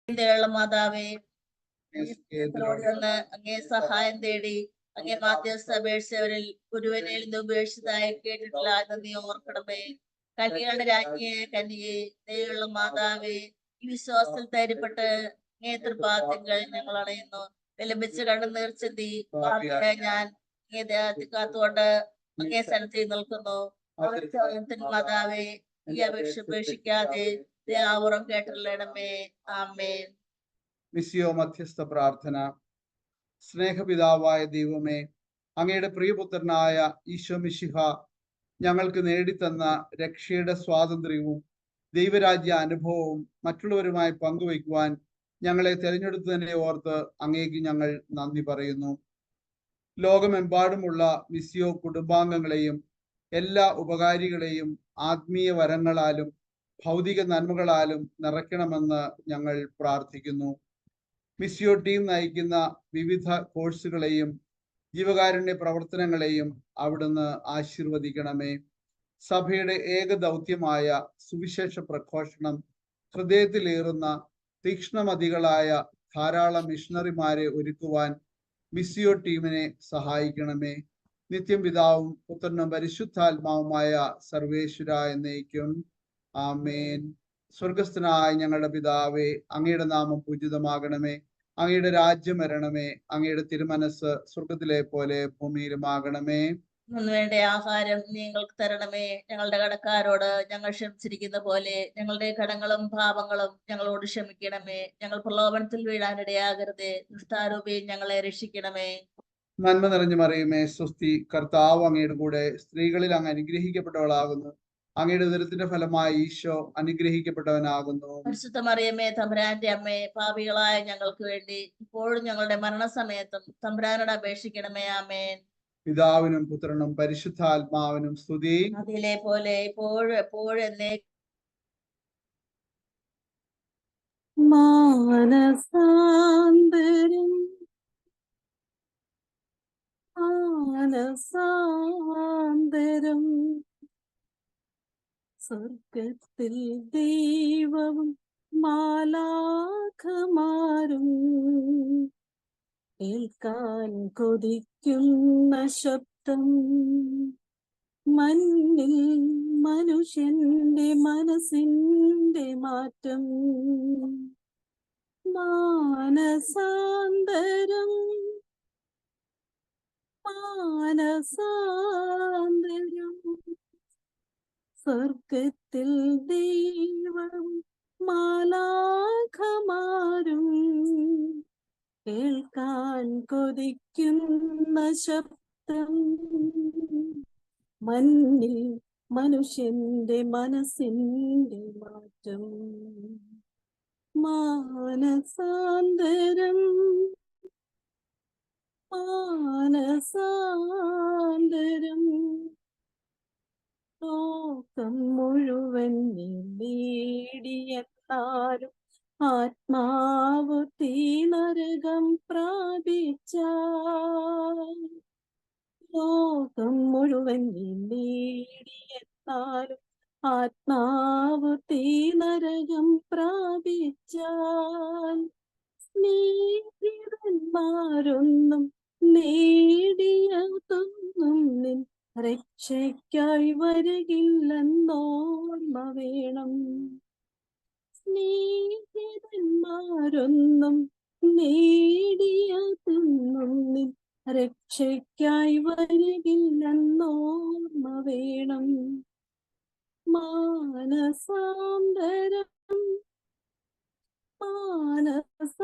മാതാവേ, നിന്ന് അങ്ങേ സഹായം തേടി അങ്ങേ മാധ്യസ്ഥ അപേക്ഷിച്ചവരിൽ ഗുരുവിനിൽ നിന്ന് ഉപേക്ഷിച്ചതായി കേട്ടിട്ടില്ല എന്ന് നീ ഓർക്കണമേ. കന്യകളുടെ രാജ്ഞിയെ കന്യകെ, ദയുള്ള മാതാവേ, ഈ വിശ്വാസത്തിൽ ധൈര്യപ്പെട്ട് അങ്ങേ തൃപാദങ്ങൾ ഞങ്ങൾ അണയുന്നു. വിലപിച്ച് കണ്ടു നീർച്ചെത്തി ഞാൻ അങ്ങേ കാത്തുകൊണ്ട് അങ്ങേ സ്ഥലത്ത് നിൽക്കുന്നു. മാതാവേ, ഈ അപേക്ഷ ഉപേക്ഷിക്കാതെ ദയാപൂർവം കേട്ടില്ലണമേ. ആമേൻ. മിസ്സിയോ മധ്യസ്ഥ പ്രാർത്ഥന. സ്നേഹപിതാവായ ദൈവമേ, അങ്ങയുടെ പ്രിയപുത്രനായ ഈശോ മിശിഹ ഞങ്ങൾക്ക് നേടിത്തന്ന രക്ഷയുടെ സ്വാതന്ത്ര്യവും ദൈവരാജ്യ അനുഭവവും മറ്റുള്ളവരുമായി പങ്കുവയ്ക്കുവാൻ ഞങ്ങളെ തിരഞ്ഞെടുത്തതിനെ ഓർത്ത് അങ്ങേക്ക് ഞങ്ങൾ നന്ദി പറയുന്നു. ലോകമെമ്പാടുമുള്ള മിസ്സിയോ കുടുംബാംഗങ്ങളെയും എല്ലാ ഉപകാരികളെയും ആത്മീയ വരങ്ങളാലും ഭൗതിക നന്മകളാലും നിറയ്ക്കണമെന്ന് ഞങ്ങൾ പ്രാർത്ഥിക്കുന്നു. മിസ്സിയോ ടീം നയിക്കുന്ന വിവിധ കോഴ്സുകളെയും ജീവകാരുണ്യ പ്രവർത്തനങ്ങളെയും അവിടുന്ന് ആശീർവദിക്കണമേ. സഭയുടെ ഏക ദൗത്യമായ സുവിശേഷ പ്രഘോഷണം ഹൃദയത്തിലേറുന്ന തീക്ഷ്ണമതികളായ ധാരാളം മിഷണറിമാരെ ഒരുക്കുവാൻ മിസ്സിയോ ടീമിനെ സഹായിക്കണമേ. നിത്യം പിതാവും പുത്രനും പരിശുദ്ധാത്മാവുമായ സർവേശ്വര എന്നേക്കും ആമേൻ. സ്വർഗസ്ഥനായ ഞങ്ങളുടെ പിതാവേ, അങ്ങയുടെ നാമം പൂജിതമാകണമേ. അങ്ങയുടെ രാജ്യം വരണമേ. അങ്ങയുടെ തിരുമനസ് സ്വർഗത്തിലെ പോലെ ഭൂമിയിലുമാകണമേ. വേണ്ട ആഹാരം നിങ്ങൾക്ക് തരണമേ. ഞങ്ങളുടെ കടക്കാരോട് ഞങ്ങൾ ക്ഷമിച്ചിരിക്കുന്ന പോലെ ഞങ്ങളുടെ കടങ്ങളും പാപങ്ങളും ഞങ്ങളോട് ക്ഷമിക്കണമേ. ഞങ്ങൾ പ്രലോഭനത്തിൽ വീഴാനിടയാകരുതേ. ദുഷ്ടാരൂപിയിൽ ഞങ്ങളെ രക്ഷിക്കണമേ. നന്മ നിറഞ്ഞു മറിയുമേ, സ്വസ്തി, കർത്താവ് അങ്ങയുടെ കൂടെ. സ്ത്രീകളിൽ അങ്ങ് അനുഗ്രഹിക്കപ്പെട്ടവളാകുന്നു. അങ്ങയുടെ ഉദരത്തിന്റെ ഫലമായി ഈശോ അനുഗ്രഹിക്കപ്പെട്ടവനാകുന്നു. പരിശുദ്ധ മറിയമേ, തമ്പുരാന്റെ അമ്മേ, പാപികളായ ഞങ്ങൾക്ക് വേണ്ടി ഇപ്പോഴും ഞങ്ങളുടെ മരണസമയത്തും തമ്പുരാനോട് അപേക്ഷിക്കണമേ. ആമേൻ. പിതാവിനും പുത്രനും പരിശുദ്ധാത്മാവിനും സ്തുതി. അതിലെ പോലെ ഇപ്പോഴും എപ്പോഴും എന്നേ. മാനസാന്തരം മാനസാന്തരം സ്വർഗത്തിൽ ദൈവവും മാലാഖമാരും കേൾക്കാൻ കൊതിക്കുന്ന ശബ്ദം, മണ്ണിൽ മനുഷ്യന്റെ മനസ്സിന്റെ മാറ്റം. മാനസാന്തരം മാനസാന്തരം സ്വർഗത്തിൽ ദൈവം മാലാഖമാരും കേൾക്കാൻ കൊതിക്കുന്ന ശബ്ദം, മണ്ണിൽ മനുഷ്യന്റെ മനസ്സിന്റെ മാറ്റം. മാനസാന്തരം മാനസാന്തരം ലോകം മുഴുവൻ നേടിയെത്താലും ആത്മാവ് തീനരകം പ്രാപിച്ചാൽ, ലോകം മുഴുവൻ നേടിയെത്താലും ആത്മാവ് തീനരകം പ്രാപിച്ചാൽ, സ്നേഹിതന്മാരൊന്നും നേടിയതൊന്നും നിൻ രക്ഷയ്ക്കായി വരികില്ലെന്നോർമ്മ വേണം. സ്നേഹിതന്മാരൊന്നും നേടിയതൊന്നും നിൻ രക്ഷയ്ക്കായി വരികില്ലെന്നോർമ്മ വേണം. മാനസാന്തരം മാനസാന്തരം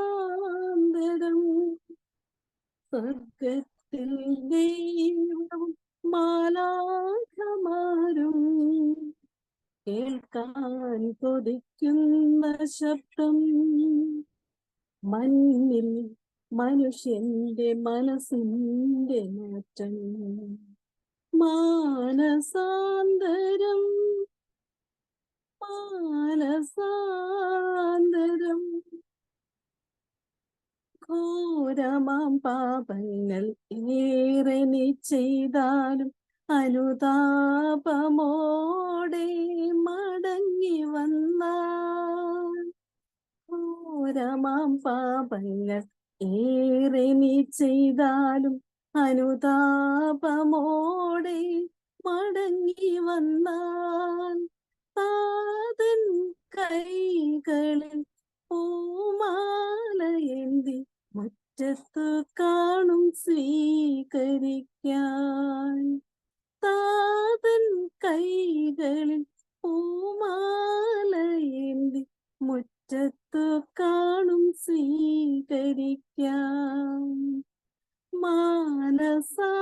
സ്വർഗത്തിൽ ദൈവവും മാലാഖമാരും കേൾക്കാൻ കൊതിക്കുന്ന ശബ്ദം, മണ്ണിൽ മനുഷ്യന്റെ മനസ്സിന്റെ മാറ്റം. മാനസാന്തരം മാനസാന്തരം ഘോരമാം പാപങ്ങൾ ഏറെ നീ ചെയ്താലും അനുതാപമോടെ മടങ്ങി വന്നാൽ, ഘോരമാം പാപങ്ങൾ ഏറെ നീ ചെയ്താലും അനുതാപമോടെ മടങ്ങി വന്നാൽ താതൻ കൈകളിൽ പൂമാലയേന്തി മുറ്റത്തു കാണും സ്വീകരിക്കാൻ. താതൻ കൈകളിൽ പൂമാലയേന്തി മുറ്റത്തു കാണും സ്വീകരിക്കാം. മാനസാന്തരം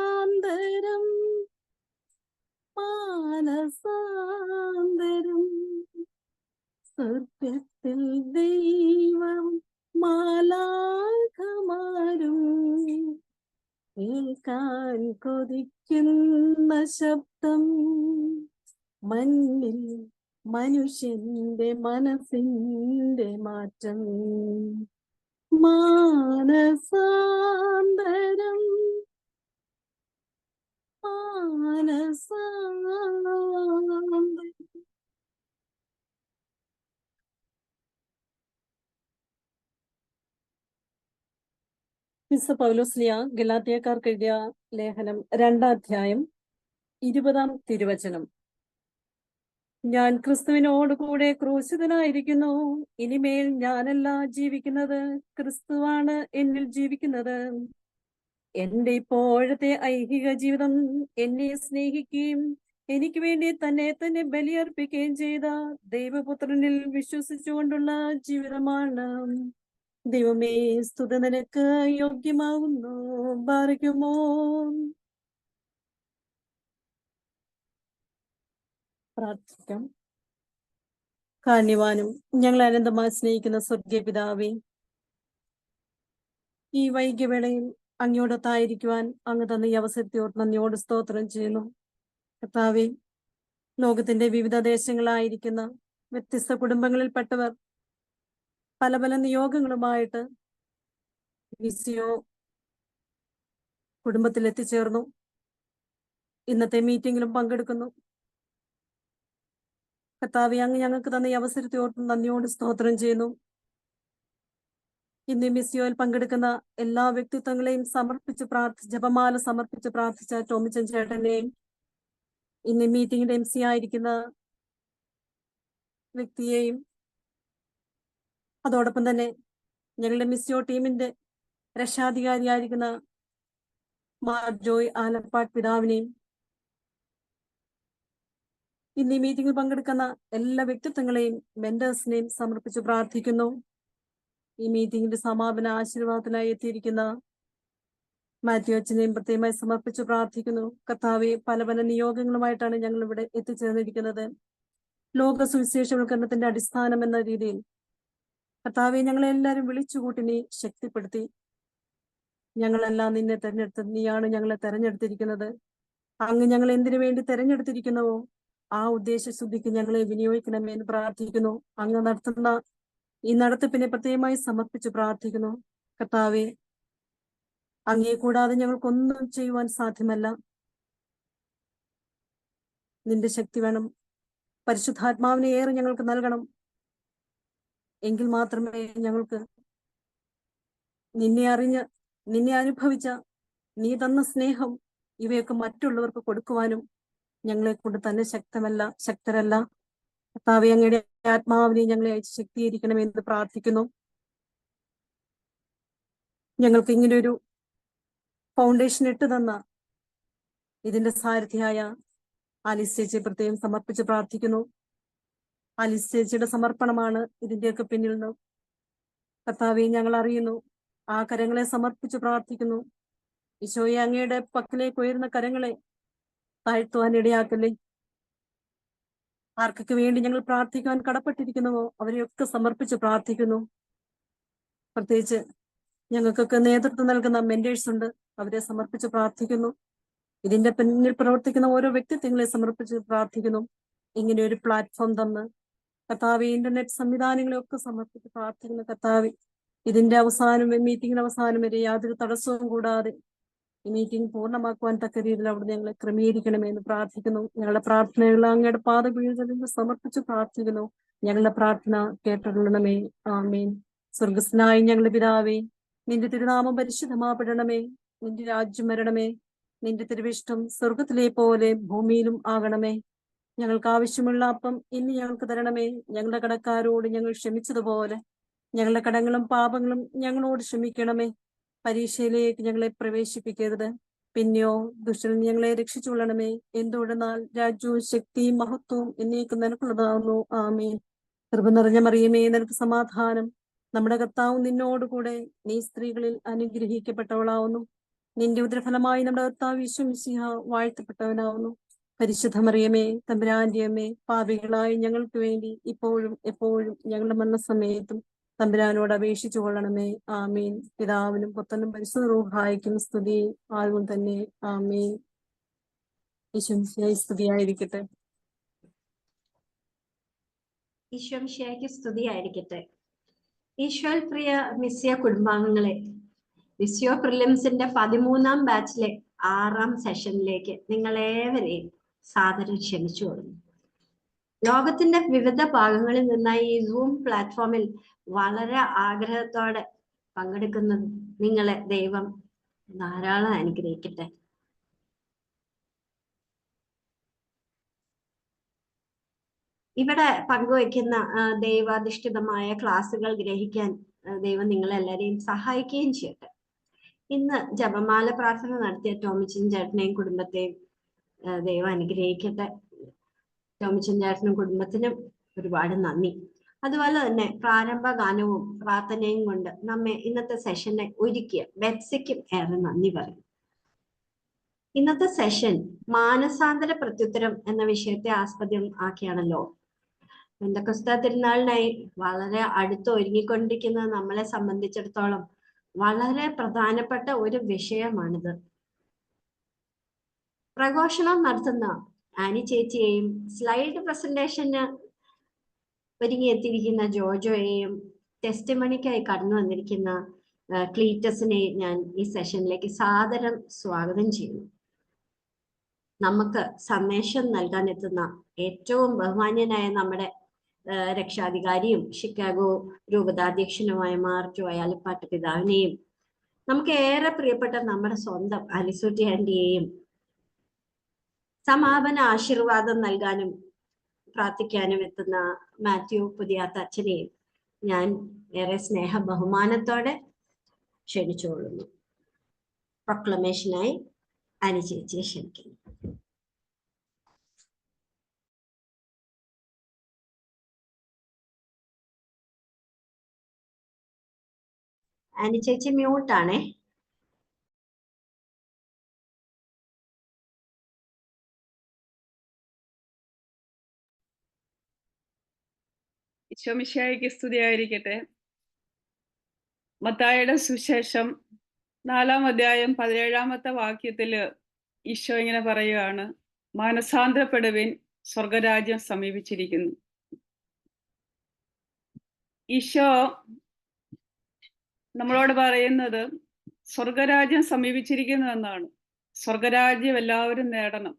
മാനസാന്തരം സ്വർഗത്തിൽ ദൈവം മാലാഖമാരും കേൾക്കാൻ കൊതിക്കുന്ന ശബ്ദം. മണ്ണിൽ മനുഷ്യന്റെ മനസ്സിന്റെ മാറ്റം. മാനസാന്തരം മാനസാന്തരം. മിസ് പൗലോസ്ലിയ ഗലാത്യക്കാർക്ക് എഴുതിയ ലേഖനം 2-ാം അധ്യായം 20-ാം തിരുവചനം. ഞാൻ ക്രിസ്തുവിനോടുകൂടെ ക്രൂശിതനായിരിക്കുന്നു. ഇനിമേൽ ഞാനല്ല ജീവിക്കുന്നത്, ക്രിസ്തുവാണ് എന്നിൽ ജീവിക്കുന്നത്. എന്റെ ഇപ്പോഴത്തെ ഐഹിക ജീവിതം എന്നെ സ്നേഹിക്കുകയും എനിക്ക് വേണ്ടി തന്നെ ബലിയർപ്പിക്കുകയും ചെയ്ത ദൈവപുത്രനിൽ വിശ്വസിച്ചുകൊണ്ടുള്ള ജീവിതമാണ്. ദൈവമേ, സ്തുതി നിനക്ക് യോഗ്യമാകുന്നു. ബാരക്കുമോ. പ്രാർത്ഥിക്കാം. കാരുണ്യവാനും ഞങ്ങളെ അനന്തമായി സ്നേഹിക്കുന്ന സ്വർഗീയ പിതാവേ, ഈ വൈകിയവേളയിൽ അങ്ങയോടൊത്തായിരിക്കുവാൻ അങ്ങ് തന്ന ഈ അവസരത്തോട് നന്ദിയോട് സ്തോത്രം ചെയ്യുന്നു. കർത്താവേ, ലോകത്തിന്റെ വിവിധ ദേശങ്ങളായിരിക്കുന്ന വ്യത്യസ്ത കുടുംബങ്ങളിൽപ്പെട്ടവർ പല പല നിയോഗങ്ങളുമായിട്ട് വിസിയോ കുടുംബത്തിൽ എത്തിച്ചേർന്നു. ഇന്നത്തെ മീറ്റിംഗിലും പങ്കെടുക്കുന്നു. കർത്താവേ, അങ്ങ് ഞങ്ങൾക്ക് തന്ന ഈ അവസരത്തോട് നന്ദിയോട് സ്തോത്രം ചെയ്യുന്നു. ഇന്ന് മിസിയോയിൽ പങ്കെടുക്കുന്ന എല്ലാ വ്യക്തിത്വങ്ങളെയും സമർപ്പിച്ച് ജപമാല സമർപ്പിച്ച് പ്രാർത്ഥിച്ച ടോമിച്ചൻ ചേട്ടനെയും, ഇന്ന് മീറ്റിംഗിന്റെ MC ആയിരിക്കുന്ന വ്യക്തിയെയും, അതോടൊപ്പം തന്നെ ഞങ്ങളുടെ മിസിയോ ടീമിന്റെ രക്ഷാധികാരിയായിരിക്കുന്ന മാർ ജോയ് ആലപ്പാട് പിതാവിനെയും, ഇന്ന് ഈ മീറ്റിംഗിൽ പങ്കെടുക്കുന്ന എല്ലാ വ്യക്തിത്വങ്ങളെയും മെന്റേഴ്സിനെയും സമർപ്പിച്ച് പ്രാർത്ഥിക്കുന്നു. ഈ മീറ്റിംഗിന്റെ സമാപന ആശീർവാദത്തിനായി എത്തിയിരിക്കുന്ന മാത്യു അച്ഛനെയും പ്രത്യേകമായി സമർപ്പിച്ച് പ്രാർത്ഥിക്കുന്നു. കർത്താവെ, പല പല നിയോഗങ്ങളുമായിട്ടാണ് ഞങ്ങൾ ഇവിടെ എത്തിച്ചേർന്നിരിക്കുന്നത്. ലോക സുവിശേഷവൽക്കരണത്തിന്റെ അടിസ്ഥാനം എന്ന രീതിയിൽ കർത്താവെ, ഞങ്ങളെല്ലാവരും വിളിച്ചുകൂട്ടി നീ ശക്തിപ്പെടുത്തി. ഞങ്ങളെല്ലാം നിന്നെ തെരഞ്ഞെടുത്ത്, നീയാണ് ഞങ്ങളെ തെരഞ്ഞെടുത്തിരിക്കുന്നത്. അങ്ങ് ഞങ്ങൾ എന്തിനു വേണ്ടി തെരഞ്ഞെടുത്തിരിക്കുന്നുവോ ആ ഉദ്ദേശ ശുദ്ധിക്ക് ഞങ്ങളെ വിനിയോഗിക്കണമേ എന്ന് പ്രാർത്ഥിക്കുന്നു. അങ്ങ് നടത്തുന്ന ഈ നടത്തിപ്പിനെ പ്രത്യേകമായി സമർപ്പിച്ച് പ്രാർത്ഥിക്കുന്നു. കർത്താവെ, അങ്ങേ കൂടാതെ ഞങ്ങൾക്കൊന്നും ചെയ്യുവാൻ സാധ്യമല്ല. നിന്റെ ശക്തി വേണം. പരിശുദ്ധാത്മാവിനെ ഏറെ ഞങ്ങൾക്ക് നൽകണം. എങ്കിൽ മാത്രമേ ഞങ്ങൾക്ക് നിന്നെ അറിഞ്ഞ്, നിന്നെ അനുഭവിച്ച, നീ തന്ന സ്നേഹം ഇവയൊക്കെ മറ്റുള്ളവർക്ക് കൊടുക്കുവാനും ഞങ്ങളെ കൊണ്ട് തന്നെ ശക്തരല്ല. കർത്താവേ, അങ്ങയുടെ ആത്മാവിനെ ഞങ്ങളെ അയച്ച് ശക്തീകരിക്കണമെന്ന് പ്രാർത്ഥിക്കുന്നു. ഞങ്ങൾക്ക് ഇങ്ങനെ ഒരു ഫൗണ്ടേഷൻ ഇട്ട് തന്ന ഇതിന്റെ സാരഥിയായ ആലിസ് ചേച്ചിയെ പ്രത്യേകം സമർപ്പിച്ച് പ്രാർത്ഥിക്കുന്നു. ആലിസ് ചേച്ചിയുടെ സമർപ്പണമാണ് ഇതിന്റെയൊക്കെ പിന്നിൽ നിന്ന്. കർത്താവെ, ഞങ്ങൾ അറിയുന്നു. ആ കരങ്ങളെ സമർപ്പിച്ച് പ്രാർത്ഥിക്കുന്നു. ഈശോയെ, അങ്ങയുടെ പക്കലേക്ക് ഉയർന്ന കരങ്ങളെ താഴ്ത്തുവാൻ ഇടയാക്കല്ലേ. ആർക്കൊക്കെ വേണ്ടി ഞങ്ങൾ പ്രാർത്ഥിക്കാൻ കടപ്പെട്ടിരിക്കുന്നുവോ അവരെയൊക്കെ സമർപ്പിച്ച് പ്രാർത്ഥിക്കുന്നു. പ്രത്യേകിച്ച് ഞങ്ങൾക്കൊക്കെ നേതൃത്വം നൽകുന്ന മെന്റേഴ്സ് ഉണ്ട്, അവരെ സമർപ്പിച്ച് പ്രാർത്ഥിക്കുന്നു. ഇതിന്റെ പിന്നിൽ പ്രവർത്തിക്കുന്ന ഓരോ വ്യക്തിത്വങ്ങളെ സമർപ്പിച്ച് പ്രാർത്ഥിക്കുന്നു. ഇങ്ങനെ ഒരു പ്ലാറ്റ്ഫോം തന്ന് കർത്താവെ, ഇന്റർനെറ്റ് സംവിധാനങ്ങളെയൊക്കെ സമർപ്പിച്ച് പ്രാർത്ഥിക്കുന്നു. കർത്താവെ, ഇതിന്റെ അവസാനം, മീറ്റിംഗിന്റെ അവസാനം വരെ യാതൊരു തടസ്സവും കൂടാതെ ഈ മീറ്റിംഗ് പൂർണ്ണമാക്കുവാൻ തക്ക രീതിയിൽ അവിടെ ഞങ്ങളെ ക്രമീകരിക്കണമെന്ന് പ്രാർത്ഥിക്കുന്നു. ഞങ്ങളുടെ പ്രാർത്ഥനകൾ അങ്ങയുടെ പാദപീഠത്തിൽ സമർപ്പിച്ച് പ്രാർത്ഥിക്കുന്നു. ഞങ്ങളുടെ പ്രാർത്ഥന കേട്ടരുളണമേ. ആമേൻ. സ്വർഗസ്നായ ഞങ്ങളുടെ പിതാവേ, നിന്റെ തിരുനാമം പരിശുദ്ധമാപ്പെടണമേ. നിന്റെ രാജ്യം വരണമേ. നിന്റെ തിരുവിഷ്ടം സ്വർഗത്തിലെ പോലെ ഭൂമിയിലും ആകണമേ. ഞങ്ങൾക്ക് ആവശ്യമുള്ള അപ്പം ഇന്ന് ഞങ്ങൾക്ക് തരണമേ. ഞങ്ങളുടെ കടക്കാരോട് ഞങ്ങൾ ക്ഷമിച്ചതുപോലെ ഞങ്ങളുടെ കടങ്ങളും പാപങ്ങളും ഞങ്ങളോട് ക്ഷമിക്കണമേ. പരീക്ഷയിലേക്ക് ഞങ്ങളെ പ്രവേശിപ്പിക്കരുത്, പിന്നെയോ ദുഷ്ടനിൽ ഞങ്ങളെ രക്ഷിച്ചുകൊള്ളണമേ. എന്തുകൊണ്ടെന്നാൽ രാജ്യവും ശക്തിയും മഹത്വവും എന്നേക്കും നിനക്കുള്ളതാകുന്നു. ആമേൻ. കൃപ നിറഞ്ഞ മറിയമേ, നിനക്ക് സമാധാനം. നമ്മുടെ കർത്താവ് നിന്നോടുകൂടെ, നീ സ്ത്രീകളിൽ അനുഗ്രഹിക്കപ്പെട്ടവളാവുന്നു. നിന്റെ ഉദരഫലമായി നമ്മുടെ കർത്താവ് യേശു മിശിഹ വാഴ്ത്തപ്പെട്ടവനാവുന്നു. പരിശുദ്ധ മറിയമേ, തമ്പുരാന്റെ അമ്മേ, പാപികളായി ഞങ്ങൾക്ക് വേണ്ടി ഇപ്പോഴും എപ്പോഴും ഞങ്ങളുടെ മരണസമയത്തും തമ്പുരാനോട് അപേക്ഷിച്ചു കൊള്ളണമേ. ആമീൻ. പിതാവിനും പുത്രനും പരിശുദ്ധ റൂഹായിക്കും സ്തുതി, ആദ്യം തന്നെ. ആമീൻ. യേശു മിശിഹായ്ക്ക് സ്തുതിയായിരിക്കട്ടെ. ഈശോ മിശിഹായ്ക്ക് സ്തുതിയായിരിക്കട്ടെ. ഈശോയിൽ പ്രിയ മിസ്സിയ കുടുംബാംഗങ്ങളെ, മിസ്സിയോ പ്രിലിംസിന്റെ 13ാം ബാച്ചിലെ 6ാം സെഷനിലേക്ക് നിങ്ങളേവരെയും സാദരം ക്ഷണിച്ചു കൊള്ളുന്നു. ലോകത്തിന്റെ വിവിധ ഭാഗങ്ങളിൽ നിന്നായി ഈ സൂം പ്ലാറ്റ്ഫോമിൽ വളരെ ആഗ്രഹത്തോടെ പങ്കെടുക്കുന്ന നിങ്ങളെ ദൈവം ധാരാളം അനുഗ്രഹിക്കട്ടെ. ഇവിടെ പങ്കുവയ്ക്കുന്ന ദൈവാധിഷ്ഠിതമായ ക്ലാസ്സുകൾ ഗ്രഹിക്കാൻ ദൈവം നിങ്ങളെല്ലാരെയും സഹായിക്കുകയും ചെയ്യട്ടെ. ഇന്ന് ജപമാല പ്രാർത്ഥന നടത്തിയ ടോമിച്ചൻ ചേട്ടനെയും കുടുംബത്തെയും ദൈവം അനുഗ്രഹിക്കട്ടെ. ടോമിച്ചൻ ചേട്ടനും കുടുംബത്തിനും ഒരുപാട് നന്ദി. അതുപോലെ തന്നെ പ്രാരംഭ ഗാനവും പ്രാർത്ഥനയും കൊണ്ട് നമ്മെ ഇന്നത്തെ സെഷനെ ഒരുക്കിയ ബെറ്റ്സിക്കും ഏറെ നന്ദി പറയും. ഇന്നത്തെ സെഷൻ മാനസാന്തര പ്രത്യുത്തരം എന്ന വിഷയത്തെ ആസ്പദം ആക്കിയാണല്ലോ. പെന്തക്കോസ്ത തിരുനാളിനായി വളരെ അടുത്ത് ഒരുങ്ങിക്കൊണ്ടിരിക്കുന്ന നമ്മളെ സംബന്ധിച്ചിടത്തോളം വളരെ പ്രധാനപ്പെട്ട ഒരു വിഷയമാണിത്. പ്രഘോഷണം നടത്തുന്ന ആനി ചേച്ചിയെയും സ്ലൈഡ് പ്രസന്റേഷന് ഒരുങ്ങിയെത്തിയിരിക്കുന്ന ജോജോയെയും ടെസ്റ്റിമണിക്കായി കടന്നു വന്നിരിക്കുന്ന ക്ലീറ്റസിനെയും ഞാൻ ഈ സെഷനിലേക്ക് സാദരം സ്വാഗതം ചെയ്യുന്നു. നമുക്ക് സന്ദേശം നൽകാൻ എത്തുന്ന ഏറ്റവും ബഹുമാന്യനായ നമ്മുടെ രക്ഷാധികാരിയും ഷിക്കാഗോ രൂപതാധ്യക്ഷനുമായ മാർ ജോയ് ആലപ്പാട്ട് പിതാവിനെയും നമുക്ക് ഏറെ പ്രിയപ്പെട്ട നമ്മുടെ സ്വന്തം അലിസൂട്ടി ആന്റിയെയും സമാപന ആശീർവാദം നൽകാനും പ്രാർത്ഥിക്കാനും എത്തുന്ന മാത്യു പുതിയാത്ത അച്ഛനെയും ഞാൻ ഏറെ സ്നേഹ ബഹുമാനത്തോടെ ക്ഷണിച്ചുകൊള്ളുന്നു. പ്രൊക്ലമേഷനായി ആനി ചേച്ചിയെ ക്ഷണിക്കുന്നു. ആനി ചേച്ചി മ്യൂട്ടാണേ. ഈശോ മിശിഹായ്ക്ക് സ്തുതിയായിരിക്കട്ടെ. മത്തായിയുടെ സുവിശേഷം 4-ാം അധ്യായം 17-ാമത്തെ വാക്യത്തില് ഈശോ ഇങ്ങനെ പറയുകയാണ്, മാനസാന്തരപ്പെടുവിൻ, സ്വർഗരാജ്യം സമീപിച്ചിരിക്കുന്നു. ഈശോ നമ്മളോട് പറയുന്നത് സ്വർഗരാജ്യം സമീപിച്ചിരിക്കുന്നു എന്നാണ്. സ്വർഗരാജ്യം എല്ലാവരും നേടണം.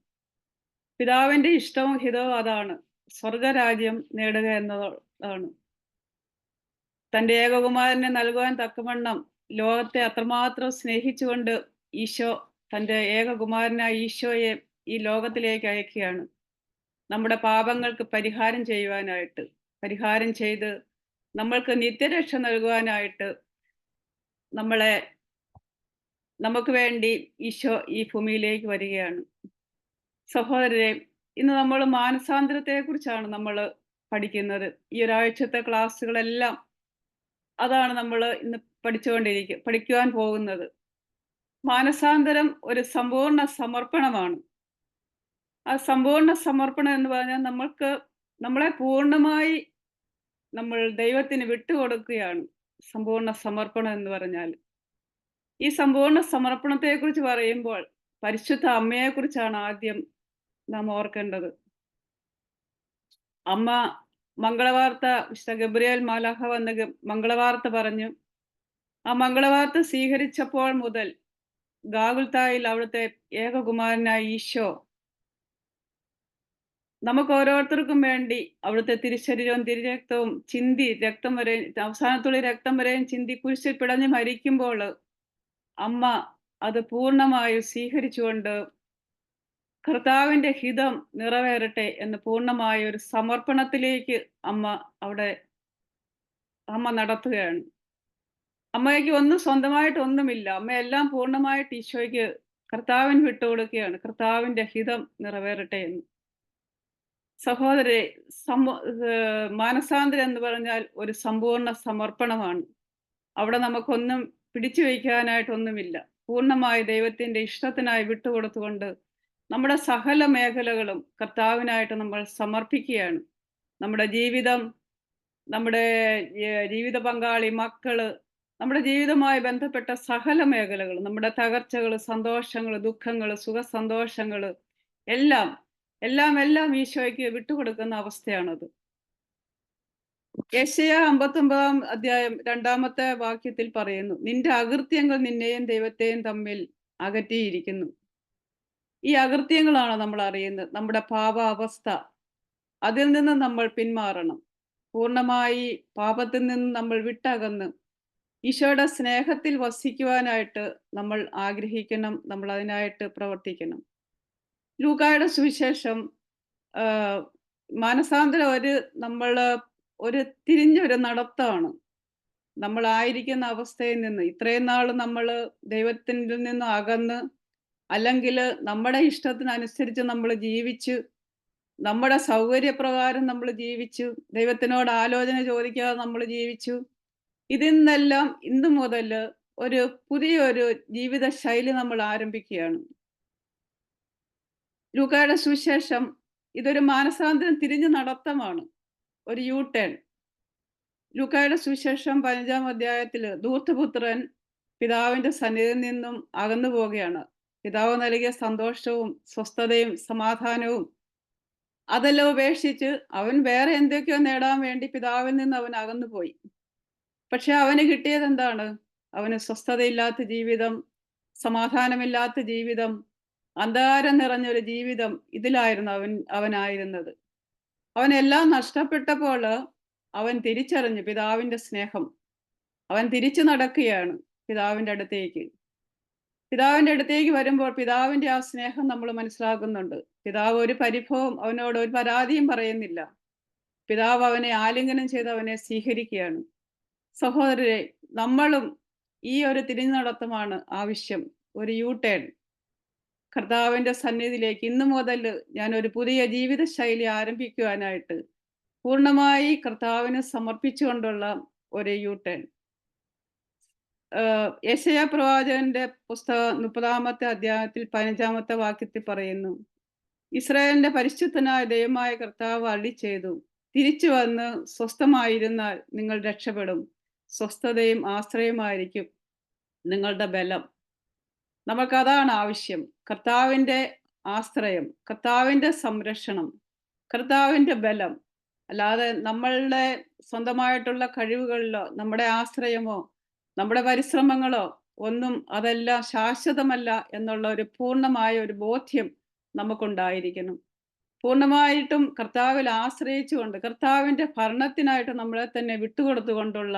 പിതാവിന്റെ ഇഷ്ടവും ഹിതവും അതാണ്, സ്വർഗരാജ്യം നേടുക എന്നതാണ്. തൻ്റെ ഏകകുമാരനെ നൽകുവാൻ തക്കവണ്ണം ലോകത്തെ അത്രമാത്രം സ്നേഹിച്ചുകൊണ്ട് ഈശോ തൻ്റെ ഏകകുമാരനായ ഈശോയെ ഈ ലോകത്തിലേക്ക് അയക്കുകയാണ്. നമ്മുടെ പാപങ്ങൾക്ക് പരിഹാരം ചെയ്യുവാനായിട്ട്, പരിഹാരം ചെയ്ത് നമ്മൾക്ക് നിത്യരക്ഷ നൽകുവാനായിട്ട് നമുക്ക് വേണ്ടി ഈശോ ഈ ഭൂമിയിലേക്ക് വരികയാണ്. സഹോദരരെ, ഇന്ന് നമ്മൾ മാനസാന്തരത്തെ കുറിച്ചാണ് നമ്മൾ പഠിക്കുന്നത്. ഈ ഒരാഴ്ചത്തെ ക്ലാസ്സുകളെല്ലാം അതാണ് നമ്മൾ ഇന്ന് പഠിക്കുവാൻ പോകുന്നത്. മാനസാന്തരം ഒരു സമ്പൂർണ്ണ സമർപ്പണമാണ്. ആ സമ്പൂർണ്ണ സമർപ്പണം എന്ന് പറഞ്ഞാൽ നമ്മളെ പൂർണ്ണമായി നമ്മൾ ദൈവത്തിന് വിട്ടുകൊടുക്കുകയാണ് സമ്പൂർണ്ണ സമർപ്പണം എന്ന് പറഞ്ഞാൽ. ഈ സമ്പൂർണ്ണ സമർപ്പണത്തെ കുറിച്ച് പറയുമ്പോൾ പരിശുദ്ധ അമ്മയെ കുറിച്ചാണ് ആദ്യം നാം ഓർക്കേണ്ടത്. അമ്മ മംഗളവാർത്ത, വിശുദ്ധ ഗബ്രിയേൽ മാലാഖ വന്ന മംഗളവാർത്ത പറഞ്ഞു. ആ മംഗളവാർത്ത സ്വീകരിച്ചപ്പോൾ മുതൽ ഗാഗുൽത്തായിൽ അവിടുത്തെ ഏകകുമാരനായ ഈശോ നമുക്ക് ഓരോരുത്തർക്കും വേണ്ടി അവിടുത്തെ തിരുശരീരവും തിരുരക്തവും ചിന്തി രക്തം വരെ അവസാനത്തുള്ള രക്തം വരെയും ചിന്തി കുരിശിൽ പിടഞ്ഞ് മരിക്കുമ്പോൾ അമ്മ അത് പൂർണ്ണമായും സ്വീകരിച്ചുകൊണ്ട് കർത്താവിന്റെ ഹിതം നിറവേറട്ടെ എന്ന് പൂർണ്ണമായ ഒരു സമർപ്പണത്തിലേക്ക് അമ്മ നടത്തുകയാണ്. അമ്മയ്ക്ക് ഒന്നും സ്വന്തമായിട്ട് ഒന്നുമില്ല. അമ്മ എല്ലാം പൂർണ്ണമായിട്ട് ഈശോയ്ക്ക് കർത്താവിന് വിട്ടുകൊടുക്കുകയാണ്. കർത്താവിന്റെ ഹിതം നിറവേറട്ടെ എന്ന്. സഹോദരെ, മാനസാന്തരം എന്ന് പറഞ്ഞാൽ ഒരു സമ്പൂർണ്ണ സമർപ്പണമാണ്. അവിടെ നമുക്കൊന്നും പിടിച്ചു വയ്ക്കാനായിട്ടൊന്നുമില്ല. പൂർണ്ണമായി ദൈവത്തിന്റെ ഇഷ്ടത്തിനായി വിട്ടുകൊടുത്തുകൊണ്ട് നമ്മുടെ സകല മേഖലകളും കർത്താവിനായിട്ട് നമ്മൾ സമർപ്പിക്കുകയാണ്. നമ്മുടെ ജീവിതം, നമ്മുടെ ജീവിത പങ്കാളി, മക്കള്, നമ്മുടെ ജീവിതവുമായി ബന്ധപ്പെട്ട സകല മേഖലകൾ, നമ്മുടെ തകർച്ചകൾ, സന്തോഷങ്ങൾ, ദുഃഖങ്ങൾ, സുഖസന്തോഷങ്ങൾ എല്ലാം എല്ലാം എല്ലാം ഈശോയ്ക്ക് വിട്ടുകൊടുക്കുന്ന അവസ്ഥയാണത്. യെശയ്യാ 59 അധ്യായം 2-ാമത്തെ വാക്യത്തിൽ പറയുന്നു, നിന്റെ അകൃത്യങ്ങൾ നിന്നെയും ദൈവത്തെയും തമ്മിൽ അകറ്റിയിരിക്കുന്നു. ഈ അകൃത്യങ്ങളാണ് നമ്മൾ അറിയുന്നത്, നമ്മുടെ പാപാവസ്ഥ. അതിൽ നിന്ന് നമ്മൾ പിന്മാറണം. പൂർണ്ണമായി പാപത്തിൽ നിന്ന് നമ്മൾ വിട്ടകന്ന് ഈശോയുടെ സ്നേഹത്തിൽ വസിക്കുവാനായിട്ട് നമ്മൾ ആഗ്രഹിക്കണം. നമ്മൾ അതിനായിട്ട് പ്രവർത്തിക്കണം. ലൂക്കായുടെ സുവിശേഷം മാനസാന്തരം ഒരു തിരിഞ്ഞൊരു നടത്തമാണ്. നമ്മളായിരിക്കുന്ന അവസ്ഥയിൽ നിന്ന് ഇത്രയും നാൾ നമ്മൾ ദൈവത്തിൽ നിന്ന് അകന്ന്, അല്ലെങ്കിൽ നമ്മുടെ ഇഷ്ടത്തിനനുസരിച്ച് നമ്മൾ ജീവിച്ചു, നമ്മുടെ സൗകര്യപ്രകാരം നമ്മൾ ജീവിച്ചു, ദൈവത്തിനോട് ആലോചന ചോദിക്കാതെ നമ്മൾ ജീവിച്ചു. ഇതിൽ നിന്നെല്ലാം ഇന്നു മുതൽ ഒരു പുതിയൊരു ജീവിത ശൈലി നമ്മൾ ആരംഭിക്കുകയാണ്. ലൂക്കായുടെ സുവിശേഷം ഇതൊരു മാനസാന്തരം തിരിഞ്ഞു നടത്തമാണ്, ഒരു യു ടേൺ. ലൂക്കായുടെ സുവിശേഷം 15-ാം അധ്യായത്തിൽ ധൂർത്തപുത്രൻ പിതാവിന്റെ സന്നിധിയിൽ നിന്നും അകന്നു പോവുകയാണ്. പിതാവ് നൽകിയ സന്തോഷവും സ്വസ്ഥതയും സമാധാനവും അതെല്ലാം ഉപേക്ഷിച്ച് അവൻ വേറെ എന്തൊക്കെയോ നേടാൻ വേണ്ടി പിതാവിൽ നിന്ന് അവൻ അകന്നുപോയി. പക്ഷെ അവന് കിട്ടിയത് എന്താണ്? അവന് സ്വസ്ഥതയില്ലാത്ത ജീവിതം, സമാധാനമില്ലാത്ത ജീവിതം, അന്ധകാരം നിറഞ്ഞൊരു ജീവിതം. ഇതിലായിരുന്നു അവനായിരുന്നത്. അവനെല്ലാം നഷ്ടപ്പെട്ടപ്പോൾ അവൻ തിരിച്ചറിഞ്ഞു പിതാവിന്റെ സ്നേഹം. അവൻ തിരിച്ചു നടക്കുകയാണ് പിതാവിന്റെ അടുത്തേക്ക്. പിതാവിന്റെ അടുത്തേക്ക് വരുമ്പോൾ പിതാവിന്റെ ആ സ്നേഹം നമ്മൾ മനസ്സിലാക്കുന്നുണ്ട്. പിതാവ് ഒരു പരിഭവം, അവനോട് ഒരു പരാതിയും പറയുന്നില്ല. പിതാവ് അവനെ ആലിംഗനം ചെയ്ത് അവനെ സ്വീകരിക്കുകയാണ്. സഹോദരരെ, നമ്മളും ഈ ഒരു തിരിഞ്ഞു നടത്തമാണ് ആവശ്യം, ഒരു യു ടേൺ. കർത്താവിന്റെ സന്നിധിയിലേക്ക് ഇന്നു മുതൽ ഞാൻ ഒരു പുതിയ ജീവിത ശൈലി ആരംഭിക്കുവാനായിട്ട് പൂർണ്ണമായി കർത്താവിന് സമർപ്പിച്ചുകൊണ്ടുള്ള ഒരു യു ടേൺ. യെശയ്യാ പ്രവാചകന്റെ പുസ്തകം 30-ാമത്തെ അധ്യായത്തിൽ 15-ാമത്തെ വാക്യത്തിൽ പറയുന്നു, ഇസ്രായേലിന്റെ പരിശുദ്ധനായ ദൈവമായ കർത്താവ് അരുളിച്ചെയ്തു, തിരിച്ചു വന്ന് സ്വസ്ഥമായിരുന്നാൽ നിങ്ങൾ രക്ഷപ്പെടും. സ്വസ്ഥതയും ആശ്രയമായിരിക്കും നിങ്ങളുടെ ബലം. നമുക്കതാണ് ആവശ്യം. കർത്താവിന്റെ ആശ്രയം, കർത്താവിന്റെ സംരക്ഷണം, കർത്താവിന്റെ ബലം. അല്ലാതെ നമ്മളുടെ സ്വന്തമായിട്ടുള്ള കഴിവുകളിലോ നമ്മുടെ ആശ്രയമോ നമ്മുടെ പരിശ്രമങ്ങളോ ഒന്നും അതെല്ലാം ശാശ്വതമല്ല എന്നുള്ള ഒരു പൂർണ്ണമായ ഒരു ബോധ്യം നമുക്കുണ്ടായിരിക്കണം. പൂർണ്ണമായിട്ടും കർത്താവിൽ ആശ്രയിച്ചുകൊണ്ട് കർത്താവിന്റെ ഭരണത്തിനായിട്ട് നമ്മളെ തന്നെ വിട്ടുകൊടുത്തുകൊണ്ടുള്ള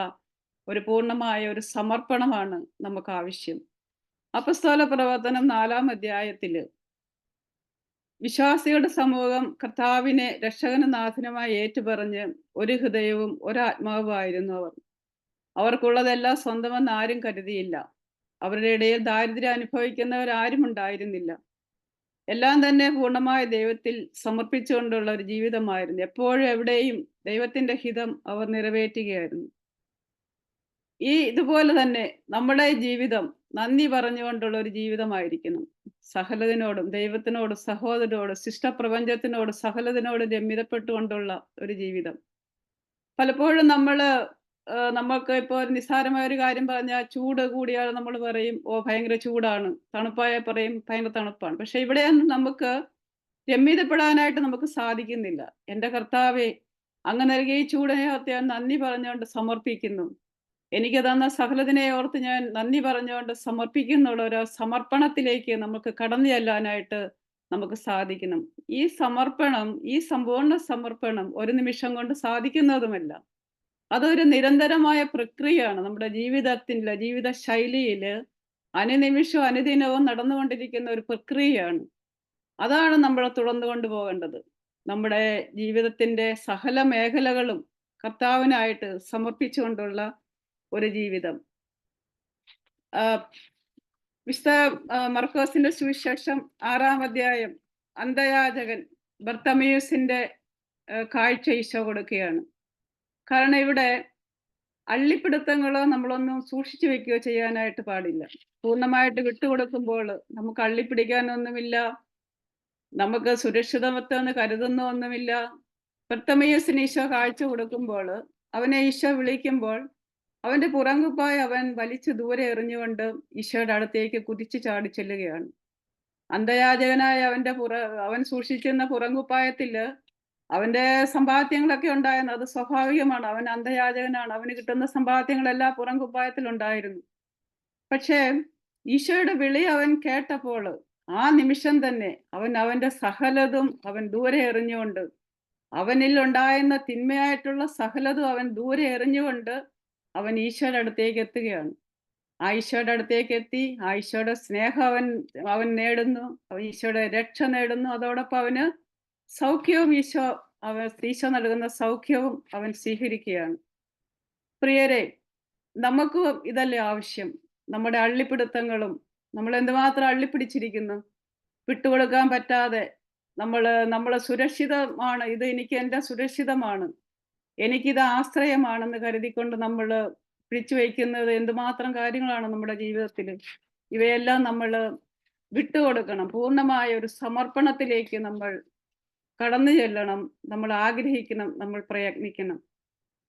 ഒരു പൂർണ്ണമായ ഒരു സമർപ്പണമാണ് നമുക്ക് ആവശ്യം. അപ്പസ്തോല പ്രവർത്തനം 4-ാം അധ്യായത്തില് വിശ്വാസികളുടെ സമൂഹം കർത്താവിനെ രക്ഷകനും നാഥനുമായി ഏറ്റുപറഞ്ഞ് ഒരു ഹൃദയവും ഒരാത്മാവുമായിരുന്നു അവർ. അവർക്കുള്ളതെല്ലാം സ്വന്തമെന്ന് ആരും കരുതിയില്ല. അവരുടെ ഇടയിൽ ദാരിദ്ര്യം അനുഭവിക്കുന്നവരാരും ഉണ്ടായിരുന്നില്ല. എല്ലാം തന്നെ പൂർണ്ണമായ ദൈവത്തിൽ സമർപ്പിച്ചുകൊണ്ടുള്ള ഒരു ജീവിതമായിരുന്നു. എപ്പോഴും എവിടെയും ദൈവത്തിന്റെ ഹിതം അവർ നിറവേറ്റുകയായിരുന്നു. ഇതുപോലെ തന്നെ നമ്മുടെ ജീവിതം നന്ദി പറഞ്ഞുകൊണ്ടുള്ള ഒരു ജീവിതമായിരിക്കണം. സകലതിനോടും, ദൈവത്തിനോടും സഹോദരനോടും ശിഷ്ടപ്രപഞ്ചത്തിനോടും സകലതിനോടും രമ്യതപ്പെട്ടുകൊണ്ടുള്ള ഒരു ജീവിതം. പലപ്പോഴും നമ്മൾക്ക് ഇപ്പോൾ നിസ്സാരമായ ഒരു കാര്യം പറഞ്ഞാൽ, ചൂട് കൂടിയാൽ നമ്മൾ പറയും ഓ ഭയങ്കര ചൂടാണ്, തണുപ്പായ പറയും ഭയങ്കര തണുപ്പാണ്. പക്ഷെ ഇവിടെയൊന്നും നമുക്ക് രമ്യതപ്പെടാനായിട്ട് നമുക്ക് സാധിക്കുന്നില്ല. എൻ്റെ കർത്താവേ, അങ്ങ് നൽകിയ ഈ ചൂടിനെ ഓർത്ത് ഞാൻ നന്ദി പറഞ്ഞുകൊണ്ട് സമർപ്പിക്കുന്നു. എനിക്ക് തന്ന സകലതിനെ ഓർത്ത് ഞാൻ നന്ദി പറഞ്ഞുകൊണ്ട് സമർപ്പിക്കുന്നുള്ള ഒരു സമർപ്പണത്തിലേക്ക് നമുക്ക് കടന്നു ചെല്ലാനായിട്ട് നമുക്ക് സാധിക്കണം. ഈ സമർപ്പണം, ഈ സമ്പൂർണ്ണ സമർപ്പണം ഒരു നിമിഷം കൊണ്ട് സാധിക്കുന്നതുമല്ല. അതൊരു നിരന്തരമായ പ്രക്രിയയാണ്. നമ്മുടെ ജീവിത ശൈലിയില് അനുനിമിഷവും അനുദിനവും നടന്നുകൊണ്ടിരിക്കുന്ന ഒരു പ്രക്രിയയാണ്. അതാണ് നമ്മൾ തുടർന്നു കൊണ്ടുപോകേണ്ടത്. നമ്മുടെ ജീവിതത്തിന്റെ സകല മേഖലകളും കർത്താവിനായിട്ട് സമർപ്പിച്ചുകൊണ്ടുള്ള ഒരു ജീവിതം. വിശുദ്ധ മർക്കോസിന്റെ സുവിശേഷം 6-ാം അധ്യായം അന്ധയാചകൻ ബർത്തമയൂസിന്റെ കാഴ്ച ഈശോ കൊടുക്കുകയാണ്. കാരണം ഇവിടെ അള്ളിപ്പിടുത്തങ്ങളോ നമ്മളൊന്നും സൂക്ഷിച്ചു വെക്കുകയോ ചെയ്യാനായിട്ട് പാടില്ല. പൂർണ്ണമായിട്ട് വിട്ടുകൊടുക്കുമ്പോൾ നമുക്ക് അള്ളിപ്പിടിക്കാനൊന്നുമില്ല, നമുക്ക് സുരക്ഷിതത്വമെന്ന് കരുതുന്ന ഒന്നുമില്ല. ബർത്തമയൂസിന് ഈശോ കാഴ്ച കൊടുക്കുമ്പോൾ, അവനെ ഈശോ വിളിക്കുമ്പോൾ അവന്റെ പുറങ്കുപ്പായ അവൻ വലിച്ചു ദൂരെ എറിഞ്ഞുകൊണ്ട് ഈശോയുടെ അടുത്തേക്ക് കുതിച്ചു ചാടി ചെല്ലുകയാണ്. അന്ധയാചകനായ അവൻ സൂക്ഷിച്ചിരുന്ന പുറങ്കുപ്പായത്തില് അവന്റെ സമ്പാദ്യങ്ങളൊക്കെ ഉണ്ടായിരുന്നു. അത് സ്വാഭാവികമാണ്. അവൻ അന്ധയാചകനാണ്. അവന് കിട്ടുന്ന സമ്പാദ്യങ്ങളെല്ലാം പുറങ്കുപ്പായത്തിൽ ഉണ്ടായിരുന്നു. പക്ഷേ ഈശോയുടെ വിളി അവൻ കേട്ടപ്പോൾ ആ നിമിഷം തന്നെ അവന്റെ സകലതും അവൻ ദൂരെ എറിഞ്ഞുകൊണ്ട്, അവനിൽ ഉണ്ടായിരുന്ന തിന്മയായിട്ടുള്ള സകലതും അവൻ ദൂരെ എറിഞ്ഞുകൊണ്ട് അവൻ ഈശോയുടെ അടുത്തേക്ക് എത്തുകയാണ്. ആ ഈശോയുടെ അടുത്തേക്ക് എത്തി ആ ഈശോയുടെ സ്നേഹം അവൻ നേടുന്നു, ഈശോയുടെ രക്ഷ നേടുന്നു. അതോടൊപ്പം അവന് സൗഖ്യവും ഈശോ നൽകുന്ന സൗഖ്യവും അവൻ സ്വീകരിക്കുകയാണ്. പ്രിയരെ, നമുക്ക് ഇതല്ലേ ആവശ്യം? നമ്മുടെ അള്ളിപ്പിടുത്തങ്ങളും, നമ്മൾ എന്തുമാത്രം അള്ളിപ്പിടിച്ചിരിക്കുന്നു, വിട്ടുകൊടുക്കാൻ പറ്റാതെ നമ്മള് സുരക്ഷിതമാണ്, ഇത് എനിക്ക് എൻ്റെ സുരക്ഷിതമാണ്, എനിക്കിത് ആശ്രയമാണെന്ന് കരുതിക്കൊണ്ട് നമ്മൾ പിടിച്ചു വയ്ക്കുന്നത് എന്തുമാത്രം കാര്യങ്ങളാണ് നമ്മുടെ ജീവിതത്തിൽ. ഇവയെല്ലാം നമ്മൾ വിട്ടുകൊടുക്കണം. പൂർണ്ണമായ ഒരു സമർപ്പണത്തിലേക്ക് നമ്മൾ കടന്നു ചെല്ലണം, നമ്മൾ ആഗ്രഹിക്കണം, നമ്മൾ പ്രയത്നിക്കണം.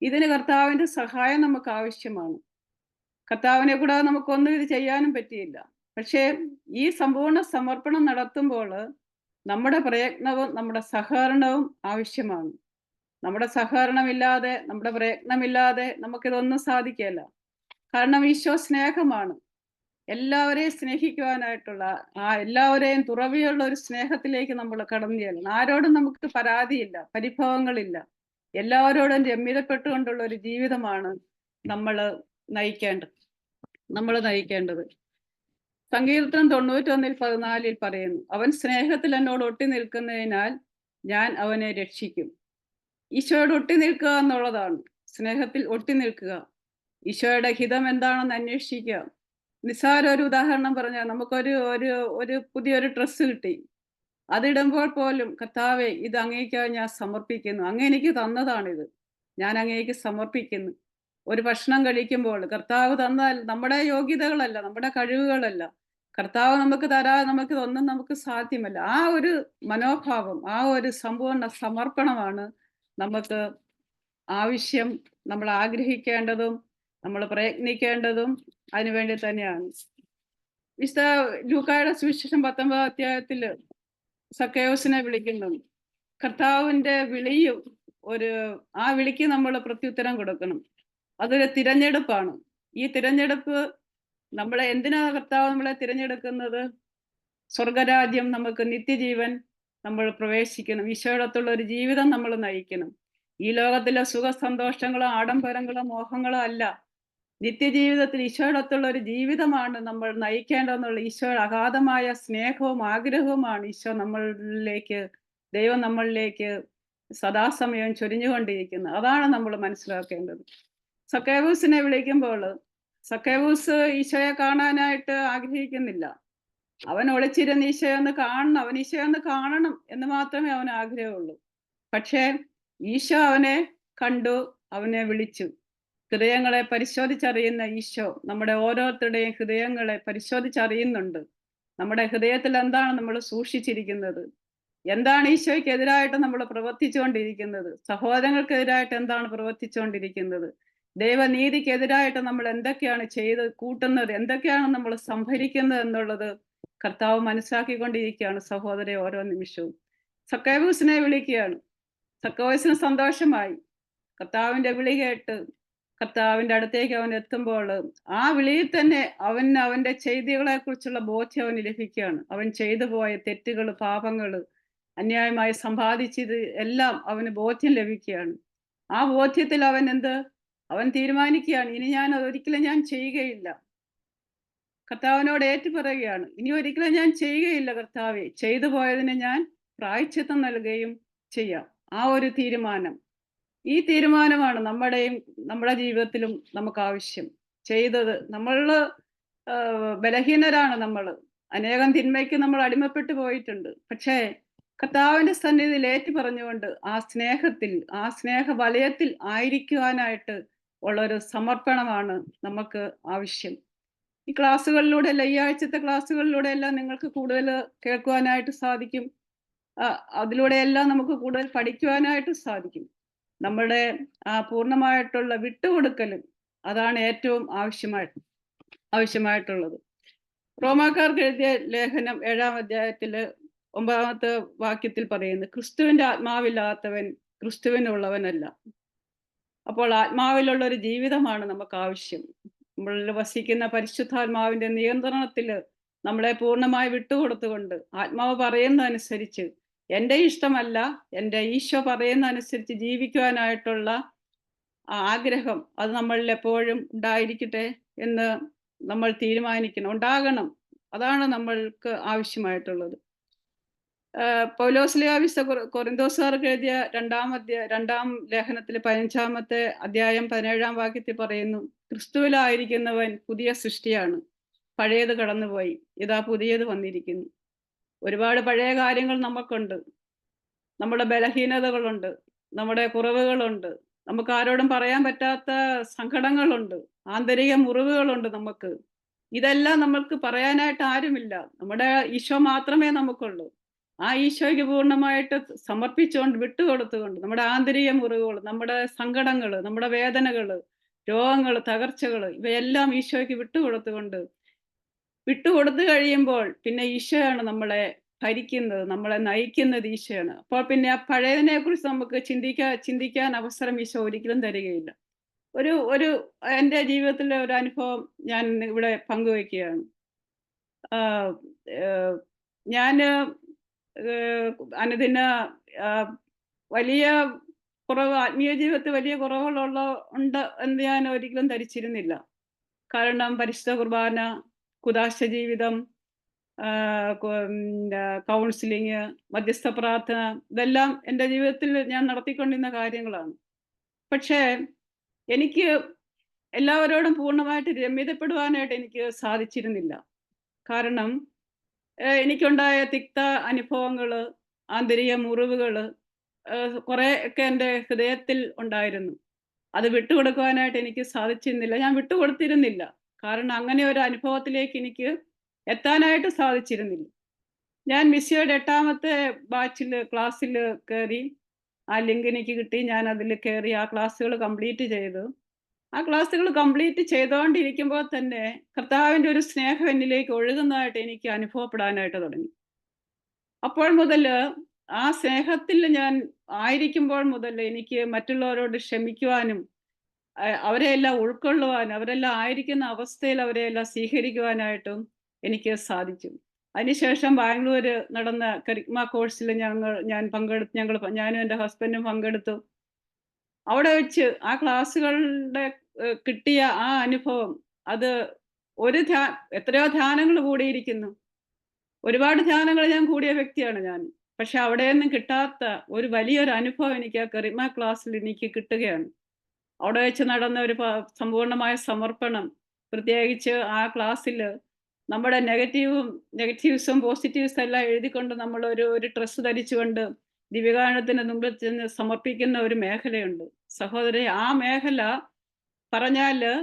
ഇതിന് കർത്താവിന്റെ സഹായം നമുക്ക് ആവശ്യമാണ്. കർത്താവിനെ കൂടാതെ നമുക്കൊന്നും ഇത് ചെയ്യാനും പറ്റിയില്ല. പക്ഷേ ഈ സമ്പൂർണ്ണ സമർപ്പണം നടത്തുമ്പോൾ നമ്മുടെ പ്രയത്നവും നമ്മുടെ സഹകരണവും ആവശ്യമാണ്. നമ്മുടെ സഹകരണമില്ലാതെ, നമ്മുടെ പ്രയത്നമില്ലാതെ നമുക്കിതൊന്നും സാധിക്കില്ല. കാരണം ഈശോ സ്നേഹമാണ്. എല്ലാവരെയും സ്നേഹിക്കുവാനായിട്ടുള്ള, എല്ലാവരെയും തുറവിയുള്ള ഒരു സ്നേഹത്തിലേക്ക് നമ്മൾ കടന്നു ചെല്ലണം. ആരോടും നമുക്ക് പരാതിയില്ല, പരിഭവങ്ങളില്ല. എല്ലാവരോടും രമ്യതപ്പെട്ടുകൊണ്ടുള്ള ഒരു ജീവിതമാണ് നമ്മൾ നയിക്കേണ്ടത്. സങ്കീർത്തനം 91:14 പറയുന്നു, അവൻ സ്നേഹത്തിൽ എന്നോട് ഒട്ടി നിൽക്കുന്നതിനാൽ ഞാൻ അവനെ രക്ഷിക്കും. ഈശോയോട് ഒട്ടി നിൽക്കുക എന്നുള്ളതാണ്, സ്നേഹത്തിൽ ഒട്ടി നിൽക്കുക. ഈശോയുടെ ഹിതം എന്താണെന്ന് അന്വേഷിക്കുക. നിസ്സാര ഒരു ഉദാഹരണം പറഞ്ഞാൽ, നമുക്കൊരു പുതിയൊരു ഡ്രസ്സ് കിട്ടി. അതിടുമ്പോൾ പോലും കർത്താവേ, ഇത് അങ്ങേയ്ക്കായി ഞാൻ സമർപ്പിക്കുന്നു, അങ്ങ് എനിക്ക് തന്നതാണിത്, ഞാൻ അങ്ങേക്ക് സമർപ്പിക്കുന്നു. ഒരു ഭക്ഷണം കഴിക്കുമ്പോൾ കർത്താവ് തന്നാൽ നമ്മുടെ യോഗ്യതകളല്ല, നമ്മുടെ കഴിവുകളല്ല, കർത്താവ് നമുക്ക് തരാതെ നമുക്കിതൊന്നും നമുക്ക് സാധ്യമല്ല. ആ ഒരു മനോഭാവം, ആ ഒരു സമ്പൂർണ്ണ സമർപ്പണമാണ് നമുക്ക് ആവശ്യം. നമ്മൾ ആഗ്രഹിക്കേണ്ടതും നമ്മൾ പ്രയത്നിക്കേണ്ടതും അതിനുവേണ്ടി തന്നെയാണ്. വിശുദ്ധ ലൂക്കായുടെ സുവിശേഷം 19-ാം അധ്യായത്തില് സക്കേവൂസിനെ വിളിക്കുന്നു. കർത്താവിന്റെ വിളിയും ആ വിളിക്ക് നമ്മൾ പ്രത്യുത്തരം കൊടുക്കണം. അതൊരു തിരഞ്ഞെടുപ്പാണ്. ഈ തിരഞ്ഞെടുപ്പ് എന്തിനാണ് കർത്താവ് നമ്മളെ തിരഞ്ഞെടുക്കുന്നത്? സ്വർഗരാജ്യം, നമുക്ക് നിത്യജീവൻ നമ്മൾ പ്രവേശിക്കണം, ഈശോയോടൊത്തുള്ള ഒരു ജീവിതം നമ്മൾ നയിക്കണം. ഈ ലോകത്തിലെ സുഖ സന്തോഷങ്ങളോ ആഡംബരങ്ങളോ മോഹങ്ങളോ അല്ല, നിത്യജീവിതത്തിൽ ഈശോയോടൊത്തുള്ള ഒരു ജീവിതമാണ് നമ്മൾ നയിക്കേണ്ടതെന്നുള്ള ഈശോയുടെ അഗാധമായ സ്നേഹവും ആഗ്രഹവുമാണ് ദൈവം നമ്മളിലേക്ക് സദാസമയം ചൊരിഞ്ഞുകൊണ്ടിരിക്കുന്നത്. അതാണ് നമ്മൾ മനസ്സിലാക്കേണ്ടത്. സക്കേവൂസിനെ വിളിക്കുമ്പോൾ സക്കേവൂസ് ഈശോയെ കാണാനായിട്ട് ആഗ്രഹിക്കുന്നില്ല. അവൻ ഒളിച്ചിരുന്ന് ഈശോയൊന്ന് കാണണം, അവൻ ഈശോയൊന്ന് കാണണം എന്ന് മാത്രമേ അവന് ആഗ്രഹമുള്ളൂ. പക്ഷേ ഈശോ അവനെ കണ്ടു, അവനെ വിളിച്ചു. ഹൃദയങ്ങളെ പരിശോധിച്ചറിയുന്ന ഈശോ നമ്മുടെ ഓരോരുത്തരുടെയും ഹൃദയങ്ങളെ പരിശോധിച്ചറിയുന്നുണ്ട്. നമ്മുടെ ഹൃദയത്തിൽ എന്താണ് നമ്മൾ സൂക്ഷിച്ചിരിക്കുന്നത്, എന്താണ് ഈശോയ്ക്കെതിരായിട്ട് നമ്മൾ പ്രവർത്തിച്ചുകൊണ്ടിരിക്കുന്നത്, സഹോദരങ്ങൾക്കെതിരായിട്ട് എന്താണ് പ്രവർത്തിച്ചുകൊണ്ടിരിക്കുന്നത്, ദൈവനീതിക്കെതിരായിട്ട് നമ്മൾ എന്തൊക്കെയാണ് ചെയ്ത് കൂട്ടുന്നത്, എന്തൊക്കെയാണ് നമ്മൾ സംഭരിക്കുന്നത് എന്നുള്ളത് കർത്താവ് മനസ്സിലാക്കിക്കൊണ്ടിരിക്കുകയാണ് സഹോദരെ ഓരോ നിമിഷവും. സക്കേവൂസിനെ വിളിക്കുകയാണ്. സക്കേവൂസിന് സന്തോഷമായി. കർത്താവിന്റെ വിളി കേട്ട് കർത്താവിന്റെ അടുത്തേക്ക് അവൻ എത്തുമ്പോൾ ആ വിളിയിൽ തന്നെ അവന്റെ ചെയ്തികളെ കുറിച്ചുള്ള ബോധ്യം അവന് ലഭിക്കുകയാണ്. അവൻ ചെയ്തു പോയ തെറ്റുകൾ, പാപങ്ങൾ, അന്യായമായി സമ്പാദിച്ചത് എല്ലാം അവന് ബോധ്യം ലഭിക്കുകയാണ്. ആ ബോധ്യത്തിൽ അവൻ തീരുമാനിക്കുകയാണ്, ഇനി ഞാൻ ഒരിക്കലും ഞാൻ ചെയ്യുകയില്ല. കർത്താവിനോട് ഏറ്റുപറയുകയാണ്, ഇനി ഒരിക്കലും ഞാൻ ചെയ്യുകയില്ല കർത്താവേ, ചെയ്തു പോയതിന് ഞാൻ പ്രായശ്ചിത്തം നൽകുകയും ചെയ്യാം. ആ ഒരു തീരുമാനം, ഈ തീരുമാനമാണ് നമ്മുടെ ജീവിതത്തിലും നമുക്ക് ആവശ്യം. ചെയ്തത് ബലഹീനരാണ്, അനേകം തിന്മയ്ക്ക് നമ്മൾ അടിമപ്പെട്ടു പോയിട്ടുണ്ട്. പക്ഷേ കർത്താവിന്റെ സന്നിധിയിൽ ഏറ്റു പറഞ്ഞുകൊണ്ട് ആ സ്നേഹ വലയത്തിൽ ആയിരിക്കുവാനായിട്ട് ഉള്ളൊരു സമർപ്പണമാണ് നമുക്ക് ആവശ്യം. ഈ ക്ലാസ്സുകളിലൂടെ എല്ലാം, ഈ ആഴ്ചത്തെ ക്ലാസ്സുകളിലൂടെ എല്ലാം നിങ്ങൾക്ക് കൂടുതൽ കേൾക്കുവാനായിട്ട് സാധിക്കും. അതിലൂടെയെല്ലാം നമുക്ക് കൂടുതൽ പഠിക്കുവാനായിട്ട് സാധിക്കും. നമ്മുടെ പൂർണ്ണമായിട്ടുള്ള വിട്ടുകൊടുക്കലും അതാണ് ഏറ്റവും ആവശ്യമായിട്ടുള്ളത്. റോമാക്കാർക്ക് എഴുതിയ ലേഖനം 7-ാം അധ്യായത്തില് 9-ാമത്തെ വാക്യത്തിൽ പറയുന്നു, ക്രിസ്തുവിന്റെ ആത്മാവില്ലാത്തവൻ ക്രിസ്തുവിനുള്ളവനല്ല. അപ്പോൾ ആത്മാവിലുള്ള ഒരു ജീവിതമാണ് നമുക്ക് ആവശ്യം. നമ്മളിൽ വസിക്കുന്ന പരിശുദ്ധാത്മാവിന്റെ നിയന്ത്രണത്തിൽ നമ്മളെ പൂർണ്ണമായി വിട്ടുകൊടുത്തുകൊണ്ട് ആത്മാവ് പറയുന്നതനുസരിച്ച്, എൻ്റെ ഇഷ്ടമല്ല, എൻ്റെ ഈശോ പറയുന്നതനുസരിച്ച് ജീവിക്കുവാനായിട്ടുള്ള ആഗ്രഹം അത് നമ്മളിൽ എപ്പോഴും ഉണ്ടായിരിക്കട്ടെ എന്ന് നമ്മൾ തീരുമാനിക്കണം, ഉണ്ടാകണം. അതാണ് നമ്മൾക്ക് ആവശ്യമായിട്ടുള്ളത്. പൗലോസ് ലേഖ കൊരിന്തോസുകാർക്ക് എഴുതിയ 2-ാം ലേഖനത്തിൽ 15-ാമത്തെ അധ്യായം 17-ാം വാക്യത്തിൽ പറയുന്നു, ക്രിസ്തുവിലായിരിക്കുന്നവൻ പുതിയ സൃഷ്ടിയാണ്, പഴയത് കടന്നുപോയി, ഇതാ പുതിയത് വന്നിരിക്കുന്നു. ഒരുപാട് പഴയ കാര്യങ്ങൾ നമുക്കുണ്ട്, നമ്മുടെ ബലഹീനതകളുണ്ട്, നമ്മുടെ കുറവുകളുണ്ട്, നമുക്ക് ആരോടും പറയാൻ പറ്റാത്ത സങ്കടങ്ങളുണ്ട്, ആന്തരിക മുറിവുകളുണ്ട് നമുക്ക്. ഇതെല്ലാം നമുക്ക് പറയാനായിട്ട് ആരുമില്ല, നമ്മുടെ ഈശോ മാത്രമേ നമുക്കുള്ളൂ. ആ ഈശോയ്ക്ക് പൂർണ്ണമായിട്ട് സമർപ്പിച്ചുകൊണ്ട് വിട്ടുകൊടുത്തുകൊണ്ട് നമ്മുടെ ആന്തരിക മുറിവുകൾ, നമ്മുടെ സങ്കടങ്ങൾ, നമ്മുടെ വേദനകൾ, രോഗങ്ങൾ, തകർച്ചകൾ, ഇവയെല്ലാം ഈശോയ്ക്ക് വിട്ടുകൊടുത്തു കഴിയുമ്പോൾ പിന്നെ ഈശോയാണ് നമ്മളെ ഭരിക്കുന്നത്, നമ്മളെ നയിക്കുന്നത് ഈശോയാണ്. അപ്പോൾ പിന്നെ ആ പഴയതിനെ കുറിച്ച് നമുക്ക് ചിന്തിക്കാൻ അവസരം ഈശോ ഒരിക്കലും തരികയില്ല. ഒരു എൻ്റെ ജീവിതത്തിലെ ഒരു അനുഭവം ഞാൻ ഇവിടെ പങ്കുവയ്ക്കുകയാണ്. ഞാൻ അനുദിന വലിയ കുറവ്, ആത്മീയ ജീവിതത്തിൽ വലിയ ഉണ്ട് എന്ന് ഞാൻ ഒരിക്കലും ധരിച്ചിരുന്നില്ല. കാരണം പരിശുദ്ധ കുർബാന, കുദാശ ജീവിതം, കൗൺസിലിങ്, മധ്യസ്ഥ പ്രാർത്ഥന, ഇതെല്ലാം എൻ്റെ ജീവിതത്തിൽ ഞാൻ നടത്തിക്കൊണ്ടിരുന്ന കാര്യങ്ങളാണ്. പക്ഷേ എനിക്ക് എല്ലാവരോടും പൂർണ്ണമായിട്ട് രമ്യതപ്പെടുവാനായിട്ട് എനിക്ക് സാധിച്ചിരുന്നില്ല. കാരണം എനിക്കുണ്ടായ തിക്ത അനുഭവങ്ങൾ, ആന്തരിക മുറിവുകൾ കുറേ ഒക്കെ എൻ്റെ ഹൃദയത്തിൽ ഉണ്ടായിരുന്നു. അത് വിട്ടുകൊടുക്കുവാനായിട്ട് എനിക്ക് സാധിച്ചിരുന്നില്ല, ഞാൻ വിട്ടുകൊടുത്തിരുന്നില്ല. കാരണം അങ്ങനെ ഒരു അനുഭവത്തിലേക്ക് എനിക്ക് എത്താനായിട്ട് സാധിച്ചിരുന്നില്ല. ഞാൻ മിസ്സിയുടെ 8-ാമത്തെ ക്ലാസ്സിൽ കയറി, ആ ലിങ്ക് എനിക്ക് കിട്ടി, ഞാൻ അതിൽ കയറി ആ ക്ലാസ്സുകൾ കംപ്ലീറ്റ് ചെയ്തു. ആ ക്ലാസ്സുകൾ കംപ്ലീറ്റ് ചെയ്തുകൊണ്ടിരിക്കുമ്പോൾ തന്നെ കർത്താവിൻ്റെ ഒരു സ്നേഹം എന്നിലേക്ക് ഒഴുകുന്നതായിട്ട് എനിക്ക് അനുഭവപ്പെടാനായിട്ട് തുടങ്ങി. അപ്പോൾ മുതൽ ആ സ്നേഹത്തിൽ ഞാൻ ആയിരിക്കുമ്പോൾ മുതൽ എനിക്ക് മറ്റുള്ളവരോട് ക്ഷമിക്കുവാനും അവരെയെല്ലാം ഉൾക്കൊള്ളുവാനും അവരെല്ലാം ആയിരിക്കുന്ന അവസ്ഥയിൽ അവരെയെല്ലാം സ്വീകരിക്കുവാനായിട്ടും എനിക്ക് സാധിച്ചു. അതിനുശേഷം ബാംഗ്ലൂർ നടന്ന കരിഗ്മ കോഴ്സിൽ ഞാനും എൻ്റെ ഹസ്ബൻഡും പങ്കെടുത്തു. അവിടെ വെച്ച് ആ ക്ലാസ്സുകളുടെ കിട്ടിയ ആ അനുഭവം, അത് എത്രയോ ധ്യാനങ്ങൾ കൂടിയിരിക്കുന്നു, ഒരുപാട് ധ്യാനങ്ങൾ ഞാൻ കൂടിയ വ്യക്തിയാണ് ഞാൻ. പക്ഷെ അവിടെയൊന്നും കിട്ടാത്ത ഒരു വലിയൊരു അനുഭവം എനിക്ക് ആ കരിഗ്മ ക്ലാസ്സിൽ എനിക്ക് കിട്ടുകയാണ്. അവിടെ വെച്ച് നടന്ന ഒരു സമ്പൂർണമായ സമർപ്പണം, പ്രത്യേകിച്ച് ആ ക്ലാസ്സിൽ നമ്മുടെ നെഗറ്റീവ്സും പോസിറ്റീവ്സും എല്ലാം എഴുതിക്കൊണ്ട് നമ്മൾ ഒരു ഡ്രസ്സ് ധരിച്ചുകൊണ്ട് ദിവ്യകാരുണ്യത്തിന് മുമ്പിൽ ചെന്ന് സമർപ്പിക്കുന്ന ഒരു മേഖലയുണ്ട് സഹോദരി. ആ മേഖല പറഞ്ഞാലും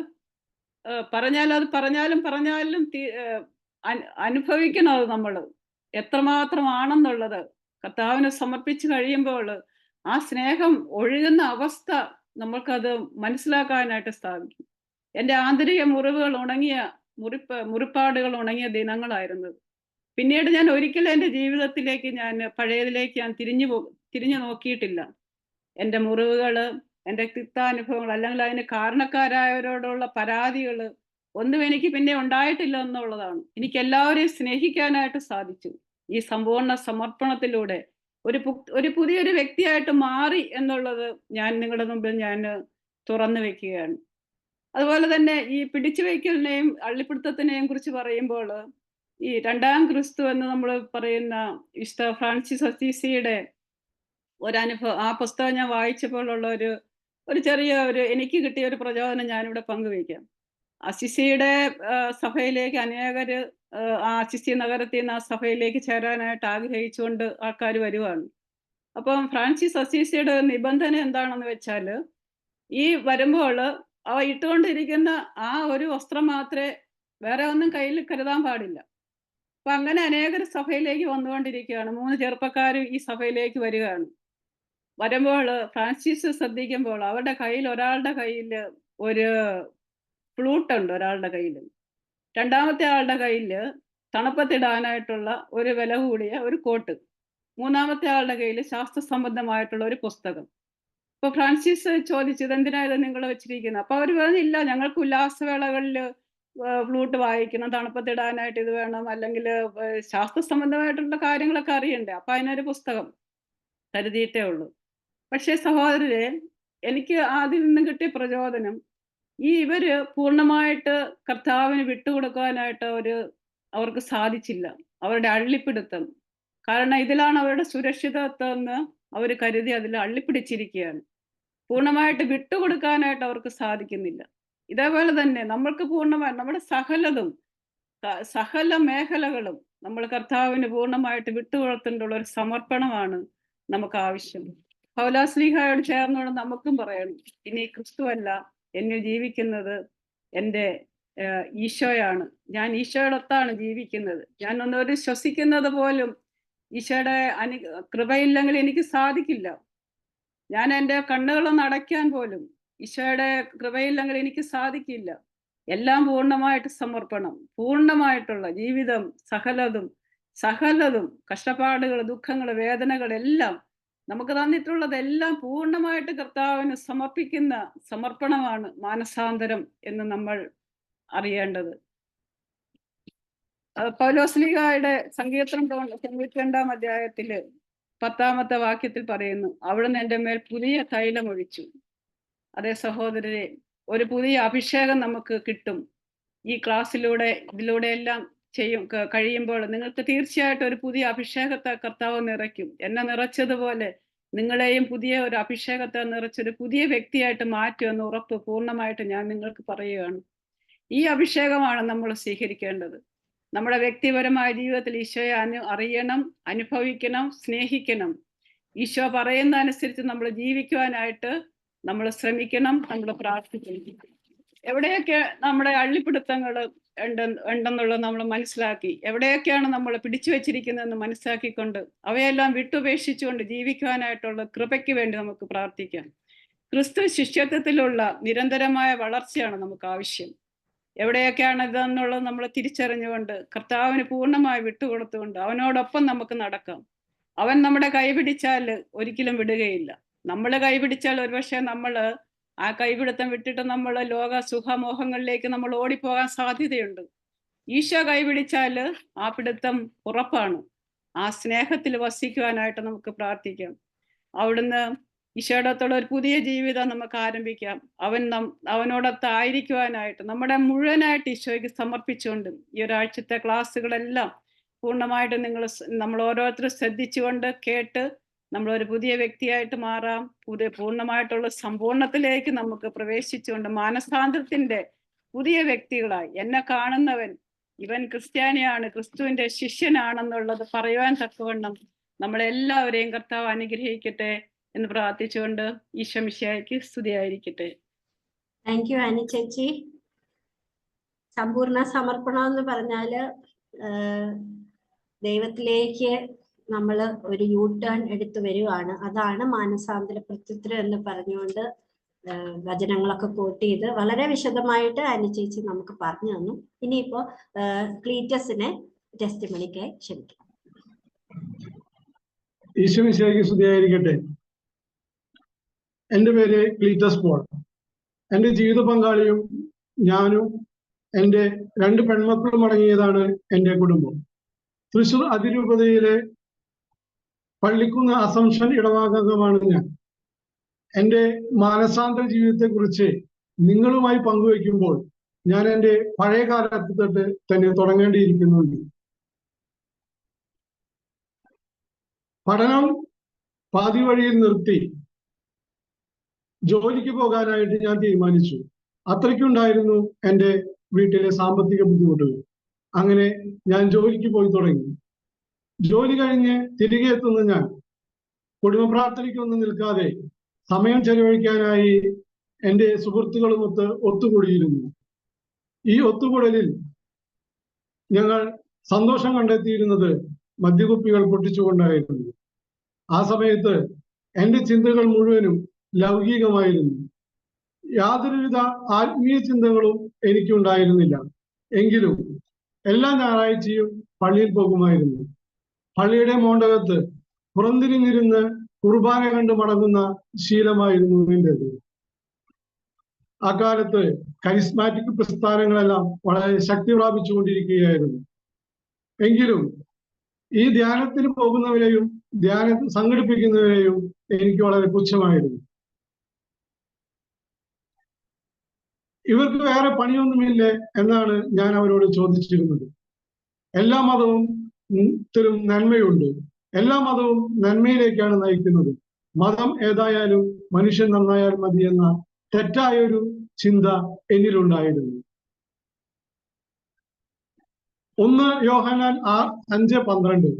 അനുഭവിക്കണം. അത് നമ്മൾ എത്രമാത്രമാണെന്നുള്ളത് കർത്താവിനെ സമർപ്പിച്ച് കഴിയുമ്പോൾ ആ സ്നേഹം ഒഴുകുന്ന അവസ്ഥ നമ്മൾക്കത് മനസ്സിലാക്കാനായിട്ട് സാധിക്കും. എൻ്റെ ആന്തരിക മുറിപ്പാടുകൾ ഉണങ്ങിയ ദിനങ്ങളായിരുന്നു. പിന്നീട് ഞാൻ ഒരിക്കലും എൻ്റെ ജീവിതത്തിലേക്ക് പഴയതിലേക്ക് ഞാൻ തിരിഞ്ഞു നോക്കിയിട്ടില്ല. എൻ്റെ മുറിവുകൾ, എൻ്റെ തിക്താനുഭവങ്ങൾ അല്ലെങ്കിൽ അതിന് കാരണക്കാരായവരോടുള്ള പരാതികൾ ഒന്നും എനിക്ക് പിന്നെ ഉണ്ടായിട്ടില്ല എന്നുള്ളതാണ്. എനിക്ക് എല്ലാവരെയും സ്നേഹിക്കാനായിട്ട് സാധിച്ചു. ഈ സമ്പൂർണ്ണ സമർപ്പണത്തിലൂടെ ഒരു പുതിയൊരു വ്യക്തിയായിട്ട് മാറി എന്നുള്ളത് ഞാൻ നിങ്ങളുടെ മുമ്പിൽ ഞാൻ തുറന്നു വെക്കുകയാണ്. അതുപോലെ തന്നെ ഈ പിടിച്ചു വയ്ക്കലിനെയും അള്ളിപ്പിടുത്തത്തിനെയും കുറിച്ച് പറയുമ്പോൾ ഈ രണ്ടാം ക്രിസ്തു എന്ന് നമ്മൾ പറയുന്ന വിശുദ്ധ ഫ്രാൻസിസ് അസീസിയുടെ ഒരനുഭവം, ആ പുസ്തകം ഞാൻ വായിച്ചപ്പോഴുള്ള ഒരു ചെറിയ എനിക്ക് കിട്ടിയ ഒരു പ്രചോദനം ഞാനിവിടെ പങ്കുവയ്ക്കാം. അസിസിയുടെ സഭയിലേക്ക് അനേകര് ആ അസിസി നഗരത്തിൽ നിന്ന് ആ സഭയിലേക്ക് ചേരാനായിട്ട് ആഗ്രഹിച്ചുകൊണ്ട് ആൾക്കാർ വരുവാണ്. അപ്പം ഫ്രാൻസിസ് അസീസിയുടെ നിബന്ധന എന്താണെന്ന് വെച്ചാൽ, ഈ വരുമ്പോൾ അവ ഇട്ടുകൊണ്ടിരിക്കുന്ന ആ ഒരു വസ്ത്രം മാത്രമേ, വേറെ ഒന്നും കയ്യിൽ കരുതാൻ പാടില്ല. അപ്പൊ അങ്ങനെ അനേകർ സഭയിലേക്ക് വന്നുകൊണ്ടിരിക്കുകയാണ്. 3 ചെറുപ്പക്കാർ ഈ സഭയിലേക്ക് വരികയാണ്. വരുമ്പോൾ ഫ്രാൻസിസ് ശ്രദ്ധിക്കുമ്പോൾ അവരുടെ കയ്യിൽ, ഒരാളുടെ കയ്യിൽ ഒരു ഫ്ലൂട്ടുണ്ട്, ഒരാളുടെ കയ്യിൽ. രണ്ടാമത്തെ ആളുടെ കയ്യിൽ തണുപ്പത്തിടാനായിട്ടുള്ള ഒരു വില കൂടിയ ഒരു കോട്ട്. മൂന്നാമത്തെ ആളുടെ കയ്യിൽ ശാസ്ത്ര സംബന്ധമായിട്ടുള്ള ഒരു പുസ്തകം. അപ്പൊ ഫ്രാൻസിസ് ചോദിച്ചു, ഇതെന്തിനാ ഇത് നിങ്ങൾ വെച്ചിരിക്കുന്നത്? അപ്പൊ അവർ പറഞ്ഞില്ല, ഞങ്ങൾക്ക് ഉല്ലാസവേളകളിൽ ഫ്ലൂട്ട് വായിക്കണം, തണുപ്പത്തിടാനായിട്ട് ഇത് വേണം, അല്ലെങ്കിൽ ശാസ്ത്ര സംബന്ധമായിട്ടുള്ള കാര്യങ്ങളൊക്കെ അറിയണ്ടേ, അപ്പൊ അതിനൊരു പുസ്തകം കരുതിയിട്ടേ ഉള്ളൂ. പക്ഷേ സഹോദരരെ, എനിക്ക് ആദ്യം നിന്ന് കിട്ടിയ പ്രചോദനം, ഇവര് പൂർണ്ണമായിട്ട് കർത്താവിന് വിട്ടുകൊടുക്കാനായിട്ട് അവർക്ക് സാധിച്ചില്ല. അവരുടെ അള്ളിപ്പിടുത്തം, കാരണം ഇതിലാണ് അവരുടെ സുരക്ഷിതത്വം എന്ന് അവർ കരുതി അതിൽ അള്ളിപ്പിടിച്ചിരിക്കുകയാണ്. പൂർണ്ണമായിട്ട് വിട്ടുകൊടുക്കാനായിട്ട് അവർക്ക് സാധിക്കുന്നില്ല. ഇതേപോലെ തന്നെ നമ്മൾക്ക് പൂർണ്ണമായി നമ്മുടെ സകല മേഖലകളും നമ്മൾ കർത്താവിന് പൂർണ്ണമായിട്ട് വിട്ടുകൊടുത്തിട്ടുള്ള ഒരു സമർപ്പണമാണ് നമുക്ക് ആവശ്യം. പൗലോസ്ലീഹായോട് ചേർന്നുകൊണ്ട് നമുക്കും പറയണം, ഇനി ക്രിസ്തുവല്ല എന്നിൽ ജീവിക്കുന്നത് എൻ്റെ ഈശോയാണ്. ഞാൻ ഈശോയോടൊത്താണ് ജീവിക്കുന്നത്. ഞാൻ ഒന്നൊരു ശ്വസിക്കുന്നത് പോലും ഈശോയുടെ കൃപയില്ലെങ്കിൽ എനിക്ക് സാധിക്കില്ല. ഞാൻ എൻ്റെ കണ്ണുകളൊന്ന് അടയ്ക്കാൻ പോലും ഈശോയുടെ കൃപയില്ലെങ്കിൽ എനിക്ക് സാധിക്കില്ല. എല്ലാം പൂർണ്ണമായിട്ട് സമർപ്പണം, പൂർണ്ണമായിട്ടുള്ള ജീവിതം, സകലതും കഷ്ടപ്പാടുകൾ, ദുഃഖങ്ങൾ, വേദനകൾ എല്ലാം നമുക്ക് തന്നിട്ടുള്ളതെല്ലാം പൂർണ്ണമായിട്ട് കർത്താവിന് സമർപ്പിക്കുന്ന സമർപ്പണമാണ് മാനസാന്തരം എന്ന് നമ്മൾ അറിയേണ്ടത്. പൗലോസ്ലീഹായുടെ സങ്കീർത്തനം 92-ാം അധ്യായത്തില് 10-ാമത്തെ വാക്യത്തിൽ പറയുന്നു, അവിടുന്ന് എൻ്റെ മേൽ പുതിയ തൈലം ഒഴിച്ചു. അതേ സഹോദരരെ, ഒരു പുതിയ അഭിഷേകം നമുക്ക് കിട്ടും. ഈ ഇതിലൂടെ എല്ലാം കഴിയുമ്പോൾ നിങ്ങൾക്ക് തീർച്ചയായിട്ടും ഒരു പുതിയ അഭിഷേകത്തെ കർത്താവ് നിറയ്ക്കും. എന്നെ നിറച്ചതുപോലെ നിങ്ങളെയും പുതിയ ഒരു അഭിഷേകത്തെ നിറച്ചൊരു പുതിയ വ്യക്തിയായിട്ട് മാറ്റുമെന്ന് ഉറപ്പ് പൂർണ്ണമായിട്ട് ഞാൻ നിങ്ങൾക്ക് പറയുകയാണ്. ഈ അഭിഷേകമാണ് നമ്മൾ സ്വീകരിക്കേണ്ടത്. നമ്മുടെ വ്യക്തിപരമായ ജീവിതത്തിൽ ഈശോയെ അറിയണം, അനുഭവിക്കണം, സ്നേഹിക്കണം. ഈശോ പറയുന്ന അനുസരിച്ച് നമ്മൾ ജീവിക്കുവാനായിട്ട് നമ്മൾ ശ്രമിക്കണം, നമ്മൾ പ്രാർത്ഥിക്കണം. എവിടെയൊക്കെ നമ്മുടെ അള്ളിപ്പിടുത്തങ്ങൾ ഉണ്ടെന്നുള്ളത് നമ്മൾ മനസ്സിലാക്കി, എവിടെയൊക്കെയാണ് നമ്മൾ പിടിച്ചു വെച്ചിരിക്കുന്നതെന്ന് മനസ്സിലാക്കിക്കൊണ്ട് അവയെല്ലാം വിട്ടുപേക്ഷിച്ചുകൊണ്ട് ജീവിക്കുവാനായിട്ടുള്ള കൃപയ്ക്ക് വേണ്ടി നമുക്ക് പ്രാർത്ഥിക്കാം. ക്രിസ്തു ശിഷ്യത്വത്തിലുള്ള നിരന്തരമായ വളർച്ചയാണ് നമുക്ക് ആവശ്യം. എവിടെയൊക്കെയാണ് ഇതെന്നുള്ളത് നമ്മൾ തിരിച്ചറിഞ്ഞുകൊണ്ട് കർത്താവിന് പൂർണ്ണമായി വിട്ടുകൊടുത്തുകൊണ്ട് അവനോടൊപ്പം നമുക്ക് നടക്കാം. അവൻ നമ്മുടെ കൈപിടിച്ചാൽ ഒരിക്കലും വിടുകയില്ല. നമ്മൾ കൈപിടിച്ചാൽ ഒരുപക്ഷെ നമ്മൾ ആ കൈപിടുത്തം വിട്ടിട്ട് നമ്മൾ ലോക സുഖമോഹങ്ങളിലേക്ക് നമ്മൾ ഓടിപ്പോകാൻ സാധ്യതയുണ്ട്. ഈശോ കൈപിടിച്ചാൽ ആ പിടുത്തം ഉറപ്പാണ്. ആ സ്നേഹത്തിൽ വസിക്കുവാനായിട്ട് നമുക്ക് പ്രാർത്ഥിക്കാം. അവിടുന്ന് ഈശോയോടൊത്തുള്ള ഒരു പുതിയ ജീവിതം നമുക്ക് ആരംഭിക്കാം. അവനോടൊത്തായിരിക്കുവാനായിട്ട് നമ്മുടെ മുഴുവനായിട്ട് ഈശോയ്ക്ക് സമർപ്പിച്ചുകൊണ്ട് ഈ ഒരാഴ്ചത്തെ ക്ലാസ്സുകളെല്ലാം പൂർണ്ണമായിട്ട് നമ്മൾ ഓരോരുത്തരും ശ്രദ്ധിച്ചുകൊണ്ട് കേട്ട് നമ്മളൊരു പുതിയ വ്യക്തിയായിട്ട് മാറാം. പൂർണ്ണമായിട്ടുള്ള സമ്പൂർണത്തിലേക്ക് നമുക്ക് പ്രവേശിച്ചുകൊണ്ട് മാനസാന്തരത്തിന്റെ പുതിയ വ്യക്തികളായി, എന്നെ കാണുന്നവൻ ഇവൻ ക്രിസ്ത്യാനിയാണ്, ക്രിസ്തുവിന്റെ ശിഷ്യനാണെന്നുള്ളത് പറയുവാൻ തക്കവണ്ണം നമ്മളെല്ലാവരെയും കർത്താവ് അനുഗ്രഹിക്കട്ടെ എന്ന് പ്രാർത്ഥിച്ചുകൊണ്ട് ഈശോ മിശിഹായ്ക്ക് സ്തുതിയായിരിക്കട്ടെ. താങ്ക് യു ആനി ചേച്ചി. സമ്പൂർണ്ണ സമർപ്പണം എന്ന് പറഞ്ഞാല് ദൈവത്തിലേക്ക് നമ്മൾ ഒരു യു ടേൺ എടുത്തു വരികയാണ്. അതാണ് മാനസാന്തര പ്രത്യുത്തരം എന്ന് പറഞ്ഞുകൊണ്ട് വചനങ്ങളൊക്കെ കോട്ട് ചെയ്ത് വളരെ വിശദമായിട്ട് ആനി ചേച്ചി നമുക്ക് പറഞ്ഞു തന്നു. ഇനിയിപ്പോ ക്ലീറ്റസിനെ ടെസ്റ്റിമണിക്കായി ക്ഷണിക്കാം. ഈശോ മിശിഹായ്ക്ക് സ്തുതിയായിരിക്കട്ടെ. എൻ്റെ പേര് ക്ലീറ്റസ് പോൾ. എൻ്റെ ജീവിത പങ്കാളിയും ഞാനും എൻ്റെ 2 പെൺമക്കളും അടങ്ങിയതാണ് എൻ്റെ കുടുംബം. തൃശൂർ അതിരൂപതയിലെ പള്ളിക്കുന്ന് അസംഷൻ ഇടവകാംഗമാണ് ഞാൻ. എൻ്റെ മാനസാന്തര ജീവിതത്തെക്കുറിച്ച് നിങ്ങളുമായി പങ്കുവയ്ക്കുമ്പോൾ ഞാൻ എൻ്റെ പഴയ കാലത്ത് തൊട്ട് തന്നെ തുടങ്ങേണ്ടിയിരിക്കുന്നുണ്ട്. പഠനം പാതി വഴിയിൽ നിർത്തി ജോലിക്ക് പോകാനായിട്ട് ഞാൻ തീരുമാനിച്ചു. അത്രയ്ക്കുണ്ടായിരുന്നു എൻ്റെ വീട്ടിലെ സാമ്പത്തിക ബുദ്ധിമുട്ടുകൾ. അങ്ങനെ ഞാൻ ജോലിക്ക് പോയി തുടങ്ങി. ജോലി കഴിഞ്ഞ് തിരികെ എത്തുന്ന ഞാൻ കുടുംബ പ്രാർത്ഥനയ്ക്കൊന്നും നിൽക്കാതെ സമയം ചെലവഴിക്കാനായി എൻ്റെ സുഹൃത്തുക്കളുമൊത്ത് ഒത്തുകൂടിയിരുന്നു. ഈ ഒത്തുകൂടലിൽ ഞങ്ങൾ സന്തോഷം കണ്ടെത്തിയിരുന്നത് മദ്യകുപ്പികൾ പൊട്ടിച്ചുകൊണ്ടായിരുന്നു. ആ സമയത്ത് എൻ്റെ ചിന്തകൾ മുഴുവനും ലൗകികമായിരുന്നു. യാതൊരുവിധ ആത്മീയ ചിന്തകളും എനിക്കുണ്ടായിരുന്നില്ല. എങ്കിലും എല്ലാ ഞായറാഴ്ചയും പള്ളിയിൽ പോകുമായിരുന്നു. പള്ളിയുടെ മോണ്ടകത്ത് പുറംതിരിഞ്ഞിരുന്ന് കുർബാന കണ്ട് മടങ്ങുന്ന ശീലമായിരുന്നു എൻ്റേത്. അക്കാലത്ത് കരിസ്മാറ്റിക് പ്രസ്ഥാനങ്ങളെല്ലാം വളരെ ശക്തി പ്രാപിച്ചുകൊണ്ടിരിക്കുകയായിരുന്നു. എങ്കിലും ഈ ധ്യാനത്തിന് പോകുന്നവരെയും ധ്യാനം സംഘടിപ്പിക്കുന്നവരെയും എനിക്ക് വളരെ പുച്ഛമായിരുന്നു. ഇവർക്ക് വേറെ പണിയൊന്നുമില്ലേ എന്നാണ് ഞാൻ അവരോട് ചോദിച്ചിരുന്നത്. എല്ലാ മതവും ത്തിലും നന്മയുണ്ട്. എല്ലാ മതവും നന്മയിലേക്കാണ് നയിക്കുന്നത്. മതം ഏതായാലും മനുഷ്യൻ നന്നായാൽ മതി എന്ന തെറ്റായൊരു ചിന്ത എന്നിലുണ്ടായിരുന്നു. 1 യോഹന്നാൻ 5:12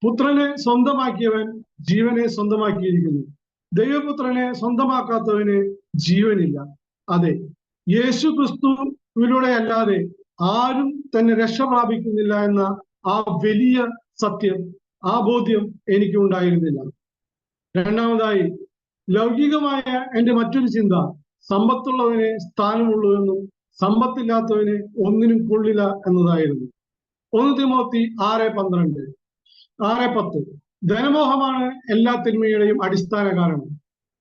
പുത്രനെ സ്വന്തമാക്കിയവൻ ജീവനെ സ്വന്തമാക്കിയിരിക്കുന്നു. ദൈവപുത്രനെ സ്വന്തമാക്കാത്തവന് ജീവനില്ല. അതെ, യേശു ക്രിസ്തുവിലൂടെ അല്ലാതെ ആരും തന്നെ രക്ഷ പ്രാപിക്കുന്നില്ല എന്ന ആ വലിയ സത്യം, ആ ബോധ്യം എനിക്ക് ഉണ്ടായിരുന്നില്ല. രണ്ടാമതായി, ലൗകികമായ എൻ്റെ മറ്റൊരു ചിന്ത സമ്പത്തുള്ളവന് സ്ഥാനമുള്ളൂ എന്നും സമ്പത്തില്ലാത്തവന് ഒന്നിനും കൊള്ളില്ല എന്നതായിരുന്നു. 1 തിമോത്തി 6:10 ധനമോഹമാണ് എല്ലാ തിന്മയുടെയും അടിസ്ഥാന കാരണം.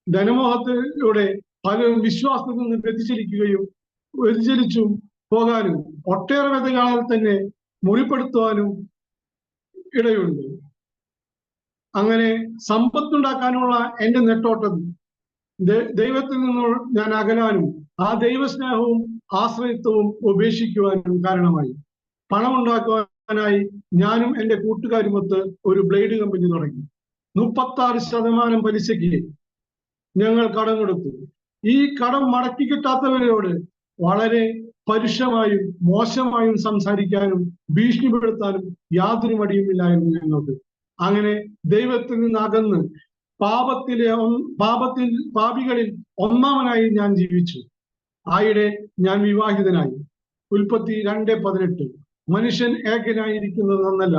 ധനമോഹത്തിലൂടെ പലരും വിശ്വാസത്തിൽ നിന്ന് വ്യതിചലിച്ചും പോകാനും ഒട്ടേറെ വ്യതകളാൽ തന്നെ മുറിപ്പെടുത്തുവാനും ഇടയുണ്ട്. അങ്ങനെ സമ്പത്തുണ്ടാക്കാനുള്ള എൻ്റെ നെട്ടോട്ടം ദൈവത്തിൽ നിന്നും ഞാൻ അകലാനും ആ ദൈവസ്നേഹവും ആശ്രയത്വവും ഉപേക്ഷിക്കുവാനും കാരണമായി. പണം ഉണ്ടാക്കുവാനായി ഞാനും എൻ്റെ കൂട്ടുകാരുമൊത്ത് ഒരു ബ്ലേഡ് കമ്പനി തുടങ്ങി. 36% പലിശയ്ക്ക് ഞങ്ങൾ കടം കൊടുത്തു. ഈ കടം മടക്കി കിട്ടാത്തവരോട് വളരെ പരുഷമായും മോശമായും സംസാരിക്കാനും ഭീഷണിപ്പെടുത്താനും യാതൊരു മടിയുമില്ലായിരുന്നു ഞങ്ങൾക്ക്. അങ്ങനെ ദൈവത്തിൽ നിന്ന് അകന്ന് പാപികളിൽ ഒന്നാമനായി ഞാൻ ജീവിച്ചു. ആയിടെ ഞാൻ വിവാഹിതനായി. ഉൽപ്പത്തി 2:18 മനുഷ്യൻ ഏകനായിരിക്കുന്നത് നന്നല്ല,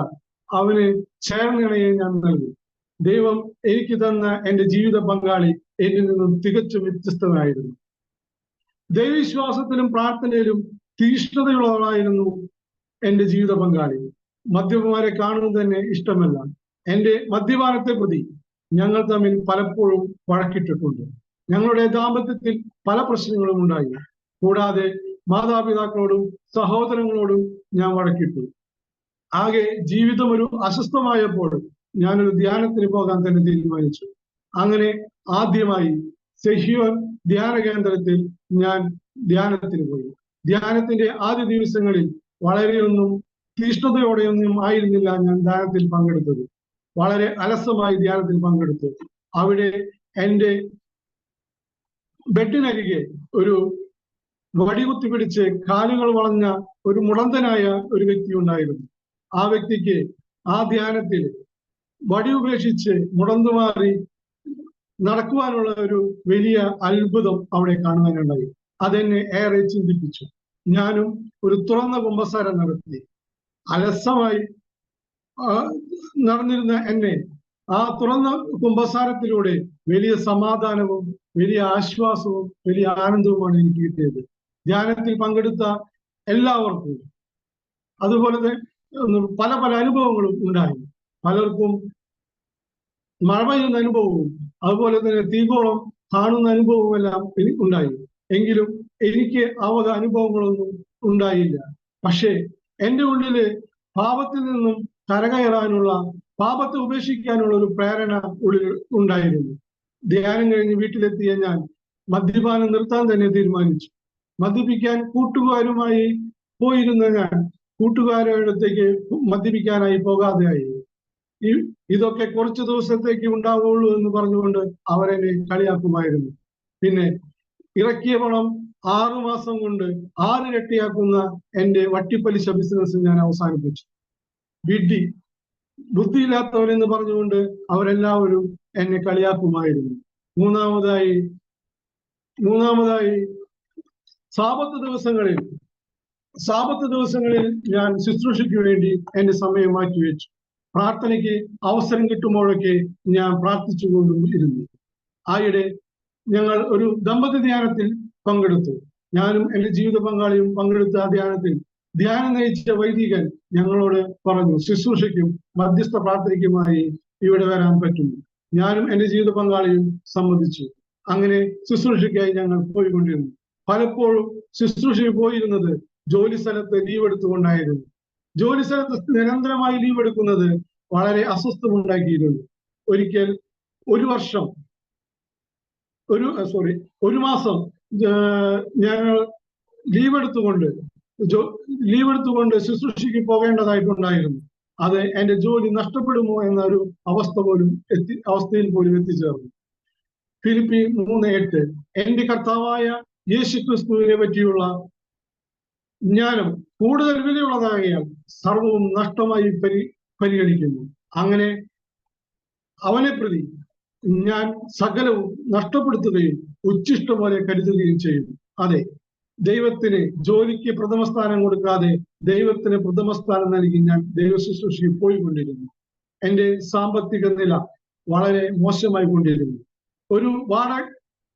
അവന് ചേർന്നിണയെ ഞാൻ നൽകും. ദൈവം എനിക്ക് തന്ന എൻ്റെ ജീവിത പങ്കാളി എന്നിൽ നിന്നും തികച്ചും വ്യത്യസ്തനായിരുന്നു. ദൈവവിശ്വാസത്തിലും പ്രാർത്ഥനയിലും തീഷ്ണതയുള്ളവളായിരുന്നു എൻ്റെ ജീവിത പങ്കാളി. മദ്യപന്മാരെ കാണുന്നത് തന്നെ ഇഷ്ടമല്ല. എൻ്റെ മദ്യപാനത്തെ പ്രതി ഞങ്ങൾ തമ്മിൽ പലപ്പോഴും വഴക്കിട്ടിട്ടുണ്ട്. ഞങ്ങളുടെ ദാമ്പത്യത്തിൽ പല പ്രശ്നങ്ങളും ഉണ്ടായി. കൂടാതെ മാതാപിതാക്കളോടും സഹോദരങ്ങളോടും ഞാൻ വഴക്കിട്ടു. ആകെ ജീവിതം ഒരു അസ്വസ്ഥമായപ്പോൾ ഞാനൊരു ധ്യാനത്തിന് പോകാൻ തന്നെ തീരുമാനിച്ചു. അങ്ങനെ ആദ്യമായി സെഹിയോൻ ധ്യാന കേന്ദ്രത്തിൽ ഞാൻ ധ്യാനത്തിന് പോയി. ധ്യാനത്തിന്റെ ആദ്യ ദിവസങ്ങളിൽ വളരെയൊന്നും തീഷ്ണതയോടെയൊന്നും ആയിരുന്നില്ല ഞാൻ ധ്യാനത്തിൽ പങ്കെടുത്തത്. വളരെ അലസമായി ധ്യാനത്തിൽ പങ്കെടുത്തു. അവിടെ എൻ്റെ ബെഡിനരികെ ഒരു വടികുത്തി പിടിച്ച് കാലുകൾ വളഞ്ഞ ഒരു മുടന്തനായ ഒരു വ്യക്തി ഉണ്ടായിരുന്നു. ആ വ്യക്തിക്ക് ആ ധ്യാനത്തിൽ വടി ഉപേക്ഷിച്ച് മുടന്തുമാറി നടക്കുവാനുള്ള ഒരു വലിയ അത്ഭുതം അവിടെ കാണുവാനുണ്ടായി. അതെന്നെ ഏറെ ചിന്തിപ്പിച്ചു. ഞാനും ഒരു തുറന്ന കുമ്പസാരം നടത്തി. അലസമായി നടന്നിരുന്ന എന്നെ ആ തുറന്ന കുമ്പസാരത്തിലൂടെ വലിയ സമാധാനവും വലിയ ആശ്വാസവും വലിയ ആനന്ദവുമാണ് എനിക്ക് കിട്ടിയത്. ധ്യാനത്തിൽ പങ്കെടുത്ത എല്ലാവർക്കും അതുപോലെ പല പല അനുഭവങ്ങളും ഉണ്ടായി. പലർക്കും മഴ പെയ്യുന്ന അനുഭവവും അതുപോലെ തന്നെ തീഗോളം കാണുന്ന അനുഭവമെല്ലാം ഉണ്ടായി. എങ്കിലും എനിക്ക് ആ വക അനുഭവങ്ങളൊന്നും ഉണ്ടായില്ല. പക്ഷേ എൻ്റെ ഉള്ളില് പാപത്തിൽ നിന്നും കരകയറാനുള്ള, പാപത്തെ ഉപേക്ഷിക്കാനുള്ള ഒരു പ്രേരണ ഉള്ളിൽ ഉണ്ടായിരുന്നു. ധ്യാനം കഴിഞ്ഞ് വീട്ടിലെത്തിയ ഞാൻ മദ്യപാനം നിർത്താൻ തന്നെ തീരുമാനിച്ചു. മദ്യപിക്കാൻ കൂട്ടുകാരുമായി പോയിരുന്ന ഞാൻ കൂട്ടുകാരുടെ അടുത്തേക്ക് മദ്യപിക്കാനായി പോകാതെയായി. ഇതൊക്കെ കുറച്ചു ദിവസത്തേക്ക് ഉണ്ടാവുള്ളൂ എന്ന് പറഞ്ഞുകൊണ്ട് അവരെന്നെ കളിയാക്കുമായിരുന്നു. പിന്നെ ഇറക്കിയ പണം 6 മാസം കൊണ്ട് 6 ഇരട്ടിയാക്കുന്ന എൻ്റെ വട്ടിപ്പലിശ ബിസിനസ് ഞാൻ അവസാനിപ്പിച്ചു. വിഡ്ഢി, ബുദ്ധിയില്ലാത്തവരെന്ന് പറഞ്ഞുകൊണ്ട് അവരെല്ലാവരും എന്നെ കളിയാക്കുമായിരുന്നു. മൂന്നാമതായി സാബത്ത് ദിവസങ്ങളിൽ ഞാൻ ശുശ്രൂഷയ്ക്ക് വേണ്ടി എന്റെ സമയം മാറ്റിവെച്ചു. പ്രാർത്ഥനയ്ക്ക് അവസരം കിട്ടുമ്പോഴൊക്കെ ഞാൻ പ്രാർത്ഥിച്ചുകൊണ്ടും ഇരുന്നു. ആയിടെ ഞങ്ങൾ ഒരു ദമ്പതി ധ്യാനത്തിൽ പങ്കെടുത്തു. ഞാനും എൻ്റെ ജീവിത പങ്കാളിയും പങ്കെടുത്ത ആ ധ്യാനത്തിൽ ധ്യാനം നയിച്ച വൈദികൻ ഞങ്ങളോട് പറഞ്ഞു, ശുശ്രൂഷയ്ക്കും മധ്യസ്ഥ പ്രാർത്ഥനയ്ക്കുമായി ഇവിടെ വരാൻ പറ്റുന്നു. ഞാനും എൻ്റെ ജീവിത പങ്കാളിയും സമ്മതിച്ചു. അങ്ങനെ ശുശ്രൂഷയ്ക്കായി ഞങ്ങൾ പോയിക്കൊണ്ടിരുന്നു. പലപ്പോഴും ശുശ്രൂഷയ്ക്ക് പോയിരുന്നത് ജോലി സ്ഥലത്ത് ലീവ് എടുത്തുകൊണ്ടായിരുന്നു. ജോലി സ്ഥലത്ത് നിരന്തരമായി ലീവ് എടുക്കുന്നത് വളരെ അസ്വസ്ഥമുണ്ടാക്കിയിരുന്നു. ഒരിക്കൽ ഒരു മാസം ഞങ്ങൾ ലീവ് എടുത്തുകൊണ്ട് ശുശ്രൂഷയ്ക്ക് പോകേണ്ടതായിട്ടുണ്ടായിരുന്നു. അത് എൻ്റെ ജോലി നഷ്ടപ്പെടുമോ എന്ന ഒരു അവസ്ഥയിൽ പോലും എത്തിച്ചേർന്നു. ഫിലിപ്പി 3:8 എൻ്റെ കർത്താവായ യേശുക്രിസ്തുവിനെ പറ്റിയുള്ള ജ്ഞാനം കൂടുതൽ വിലയുള്ളതാകിയാൽ സർവവും നഷ്ടമായി പരിഗണിക്കുന്നു. അങ്ങനെ അവനെ പ്രതി ഞാൻ സകലവും നഷ്ടപ്പെടുത്തുകയും ഉച്ഛിഷ്ടം പോലെ കരുതുകയും ചെയ്യുന്നു. അതെ, ദൈവത്തിന് ജോലിക്ക് പ്രഥമസ്ഥാനം കൊടുക്കാതെ ദൈവത്തിന് പ്രഥമസ്ഥാനം നൽകി ഞാൻ ദൈവ ശുശ്രൂഷയിൽ പോയിക്കൊണ്ടിരുന്നു. എൻ്റെ സാമ്പത്തിക നില വളരെ മോശമായി കൊണ്ടിരുന്നു.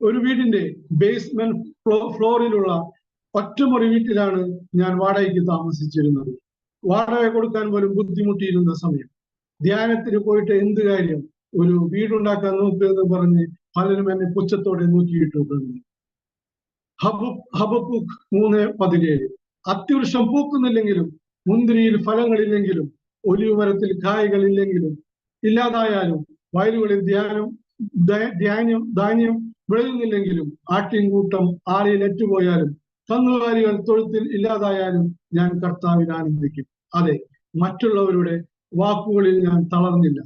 ഒരു വീടിന്റെ ബേസ്മെന്റ് ഫ്ലോറിലുള്ള ഒറ്റമുറി വീട്ടിലാണ് ഞാൻ വാടകയ്ക്ക് താമസിച്ചിരുന്നത്. വാടക കൊടുക്കാൻ പോലും ബുദ്ധിമുട്ടിയിരുന്ന സമയം ധ്യാനത്തിന് പോയിട്ട് എന്ത് കാര്യം, ഒരു വീടുണ്ടാക്കാൻ നോക്കുക എന്ന് പറഞ്ഞ് പലരും എന്നെ പുച്ഛത്തോടെ നോക്കിയിട്ടുണ്ട്. ഹബക്കൂക്ക് 3:17 അത്തിവൃക്ഷം പൂക്കുന്നില്ലെങ്കിലും മുന്തിരിയിൽ ഫലങ്ങളില്ലെങ്കിലും ഒലിവ് മരത്തിൽ കായകളില്ലെങ്കിലും ഇല്ലാതായാലും വയലുകളിൽ ധാന്യം വിളയുന്നില്ലെങ്കിലും ആട്ടിൻകൂട്ടം ആലയിൽ അറ്റുപോയാലും കന്നുകാലികൾ തൊഴുത്തിൽ ഇല്ലാതായാലും ഞാൻ കർത്താവിൽ ആനന്ദിക്കും. അതെ, മറ്റുള്ളവരുടെ വാക്കുകളിൽ ഞാൻ തളർന്നില്ല.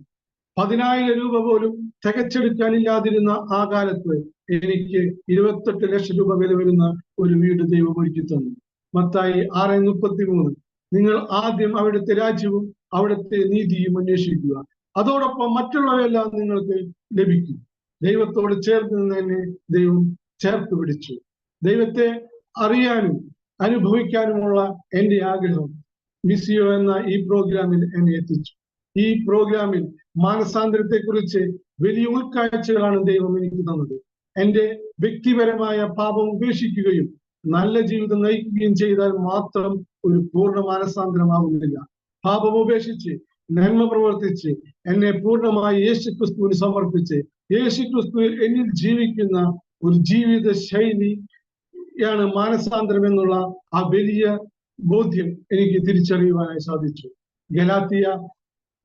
10,000 രൂപ പോലും തികച്ചെടുക്കാനില്ലാതിരുന്ന ആ കാലത്ത് എനിക്ക് 28 ലക്ഷം രൂപ വില വരുന്ന ഒരു വീട് ദൈവം ഒരുക്കി തന്നു. മത്തായി 6:33 നിങ്ങൾ ആദ്യം അവിടുത്തെ രാജ്യവും അവിടുത്തെ നീതിയും അന്വേഷിക്കുക, അതോടൊപ്പം മറ്റുള്ളവയെല്ലാം നിങ്ങൾക്ക് ലഭിക്കും. ദൈവത്തോട് ചേർന്ന് നിന്ന് എന്നെ ദൈവം ചേർത്ത് പിടിച്ചു. ദൈവത്തെ അറിയാനും അനുഭവിക്കാനുമുള്ള എൻ്റെ ആഗ്രഹം മിസിയോ എന്ന ഈ പ്രോഗ്രാമിൽ എന്നെ എത്തിച്ചു. ഈ പ്രോഗ്രാമിൽ മാനസാന്തരത്തെക്കുറിച്ച് വലിയ ഉൾക്കാഴ്ചകളാണ് ദൈവം എനിക്ക് തന്നത്. എൻ്റെ വ്യക്തിപരമായ പാപം ഉപേക്ഷിക്കുകയും നല്ല ജീവിതം നയിക്കുകയും ചെയ്താൽ മാത്രം ഒരു പൂർണ്ണ മാനസാന്തരമാകുന്നില്ല. പാപം ഉപേക്ഷിച്ച് നന്മ പ്രവർത്തിച്ച് എന്നെ പൂർണ്ണമായി യേശുക്രിസ്തുവിന് സമർപ്പിച്ച് യേശുക്രിസ്തുവിൽ എന്നിൽ ജീവിക്കുന്ന ഒരു ജീവിത ശൈലിയാണ് മാനസാന്തരം എന്നുള്ള ആ വലിയ ബോധ്യം എനിക്ക് തിരിച്ചറിയുവാനായി സാധിച്ചു. ഗലാത്യ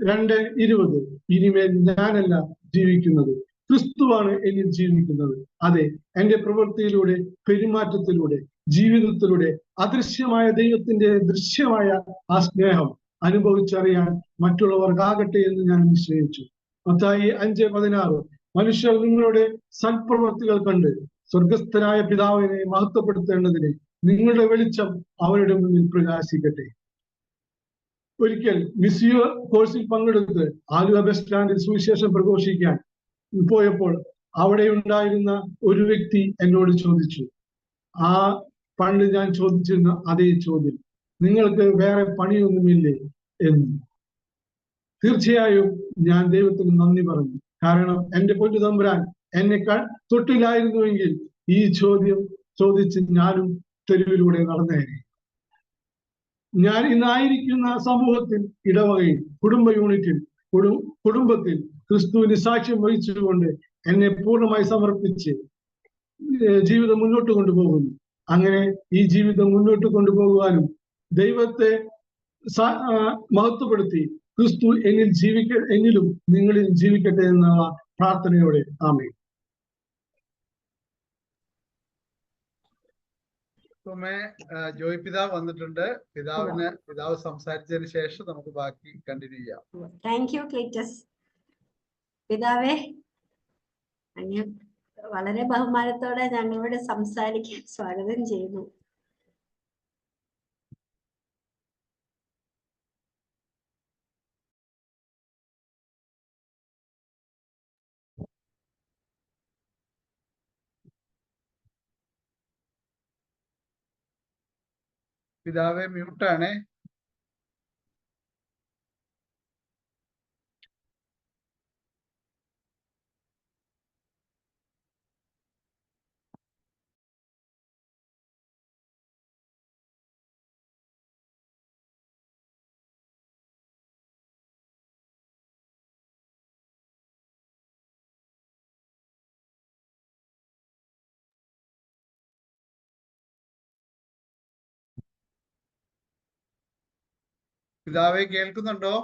2:20 ഇനിമേൽ ഞാനല്ല ജീവിക്കുന്നത്, ക്രിസ്തുവാണ് എന്നിൽ ജീവിക്കുന്നത്. അതെ, എൻ്റെ പ്രവൃത്തിയിലൂടെ, പെരുമാറ്റത്തിലൂടെ, ജീവിതത്തിലൂടെ അദൃശ്യമായ ദൈവത്തിന്റെ ദൃശ്യമായ ആ സ്നേഹം അനുഭവിച്ചറിയാൻ മറ്റുള്ളവർക്കാകട്ടെ എന്ന് ഞാൻ നിശ്ചയിച്ചു. മത്തായി 5:16 മനുഷ്യർ നിങ്ങളുടെ സൽപ്രവൃത്തികൾ കണ്ട് സ്വർഗസ്ഥനായ പിതാവിനെ മഹത്വപ്പെടുത്തേണ്ടതിന് നിങ്ങളുടെ വെളിച്ചം അവരുടെ മുന്നിൽ പ്രകാശിക്കട്ടെ. ഒരിക്കൽ മിസിയോ കോഴ്സിൽ പങ്കെടുത്ത് ആലുവ ബസ് സ്റ്റാൻഡിൽ സുവിശേഷം പ്രഘോഷിക്കാൻ പോയപ്പോൾ അവിടെ ഉണ്ടായിരുന്ന ഒരു വ്യക്തി എന്നോട് ചോദിച്ചു, ആ പണ്ട് ഞാൻ ചോദിച്ചിരുന്ന അതേ ചോദ്യം, നിങ്ങൾക്ക് വേറെ പണിയൊന്നുമില്ലേ എന്ന്. തീർച്ചയായും ഞാൻ ദൈവത്തിന് നന്ദി പറഞ്ഞു. കാരണം എൻ്റെ പൊന്നു തമ്പുരാൻ എന്നെ തൊട്ടില്ലായിരുന്നുവെങ്കിൽ ഈ ചോദ്യം ചോദിച്ച് ഞാനും തെരുവിലൂടെ നടന്നേനെ. ഞാൻ ഇന്നായിരിക്കുന്ന സമൂഹത്തിൽ, ഇടവകയിൽ, കുടുംബ യൂണിറ്റിൽ, കുടുംബത്തിൽ ക്രിസ്തുവിന് സാക്ഷ്യം വഹിച്ചുകൊണ്ട് എന്നെ പൂർണ്ണമായി സമർപ്പിച്ച് ജീവിതം മുന്നോട്ട് കൊണ്ടുപോകുന്നു. അങ്ങനെ ഈ ജീവിതം മുന്നോട്ട് കൊണ്ടുപോകുവാനും ദൈവത്തെ മഹത്വപ്പെടുത്തി ക്രിസ്തു എന്നിലും നിങ്ങളിൽ ജീവിക്കട്ടെ എന്നുള്ള പ്രാർത്ഥനയോടെ ആമേൻ. ജോയ് പിതാവ് വന്നിട്ടുണ്ട്. പിതാവ് സംസാരിച്ചതിന് ശേഷം നമുക്ക് ബാക്കി കണ്ടിന്യൂ ചെയ്യാം. Thank you Cletus. പിതാവേ, അങ്ങ് വളരെ ബഹുമാനത്തോടെ ഞങ്ങളോട് സംസാരിക്കാൻ സ്വാഗതം ചെയ്യുന്നു. പിതാവെ മ്യൂട്ടാണേ. പിതാവെ കേൾക്കുന്നുണ്ടോ?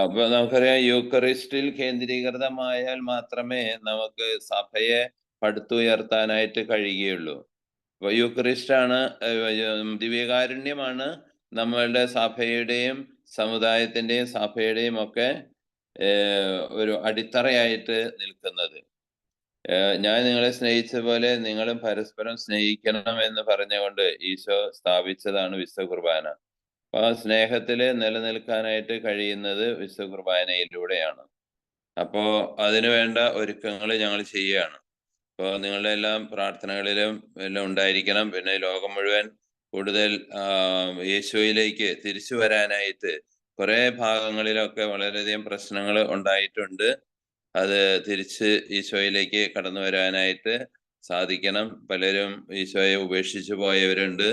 അപ്പൊ നമുക്കറിയാം, യൂക്കറിസ്റ്റിൽ കേന്ദ്രീകൃതമായാൽ മാത്രമേ നമുക്ക് സഭയെ പടുത്തുയർത്താനായിട്ട് കഴിയുകയുള്ളൂ. അപ്പൊ യൂക്കറിസ്റ്റാണ്, ദിവ്യകാരുണ്യമാണ് നമ്മളുടെ സഭയുടെയും സമുദായത്തിന്റെയും സഭയുടെയും ഒക്കെ ഒരു അടിത്തറയായിട്ട് നിൽക്കുന്നത്. ഞാൻ നിങ്ങളെ സ്നേഹിച്ച പോലെ നിങ്ങളും പരസ്പരം സ്നേഹിക്കണം എന്ന് പറഞ്ഞുകൊണ്ട് ഈശോ സ്ഥാപിച്ചതാണ് വിശുദ്ധ കുർബാന. അപ്പൊ ആ സ്നേഹത്തില് നിലനിൽക്കാനായിട്ട് കഴിയുന്നത് വിശുദ്ധ കുർബാനയിലൂടെയാണ്. അപ്പോ അതിനു വേണ്ട ഒരുക്കങ്ങൾ ഞങ്ങൾ ചെയ്യുകയാണ്. അപ്പോൾ നിങ്ങളുടെ എല്ലാം പ്രാർത്ഥനകളിലും എല്ലാം ഉണ്ടായിരിക്കണം. പിന്നെ ലോകം മുഴുവൻ കൂടുതൽ യേശുവിലേക്ക് തിരിച്ചു വരാനായിട്ട് കുറെ ഭാഗങ്ങളിലൊക്കെ വളരെയധികം പ്രശ്നങ്ങൾ ഉണ്ടായിട്ടുണ്ട്. അത് തിരിച്ച് ഈശോയിലേക്ക് കടന്നു വരാനായിട്ട് സാധിക്കണം. പലരും ഈശോയെ ഉപേക്ഷിച്ചു പോയവരുണ്ട്.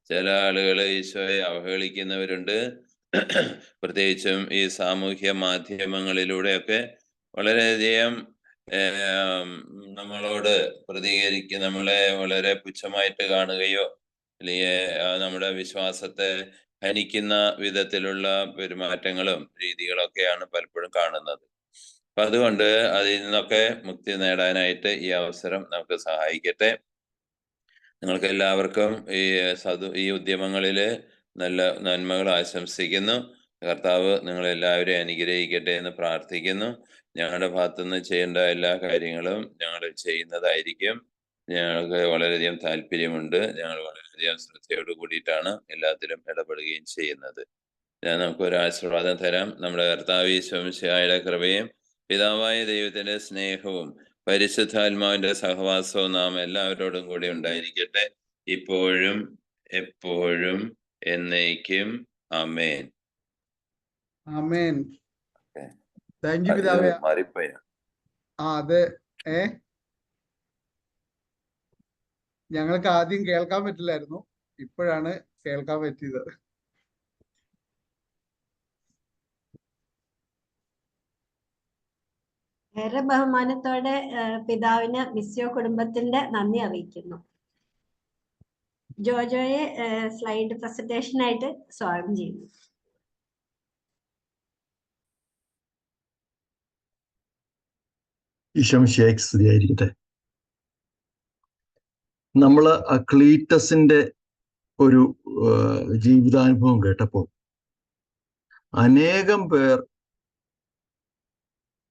ചില ആളുകൾ ഈശോയെ അവഹേളിക്കുന്നവരുണ്ട്. പ്രത്യേകിച്ചും ഈ സാമൂഹ്യ മാധ്യമങ്ങളിലൂടെയൊക്കെ വളരെയധികം നമ്മളോട് നമ്മളെ വളരെ പുച്ഛമായിട്ട് കാണുകയോ അല്ലെങ്കിൽ നമ്മുടെ വിശ്വാസത്തെ ഹനിക്കുന്ന വിധത്തിലുള്ള പെരുമാറ്റങ്ങളും രീതികളൊക്കെയാണ് പലപ്പോഴും കാണുന്നത്. അപ്പൊ അതുകൊണ്ട് അതിൽ നിന്നൊക്കെ മുക്തി നേടാനായിട്ട് ഈ അവസരം നമുക്ക് സഹായിക്കട്ടെ. നിങ്ങൾക്ക് എല്ലാവർക്കും ഈ ഉദ്യമങ്ങളില് നല്ല നന്മകൾ ആശംസിക്കുന്നു. കർത്താവ് നിങ്ങളെല്ലാവരെയും അനുഗ്രഹിക്കട്ടെ എന്ന് പ്രാർത്ഥിക്കുന്നു. ഞങ്ങളുടെ ഭാഗത്തുനിന്ന് ചെയ്യേണ്ട എല്ലാ കാര്യങ്ങളും ഞങ്ങൾ ചെയ്യുന്നതായിരിക്കും. ഞങ്ങൾക്ക് വളരെയധികം താല്പര്യമുണ്ട്. ഞങ്ങൾ വളരെയധികം ശ്രദ്ധയോട് കൂടിയിട്ടാണ് എല്ലാത്തിലും ഇടപെടുകയും ചെയ്യുന്നത്. നമുക്കൊരു ആശീർവാദം തരാം. നമ്മുടെ കർത്താവ് ഈശോ മിശിഹായുടെ കൃപയും പിതാവായ ദൈവത്തിന്റെ സ്നേഹവും പരിശുദ്ധാത്മാവിന്റെ സഹവാസവും നാം എല്ലാവരോടും കൂടി ഉണ്ടായിരിക്കട്ടെ, ഇപ്പോഴും എപ്പോഴും എന്നേക്കും. ആമേൻ. ആമേൻ. താങ്ക് യു പിതാവേ. മാറിപ്പോയ അതെ, ഞങ്ങൾക്ക് ആദ്യം കേൾക്കാൻ പറ്റില്ലായിരുന്നു, ഇപ്പോഴാണ് കേൾക്കാൻ പറ്റിയത്. ഏറെ ബഹുമാനത്തോടെ പിതാവിന് മിസ്യോ കുടുംബത്തിന്റെ നന്ദി അറിയിക്കുന്നു. ജോജോയെ സ്ലൈഡ് പ്രസന്റേഷനായിട്ട് സ്വാഗതം ചെയ്യുന്നു. ഈശോ മിശിഹായ്ക്ക് സ്തുതിയായിരിക്കട്ടെ. നമ്മള് ക്ലീറ്റസിന്റെ ഒരു ജീവിതാനുഭവം കേട്ടപ്പോൾ അനേകം പേർ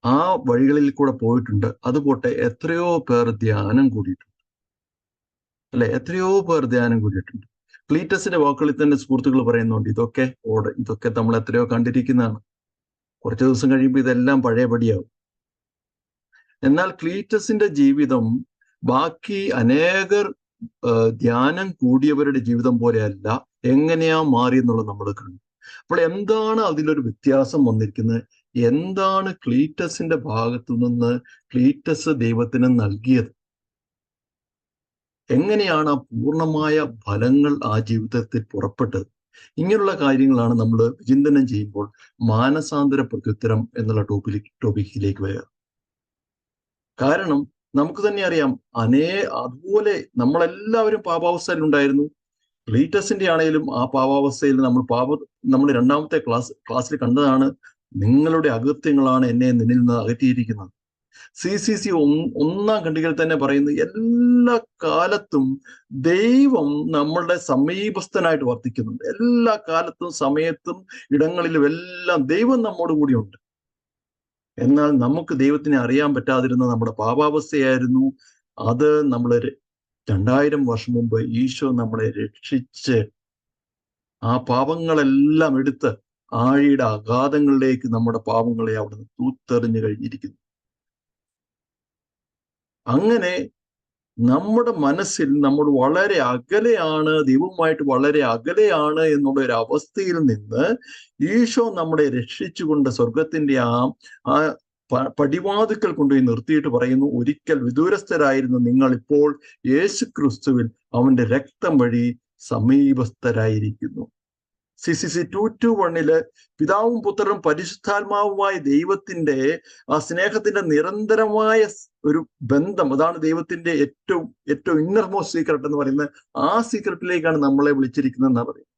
ആ വഴികളിൽ കൂടെ പോയിട്ടുണ്ട്. അതുപോട്ടെ എത്രയോ പേർ ധ്യാനം കൂടിയിട്ടുണ്ട്, അല്ലെ? എത്രയോ പേർ ധ്യാനം കൂടിയിട്ടുണ്ട്. ക്ലീറ്റസിന്റെ വാക്കുകളിൽ തന്നെ സുഹൃത്തുക്കൾ പറയുന്നുണ്ട്, ഇതൊക്കെ നമ്മൾ എത്രയോ കണ്ടിരിക്കുന്നതാണ്. കുറച്ചു ദിവസം കഴിയുമ്പോൾ ഇതെല്ലാം പഴയപടിയാവും. എന്നാൽ ക്ലീറ്റസിന്റെ ജീവിതം ബാക്കി അനേകർ ധ്യാനം കൂടിയവരുടെ ജീവിതം പോലെയല്ല. എങ്ങനെയാ മാറി എന്നുള്ളത് നമ്മൾ കണ്ടു. അപ്പോൾ എന്താണ് അതിലൊരു വ്യത്യാസം വന്നിരിക്കുന്നത്? എന്താണ് ക്ലീറ്റസിന്റെ ഭാഗത്തു നിന്ന് ക്ലീറ്റസ് ദൈവത്തിന് നൽകിയത്? എങ്ങനെയാണ് ആ പൂർണ്ണമായ ഫലങ്ങൾ ആ ജീവിതത്തിൽ പുറപ്പെട്ടത്? ഇങ്ങനെയുള്ള കാര്യങ്ങളാണ് നമ്മൾ വിചിന്തനം ചെയ്യുമ്പോൾ മാനസാന്തര പ്രത്യുത്തരം എന്നുള്ള ടോപ്പിക്കിലേക്ക് വരിക. കാരണം നമുക്ക് തന്നെ അറിയാം, അതുപോലെ നമ്മളെല്ലാവരും പാപാവസ്ഥയിൽ ഉണ്ടായിരുന്നു. ക്ലീറ്റസിന്റെ ആണെങ്കിലും ആ പാപാവസ്ഥയിൽ നമ്മൾ രണ്ടാമത്തെ ക്ലാസ്സിൽ കണ്ടതാണ്, നിങ്ങളുടെ അകൃത്യങ്ങളാണ് എന്നെ നിന്നിൽ നിന്ന് അകറ്റിയിരിക്കുന്നത്. CCC ഒന്നാം ഖണ്ഡികയിൽ തന്നെ പറയുന്നു, എല്ലാ കാലത്തും ദൈവം നമ്മളുടെ സമീപസ്ഥനായിട്ട് വർത്തിക്കുന്നുണ്ട്. എല്ലാ കാലത്തും, സമയത്തും, ഇടങ്ങളിലും എല്ലാം ദൈവം നമ്മോട് കൂടിയുണ്ട്. എന്നാൽ നമുക്ക് ദൈവത്തിനെ അറിയാൻ പറ്റാതിരുന്ന നമ്മുടെ പാപാവസ്ഥയായിരുന്നു. അത് നമ്മൾ 2000 വർഷം മുമ്പ് ഈശോ നമ്മളെ രക്ഷിച്ച് ആ പാപങ്ങളെല്ലാം എടുത്ത് ആഴിയുടെ അഗാധങ്ങളിലേക്ക് നമ്മുടെ പാപങ്ങളെ അവിടുന്ന് തൂത്തെറിഞ്ഞു കഴിഞ്ഞിരിക്കുന്നു. അങ്ങനെ നമ്മുടെ മനസ്സിൽ നമ്മൾ വളരെ അകലെയാണ്, ദൈവവുമായിട്ട് വളരെ അകലെയാണ് എന്നുള്ള ഒരു അവസ്ഥയിൽ നിന്ന് ഈശോ നമ്മളെ രക്ഷിച്ചുകൊണ്ട് സ്വർഗത്തിന്റെ ആ പടിവാതിക്കൽ കൊണ്ടുപോയി നിർത്തിയിട്ട് പറയുന്നു, ഒരിക്കൽ വിദൂരസ്ഥരായിരുന്ന നിങ്ങൾ ഇപ്പോൾ യേശു ക്രിസ്തുവിൽ അവന്റെ രക്തം വഴി സമീപസ്ഥരായിരിക്കുന്നു. CCC 221 പിതാവും പുത്രനും പരിശുദ്ധാത്മാവുമായ ദൈവത്തിന്റെ ആ സ്നേഹത്തിന്റെ നിരന്തരമായ ഒരു ബന്ധം, അതാണ് ദൈവത്തിന്റെ ഏറ്റവും ഇന്നർ മോസ്റ്റ് സീക്രട്ട് എന്ന് പറയുന്നത്. ആ സീക്രട്ടിലേക്കാണ് നമ്മളെ വിളിച്ചിരിക്കുന്നത് എന്നാ പറയും.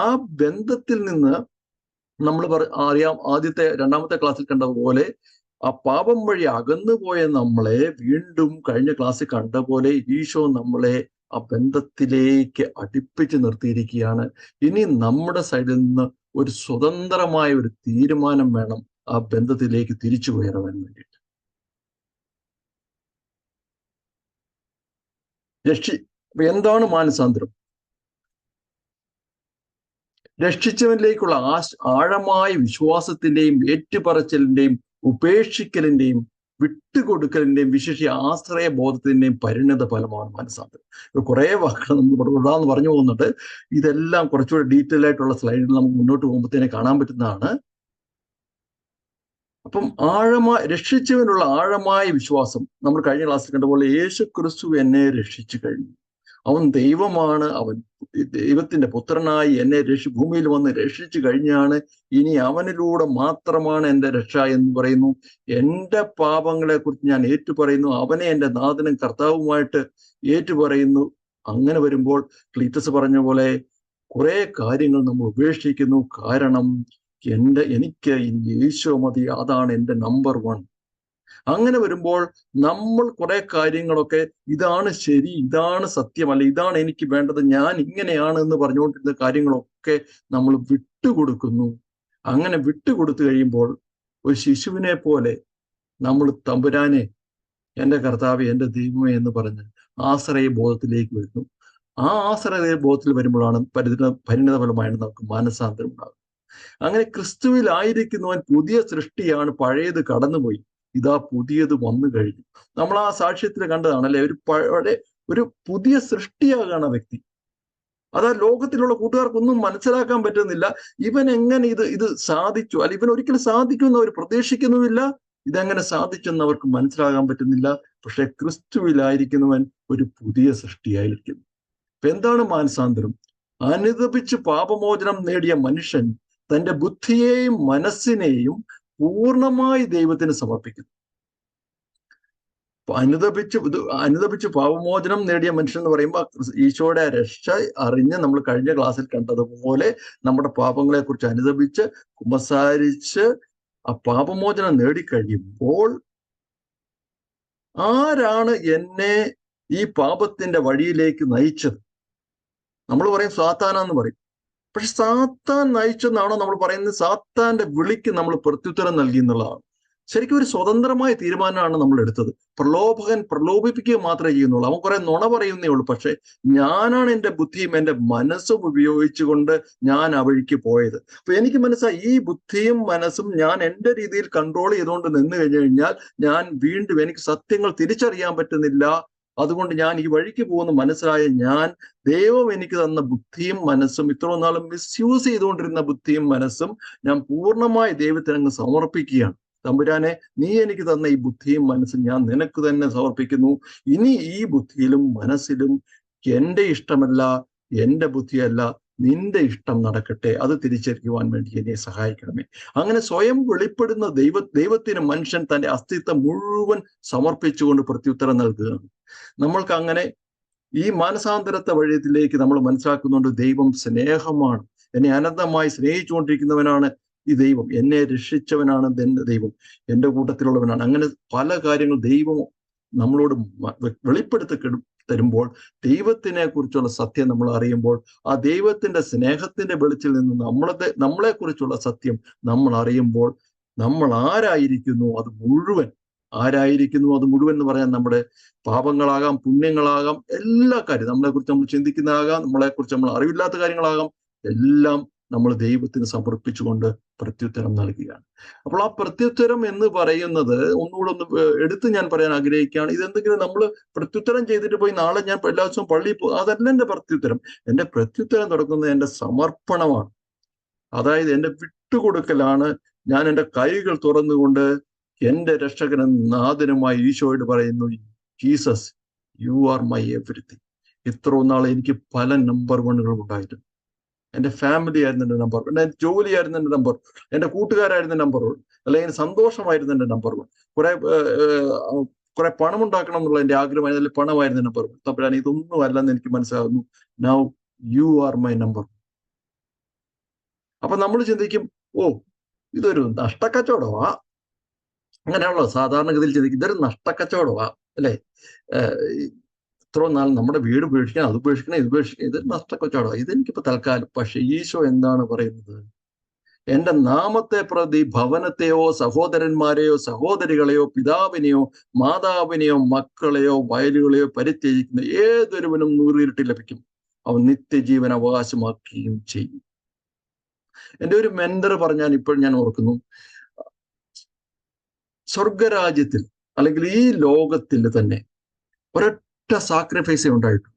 ആ ബന്ധത്തിൽ നിന്ന് നമ്മൾ അറിയാം, രണ്ടാമത്തെ ക്ലാസ്സിൽ കണ്ടതുപോലെ ആ പാപം വഴി അകന്നുപോയ നമ്മളെ വീണ്ടും കഴിഞ്ഞ ക്ലാസ്സിൽ കണ്ട പോലെ ഈശോ നമ്മളെ ആ ബന്ധത്തിലേക്ക് അടുപ്പിച്ച് നിർത്തിയിരിക്കുകയാണ്. ഇനി നമ്മുടെ സൈഡിൽ നിന്ന് ഒരു സ്വതന്ത്രമായ ഒരു തീരുമാനം വേണം ആ ബന്ധത്തിലേക്ക് തിരിച്ചു കയറാൻ വേണ്ടിയിട്ട്. എന്താണ് മാനസാന്തരം? രക്ഷിച്ചവനിലേക്കുള്ള ആഴമായ വിശ്വാസത്തിന്റെയും ഏറ്റുപറച്ചിലിന്റെയും ഉപേക്ഷിക്കലിന്റെയും വിട്ടുകൊടുക്കലിന്റെയും വിശേഷ ആശ്രയ ബോധത്തിന്റെയും പരിണത ഫലമാണ് മാനസാന്തരം. കുറെ വാക്കുകൾ നമ്മൾ പറഞ്ഞു പോകുന്നുണ്ട്. ഇതെല്ലാം കുറച്ചുകൂടെ ഡീറ്റെയിൽ ആയിട്ടുള്ള സ്ലൈഡിൽ നമുക്ക് മുന്നോട്ട് പോകുമ്പോഴത്തേനെ കാണാൻ പറ്റുന്നതാണ്. അപ്പം രക്ഷിച്ചവനുള്ള ആഴമായ വിശ്വാസം, നമ്മൾ കഴിഞ്ഞ ക്ലാസ്സിൽ കണ്ടപോലെ യേശു ക്രിസ്തു എന്നെ രക്ഷിച്ചു കഴിഞ്ഞു, അവൻ ദൈവമാണ്, അവൻ ദൈവത്തിന്റെ പുത്രനായി എന്നെ ഭൂമിയിൽ വന്ന് രക്ഷിച്ചു കഴിഞ്ഞാണ്, ഇനി അവനിലൂടെ മാത്രമാണ് എൻ്റെ രക്ഷ എന്ന് പറയുന്നു. എൻ്റെ പാപങ്ങളെ കുറിച്ച് ഞാൻ ഏറ്റുപറയുന്നു, അവനെ എൻ്റെ നാഥനും കർത്താവുമായിട്ട് ഏറ്റുപറയുന്നു. അങ്ങനെ വരുമ്പോൾ ക്ലീറ്റസ് പറഞ്ഞ പോലെ കുറെ കാര്യങ്ങൾ നമ്മൾ ഉപേക്ഷിക്കുന്നു. കാരണം എനിക്ക് യേശു മതി, അതാണ് എൻ്റെ നമ്പർ 1. അങ്ങനെ വരുമ്പോൾ നമ്മൾ കുറെ കാര്യങ്ങളൊക്കെ ഇതാണ് ശരി, ഇതാണ് സത്യം, അല്ല ഇതാണ് എനിക്ക് വേണ്ടത്, ഞാൻ ഇങ്ങനെയാണ് എന്ന് പറഞ്ഞുകൊണ്ടിരുന്ന കാര്യങ്ങളൊക്കെ നമ്മൾ വിട്ടുകൊടുക്കുന്നു. അങ്ങനെ വിട്ടുകൊടുത്തു കഴിയുമ്പോൾ ഒരു ശിശുവിനെ പോലെ നമ്മൾ തമ്പുരാനെ, എൻ്റെ കർത്താവേ, എൻ്റെ ദൈവമേ എന്ന് പറഞ്ഞ് ആശ്രയബോധത്തിലേക്ക് വരുന്നു. ആ ആശ്രയബോധത്തിൽ വരുമ്പോഴാണ് പരിണതഫലമായിട്ട് നമുക്ക് മാനസാന്തരം ഉണ്ടാകും. അങ്ങനെ ക്രിസ്തുവിലായിരിക്കുന്നവൻ പുതിയ സൃഷ്ടിയാണ്, പഴയത് കടന്നുപോയി, ഇതാ പുതിയത് വന്നു കഴിഞ്ഞു. നമ്മൾ ആ സാക്ഷ്യത്തിൽ കണ്ടതാണല്ലേ, ഒരു പുതിയ സൃഷ്ടിയാകാണ് വ്യക്തി. അതാ ലോകത്തിലുള്ള കൂട്ടുകാർക്കൊന്നും മനസ്സിലാക്കാൻ പറ്റുന്നില്ല, ഇവൻ എങ്ങനെ ഇത് സാധിച്ചു, അല്ല ഇവൻ ഒരിക്കലും സാധിക്കുമെന്ന് അവർ പ്രതീക്ഷിക്കുന്നുമില്ല, ഇതെങ്ങനെ സാധിച്ചെന്ന് അവർക്ക് മനസ്സിലാകാൻ പറ്റുന്നില്ല. പക്ഷെ ക്രിസ്തുവിലായിരിക്കുന്നവൻ ഒരു പുതിയ സൃഷ്ടിയായിരിക്കുന്നു. ഇപ്പൊ എന്താണ് മാനസാന്തരം? അനുതപിച്ച് പാപമോചനം നേടിയ മനുഷ്യൻ തന്റെ ബുദ്ധിയെയും മനസ്സിനെയും ദൈവത്തിന് സമർപ്പിക്കുന്നു. അനുതപിച്ച് പാപമോചനം നേടിയ മനുഷ്യൻ എന്ന് പറയുമ്പോൾ ഈശോയുടെ രക്ഷ അറിഞ്ഞ് നമ്മൾ കഴിഞ്ഞ ക്ലാസ്സിൽ കണ്ടതുപോലെ നമ്മുടെ പാപങ്ങളെ കുറിച്ച് അനുതപിച്ച് കുമ്പസാരിച്ച് ആ പാപമോചനം നേടിക്കഴിയുമ്പോൾ ആരാണ് എന്നെ ഈ പാപത്തിന്റെ വഴിയിലേക്ക് നയിച്ചത്? നമ്മൾ പറയും സാത്താനാന്ന് പറയും. പക്ഷെ സാത്താൻ നയിച്ചെന്നാണോ നമ്മൾ പറയുന്നത്? സാത്താന്റെ വിളിക്ക് നമ്മൾ പ്രത്യുത്തരം നൽകി എന്നുള്ളതാണ്. ശരിക്കും ഒരു സ്വതന്ത്രമായ തീരുമാനമാണ് നമ്മൾ എടുത്തത്. പ്രലോഭകൻ പ്രലോഭിപ്പിക്കുക മാത്രമേ ചെയ്യുന്നുള്ളൂ. അവൻ കുറെ നുണ പറയുന്നേ ഉള്ളൂ. പക്ഷെ ഞാനാണ് എൻ്റെ ബുദ്ധിയും എൻ്റെ മനസ്സും ഉപയോഗിച്ചുകൊണ്ട് ഞാൻ ആ വഴിക്ക് പോയത്. അപ്പൊ എനിക്ക് മനസ്സിലായി, ഈ ബുദ്ധിയും മനസ്സും ഞാൻ എൻ്റെ രീതിയിൽ കൺട്രോൾ ചെയ്തുകൊണ്ട് നിന്ന് കഴിഞ്ഞാൽ ഞാൻ വീണ്ടും എനിക്ക് സത്യങ്ങൾ തിരിച്ചറിയാൻ പറ്റുന്നില്ല. അതുകൊണ്ട് ഞാൻ ഈ വഴിക്ക് പോകുന്ന മനസ്സിലായ ഞാൻ, ദൈവം എനിക്ക് തന്ന ബുദ്ധിയും മനസ്സും, ഇത്രയും നാളും മിസ്യൂസ് ചെയ്തുകൊണ്ടിരുന്ന ബുദ്ധിയും മനസ്സും ഞാൻ പൂർണ്ണമായി ദൈവത്തിന് അങ്ങ് സമർപ്പിക്കുകയാണ്. തമ്പുരാനെ, നീ എനിക്ക് തന്ന ഈ ബുദ്ധിയും മനസ്സും ഞാൻ നിനക്ക് തന്നെ സമർപ്പിക്കുന്നു. ഇനി ഈ ബുദ്ധിയിലും മനസ്സിലും എൻ്റെ ഇഷ്ടമല്ല, എൻ്റെ ബുദ്ധിയല്ല, നിന്റെ ഇഷ്ടം നടക്കട്ടെ. അത് തിരിച്ചറിയുവാൻ വേണ്ടി എന്നെ സഹായിക്കണമേ. അങ്ങനെ സ്വയം വെളിപ്പെടുന്ന ദൈവത്തിന് മനുഷ്യൻ തന്റെ അസ്തിത്വം മുഴുവൻ സമർപ്പിച്ചുകൊണ്ട് പ്രത്യുത്തരം നൽകുകയാണ്. നമ്മൾക്ക് അങ്ങനെ ഈ മാനസാന്തരത്തെ വഴിയിലേക്ക് നമ്മൾ മനസ്സിലാക്കുന്നുണ്ട്, ദൈവം സ്നേഹമാണ്. എന്നെ അനന്തമായി സ്നേഹിച്ചുകൊണ്ടിരിക്കുന്നവനാണ് ഈ ദൈവം. എന്നെ രക്ഷിച്ചവനാണ് എൻ്റെ ദൈവം, എൻ്റെ കൂട്ടത്തിലുള്ളവനാണ്. അങ്ങനെ പല കാര്യങ്ങൾ ദൈവം നമ്മളോട് വെളിപ്പെടുത്തി തരുമ്പോൾ, ദൈവത്തിനെ കുറിച്ചുള്ള സത്യം നമ്മൾ അറിയുമ്പോൾ, ആ ദൈവത്തിന്റെ സ്നേഹത്തിന്റെ വെളിച്ചിൽ നിന്ന് നമ്മളെ കുറിച്ചുള്ള സത്യം നമ്മൾ അറിയുമ്പോൾ, നമ്മൾ ആരായിരിക്കുന്നു അത് മുഴുവൻ എന്ന് പറയാൻ നമ്മുടെ പാപങ്ങളാകാം, പുണ്യങ്ങളാകാം, എല്ലാ കാര്യം നമ്മളെക്കുറിച്ച് നമ്മൾ ചിന്തിക്കുന്നതാകാം, നമ്മളെക്കുറിച്ച് നമ്മൾ അറിവില്ലാത്ത കാര്യങ്ങളാകാം, എല്ലാം നമ്മൾ ദൈവത്തിന് സമർപ്പിച്ചുകൊണ്ട് പ്രത്യുത്തരം നൽകുകയാണ്. അപ്പോൾ ആ പ്രത്യുത്തരം എന്ന് പറയുന്നത് ഒന്നുകൂടെ ഒന്ന് എടുത്ത് ഞാൻ പറയാൻ ആഗ്രഹിക്കുകയാണ്. ഇതെന്തെങ്കിലും നമ്മൾ പ്രത്യുത്തരം ചെയ്തിട്ട് പോയി നാളെ ഞാൻ എല്ലാ ദിവസവും പള്ളിയിൽ പോകും, അതല്ല എൻ്റെ പ്രത്യുത്തരം. എൻ്റെ പ്രത്യുത്തരം തുടങ്ങുന്നത് എൻ്റെ സമർപ്പണമാണ്. അതായത് എൻ്റെ വിട്ടുകൊടുക്കലാണ്. ഞാൻ എൻ്റെ കൈകൾ തുറന്നുകൊണ്ട് എൻ്റെ രക്ഷകനും നാഥനുമായി ഈശോയോട് പറയുന്നു, Jesus, you are my everything. ഇത്രയും നാൾ എനിക്ക് പല നമ്പർ വണ്ണുകൾ ഉണ്ടായിരുന്നു. എൻ്റെ ഫാമിലി ആയിരുന്നു എൻ്റെ നമ്പർ 1, എൻ്റെ ജോലിയായിരുന്നു എൻ്റെ നമ്പർ 1, എൻ്റെ കൂട്ടുകാരായിരുന്നു നമ്പർ 1, അല്ലെങ്കിൽ സന്തോഷമായിരുന്നു എൻ്റെ നമ്പർ 1, കുറെ പണം ഉണ്ടാക്കണം എന്നുള്ള എൻ്റെ ആഗ്രഹമായിരുന്നു, അല്ലെങ്കിൽ പണമായിരുന്നു നമ്പർ 1. അപ്പോൾ ഇതൊന്നും അല്ലെന്ന് എനിക്ക് മനസ്സിലാകുന്നു. Now you are my number 1. അപ്പൊ നമ്മൾ ചിന്തിക്കും, ഓ ഇതൊരു നഷ്ടക്കച്ചവടമാ. അങ്ങനെയാണല്ലോ സാധാരണഗതിയിൽ ചിന്തിക്കും, ഇതൊരു നഷ്ടക്കച്ചവടമാ അല്ലേ. ഇത്രയും നാൾ നമ്മുടെ വീട് ഉപേക്ഷിക്കണം, അത് ഉപേക്ഷിക്കണം, ഇത് ഉപേക്ഷിക്കണം, ഇത് നഷ്ടക്കച്ചവടമാണ്. ഇതെനിക്കിപ്പോ തൽക്കാലം. പക്ഷെ ഈശോ എന്താണ് പറയുന്നത്? എൻ്റെ നാമത്തെ പ്രതി ഭവനത്തെയോ സഹോദരന്മാരെയോ സഹോദരികളെയോ പിതാവിനെയോ മാതാവിനെയോ മക്കളെയോ വയലുകളെയോ പരിത്യജിക്കുന്ന ഏതൊരുവനും 100 ഇരട്ടി ലഭിക്കും, അവൻ നിത്യജീവൻ അവകാശമാക്കുകയും ചെയ്യും. എൻ്റെ ഒരു മെന്റർ പറഞ്ഞാൽ ഇപ്പോഴും ഞാൻ ഓർക്കുന്നു, സ്വർഗരാജ്യത്തിൽ അല്ലെങ്കിൽ ഈ ലോകത്തിൽ തന്നെ ഒരൊറ്റ സാക്രിഫൈസേ ഉണ്ടായിട്ടു.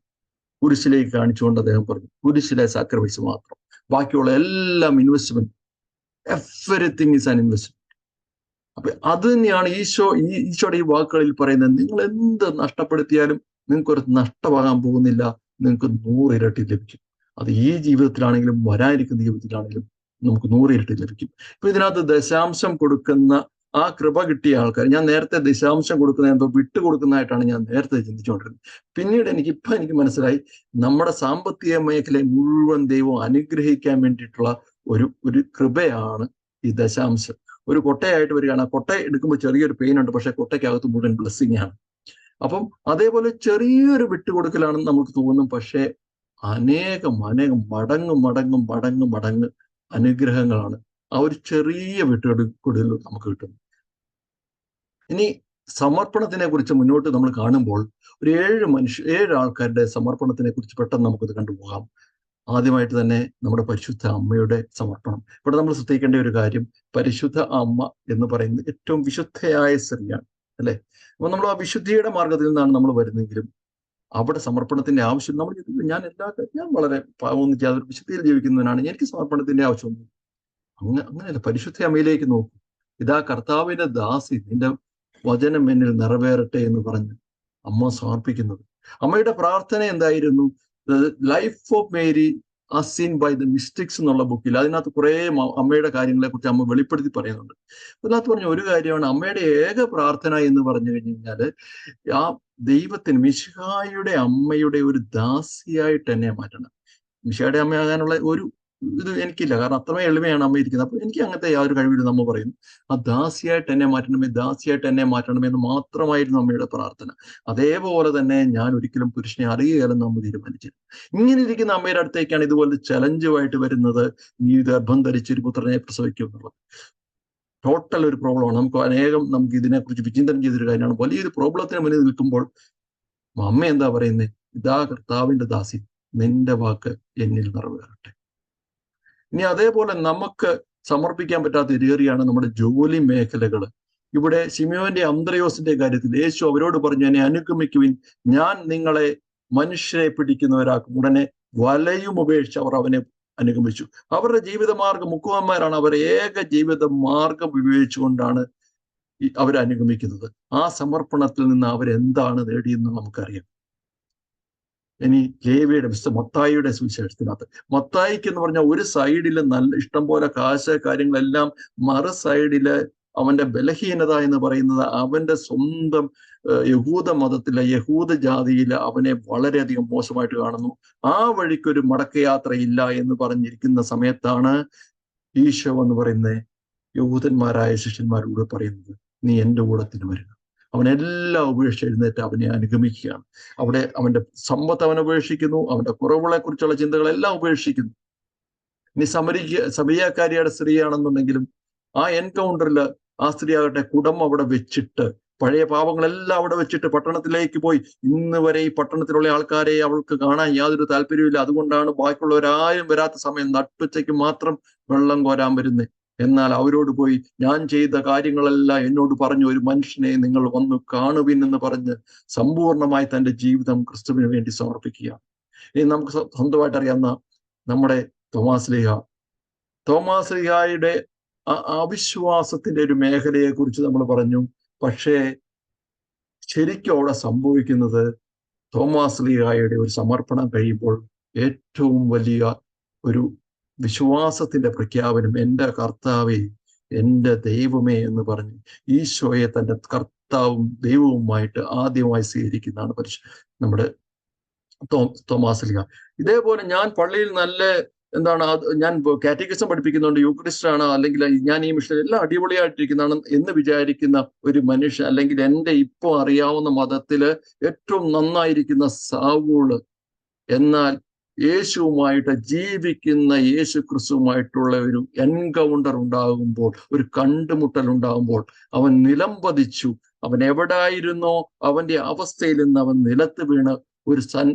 കുരിശിലേക്ക് കാണിച്ചുകൊണ്ട് അദ്ദേഹം പറഞ്ഞു, കുരിശിലെ സാക്രിഫൈസ് മാത്രം, ബാക്കിയുള്ള എല്ലാം investment. Everything is an investment. അപ്പൊ അത് തന്നെയാണ് ഈശോയുടെ ഈ വാക്കുകളിൽ പറയുന്നത്. നിങ്ങൾ എന്ത് നഷ്ടപ്പെടുത്തിയാലും നിങ്ങൾക്കൊരു നഷ്ടമാകാൻ പോകുന്നില്ല, നിങ്ങൾക്ക് 100 ഇരട്ടി ലഭിക്കും. അത് ഈ ജീവിതത്തിലാണെങ്കിലും വരാനിരിക്കുന്ന ജീവിതത്തിലാണെങ്കിലും നമുക്ക് 100 ഇരട്ടി ലഭിക്കും. ഇപ്പൊ ഇതിനകത്ത് ദശാംശം കൊടുക്കുന്ന ആ കൃപ കിട്ടിയ ആൾക്കാർ, ഞാൻ നേരത്തെ ദശാംശം കൊടുക്കുന്ന വിട്ടുകൊടുക്കുന്നതായിട്ടാണ് ഞാൻ നേരത്തെ ചിന്തിച്ചുകൊണ്ടിരുന്നത്. പിന്നീട് എനിക്ക് മനസ്സിലായി, നമ്മുടെ സാമ്പത്തിക മേഖലയെ മുഴുവൻ ദൈവം അനുഗ്രഹിക്കാൻ വേണ്ടിയിട്ടുള്ള ഒരു കൃപയാണ് ഈ ദശാംശം. ഒരു കൊട്ടയായിട്ട് വരികയാണ്. ആ കൊട്ട എടുക്കുമ്പോൾ ചെറിയൊരു പെയിൻ ഉണ്ട്, പക്ഷെ കൊട്ടയ്ക്കകത്ത് മുഴുവൻ ബ്ലെസ്സിങ് ആണ്. അപ്പം അതേപോലെ ചെറിയൊരു വിട്ടുകൊടുക്കലാണെന്ന് നമുക്ക് തോന്നും, പക്ഷെ അനേകം മടങ്ങ് അനുഗ്രഹങ്ങളാണ് ആ ഒരു ചെറിയ വിട്ടുകൊടുക്കൽ നമുക്ക് കിട്ടുന്നത്. ഇനി സമർപ്പണത്തിനെ കുറിച്ച് മുന്നോട്ട് നമ്മൾ കാണുമ്പോൾ ഒരു 7 ആൾക്കാരുടെ സമർപ്പണത്തിനെ കുറിച്ച് പെട്ടെന്ന് നമുക്കത് കണ്ടുപോകാം. ആദ്യമായിട്ട് തന്നെ നമ്മുടെ പരിശുദ്ധ അമ്മയുടെ സമർപ്പണം. ഇവിടെ നമ്മൾ ശ്രദ്ധിക്കേണ്ട ഒരു കാര്യം, പരിശുദ്ധ അമ്മ എന്ന് പറയുന്നത് ഏറ്റവും വിശുദ്ധയായ സ്ത്രീയാണ് അല്ലെ. അപ്പൊ നമ്മൾ ആ വിശുദ്ധിയുടെ മാർഗത്തിൽ നിന്നാണ് നമ്മൾ വരുന്നെങ്കിലും അവിടെ സമർപ്പണത്തിന്റെ ആവശ്യം ഞാൻ വളരെ പാവമൊന്നും ചെയ്യാതെ വിശുദ്ധിയിൽ ജീവിക്കുന്നവനാണ്, എനിക്ക് സമർപ്പണത്തിന്റെ ആവശ്യമൊന്നും. അങ്ങനെയല്ല. പരിശുദ്ധ അമ്മയിലേക്ക് നോക്കൂ. ഇതാ കർത്താവിന്റെ ദാസി, നിന്റെ വചനം എന്നിൽ നിറവേറട്ടെ എന്ന് പറഞ്ഞ് അമ്മ സമർപ്പിക്കുന്നത്. അമ്മയുടെ പ്രാർത്ഥന എന്തായിരുന്നു? Life of Mary as seen by the mystics എന്നുള്ള ബുക്കിൽ അതിനകത്ത് കുറെ അമ്മയുടെ കാര്യങ്ങളെ കുറിച്ച് അമ്മ വെളിപ്പെടുത്തി പറയുന്നുണ്ട്. അതിനകത്ത് പറഞ്ഞ ഒരു കാര്യമാണ്, അമ്മയുടെ ഏക പ്രാർത്ഥന എന്ന് പറഞ്ഞു കഴിഞ്ഞാല് ആ ദൈവത്തിന് മിശിഹായുടെ അമ്മയുടെ ഒരു ദാസിയായിട്ട് എന്നെ മാറ്റണം. മിശിഹായുടെ അമ്മയാകാനുള്ള ഒരു ഇത് എനിക്കില്ല, കാരണം അത്രയും എളിമയാണ് അമ്മ ഇരിക്കുന്നത്. അപ്പൊ എനിക്ക് അങ്ങനത്തെ യാതൊരു കഴിവില്ല. നമ്മ പറയുന്നു ആ ദാസിയായിട്ട് എന്നെ മാറ്റണമേ എന്ന് മാത്രമായിരുന്നു അമ്മയുടെ പ്രാർത്ഥന. അതേപോലെ തന്നെ ഞാൻ ഒരിക്കലും പുരുഷനെ അറിയുകയല്ലെന്ന് അമ്മ തീരുമാനിച്ചു. ഇങ്ങനെ ഇരിക്കുന്ന അമ്മയുടെ അടുത്തേക്കാണ് ഇതുപോലെ ചലഞ്ചുമായിട്ട് വരുന്നത്, നീ ഗർഭം ധരിച്ചൊരു പുത്രനെ പ്രസവിക്കും എന്നുള്ളത്. ടോട്ടൽ ഒരു പ്രോബ്ലമാണ്. നമുക്ക് ഇതിനെക്കുറിച്ച് വിചിന്തനം ചെയ്തൊരു കാര്യമാണ്. വലിയൊരു പ്രോബ്ലത്തിന് മുന്നിൽ നിൽക്കുമ്പോൾ അമ്മ എന്താ പറയുന്നത്? ഇതാ കർത്താവിന്റെ ദാസി, നിന്റെ വാക്ക് എന്നിൽ നിറവേറട്ടെ. ഇനി അതേപോലെ നമുക്ക് സമർപ്പിക്കാൻ പറ്റാത്ത ഒരു ഏറിയാണ് നമ്മുടെ ജോലി മേഖലകൾ. ഇവിടെ ശിമയോന്റെ അന്ത്രയോസിന്റെ കാര്യത്തിൽ യേശു അവരോട് പറഞ്ഞു, എന്നെ അനുഗമിക്കുവിൻ, ഞാൻ നിങ്ങളെ മനുഷ്യരെ പിടിക്കുന്നവരാക്കും. ഉടനെ വലയും ഉപേക്ഷിച്ച് അവർ അവനെ അനുഗമിച്ചു. അവരുടെ ജീവിതമാർഗം, മുക്കുവന്മാരാണ്, അവർ ഏക ജീവിത മാർഗം ഉപയോഗിച്ചുകൊണ്ടാണ് അവരെ അനുഗമിക്കുന്നത്. ആ സമർപ്പണത്തിൽ നിന്ന് അവരെന്താണ് നേടിയെന്ന് നമുക്കറിയാം. ഇനി ലേവിയുടെ മത്തായിയുടെ സുവിശേഷത്തിനകത്ത്, മത്തായിക്ക് എന്ന് പറഞ്ഞാൽ ഒരു സൈഡില് നല്ല ഇഷ്ടം പോലെ കാശ് കാര്യങ്ങളെല്ലാം, മറു സൈഡില് അവന്റെ ബലഹീനത എന്ന് പറയുന്നത് അവന്റെ സ്വന്തം യഹൂദ മതത്തിലെ യഹൂദ ജാതിയില് അവനെ വളരെയധികം മോശമായിട്ട് കാണുന്നു. ആ വഴിക്കൊരു മടക്കയാത്രയില്ല എന്ന് പറഞ്ഞിരിക്കുന്ന സമയത്താണ് ഈശോ എന്ന് പറയുന്ന യഹൂദന്മാരായ ശിഷ്യന്മാരോട് പറയുന്നത്, നീ എൻ്റെ കൂടത്തിന് വരിക. അവനെല്ലാം ഉപേക്ഷിച്ച് എഴുന്നേറ്റ് അവനെ അനുഗമിക്കുകയാണ്. അവിടെ അവന്റെ സമ്പത്ത് അവൻ ഉപേക്ഷിക്കുന്നു, അവന്റെ കുറവുകളെ കുറിച്ചുള്ള ചിന്തകളെല്ലാം ഉപേക്ഷിക്കുന്നു. ഇനി സമരിയക്കാരിയുടെ സ്ത്രീയാണെന്നുണ്ടെങ്കിലും ആ എൻകൗണ്ടറിൽ ആ സ്ത്രീ ആകട്ടെ കുടം അവിടെ വെച്ചിട്ട്, പഴയ പാപങ്ങളെല്ലാം അവിടെ വെച്ചിട്ട് പട്ടണത്തിലേക്ക് പോയി. ഇന്ന് വരെ ഈ പട്ടണത്തിലുള്ള ആൾക്കാരെ അവൾക്ക് കാണാൻ യാതൊരു താല്പര്യമില്ല. അതുകൊണ്ടാണ് ബാക്കിയുള്ളവരാരും വരാത്ത സമയം നട്ടുച്ചയ്ക്ക് മാത്രം വെള്ളം കോരാൻ വരുന്നത്. എന്നാൽ അവരോട് പോയി, ഞാൻ ചെയ്ത കാര്യങ്ങളെല്ലാം എന്നോട് പറഞ്ഞു, ഒരു മനുഷ്യനെ നിങ്ങൾ വന്നു കാണുവിൻ എന്ന് പറഞ്ഞ് സമ്പൂർണമായി തൻ്റെ ജീവിതം ക്രിസ്തുവിന് വേണ്ടി സമർപ്പിക്കുക. ഇനി നമുക്ക് സ്വന്തമായിട്ട് അറിയാവുന്ന നമ്മുടെ തോമാസ് ലീഹായുടെ അവിശ്വാസത്തിന്റെ ഒരു മേഖലയെ കുറിച്ച് നമ്മൾ പറഞ്ഞു. പക്ഷേ ശരിക്കും അവിടെ സംഭവിക്കുന്നത് തോമാസ് ലീഹായുടെ ഒരു സമർപ്പണം കഴിയുമ്പോൾ ഏറ്റവും വലിയ ഒരു വിശ്വാസത്തിന്റെ പ്രഖ്യാപനം, എൻ്റെ കർത്താവേ, എൻ്റെ ദൈവമേ എന്ന് പറഞ്ഞ് ഈശോയെ തൻ്റെ കർത്താവും ദൈവവുമായിട്ട് ആദ്യമായി സ്വീകരിക്കുന്നതാണ് നമ്മുടെ തോമാസ് ലീഹ. ഇതേപോലെ ഞാൻ പള്ളിയിൽ ഞാൻ കാറ്റഗിസം പഠിപ്പിക്കുന്നുണ്ട്, യൂക്രിസ്റ്റ് ആണ്, അല്ലെങ്കിൽ ഞാൻ ഈ മിഷൻ എല്ലാം അടിപൊളിയായിട്ടിരിക്കുന്നതാണ് എന്ന് വിചാരിക്കുന്ന ഒരു മനുഷ്യൻ, അല്ലെങ്കിൽ എൻ്റെ ഇപ്പോൾ അറിയാവുന്ന മതത്തില് ഏറ്റവും നന്നായിരിക്കുന്ന സാവൂള്, എന്നാൽ യേശുവുമായിട്ട് ജീവിക്കുന്ന യേശു ക്രിസ്തുവുമായിട്ടുള്ള ഒരു എൻകൗണ്ടർ ഉണ്ടാകുമ്പോൾ, ഒരു കണ്ടുമുട്ടൽ ഉണ്ടാകുമ്പോൾ അവൻ നിലംപതിച്ചു. അവൻ എവിടായിരുന്നോ അവന്റെ അവസ്ഥയിൽ നിന്ന് അവൻ നിലത്ത് വീണ് ഒരു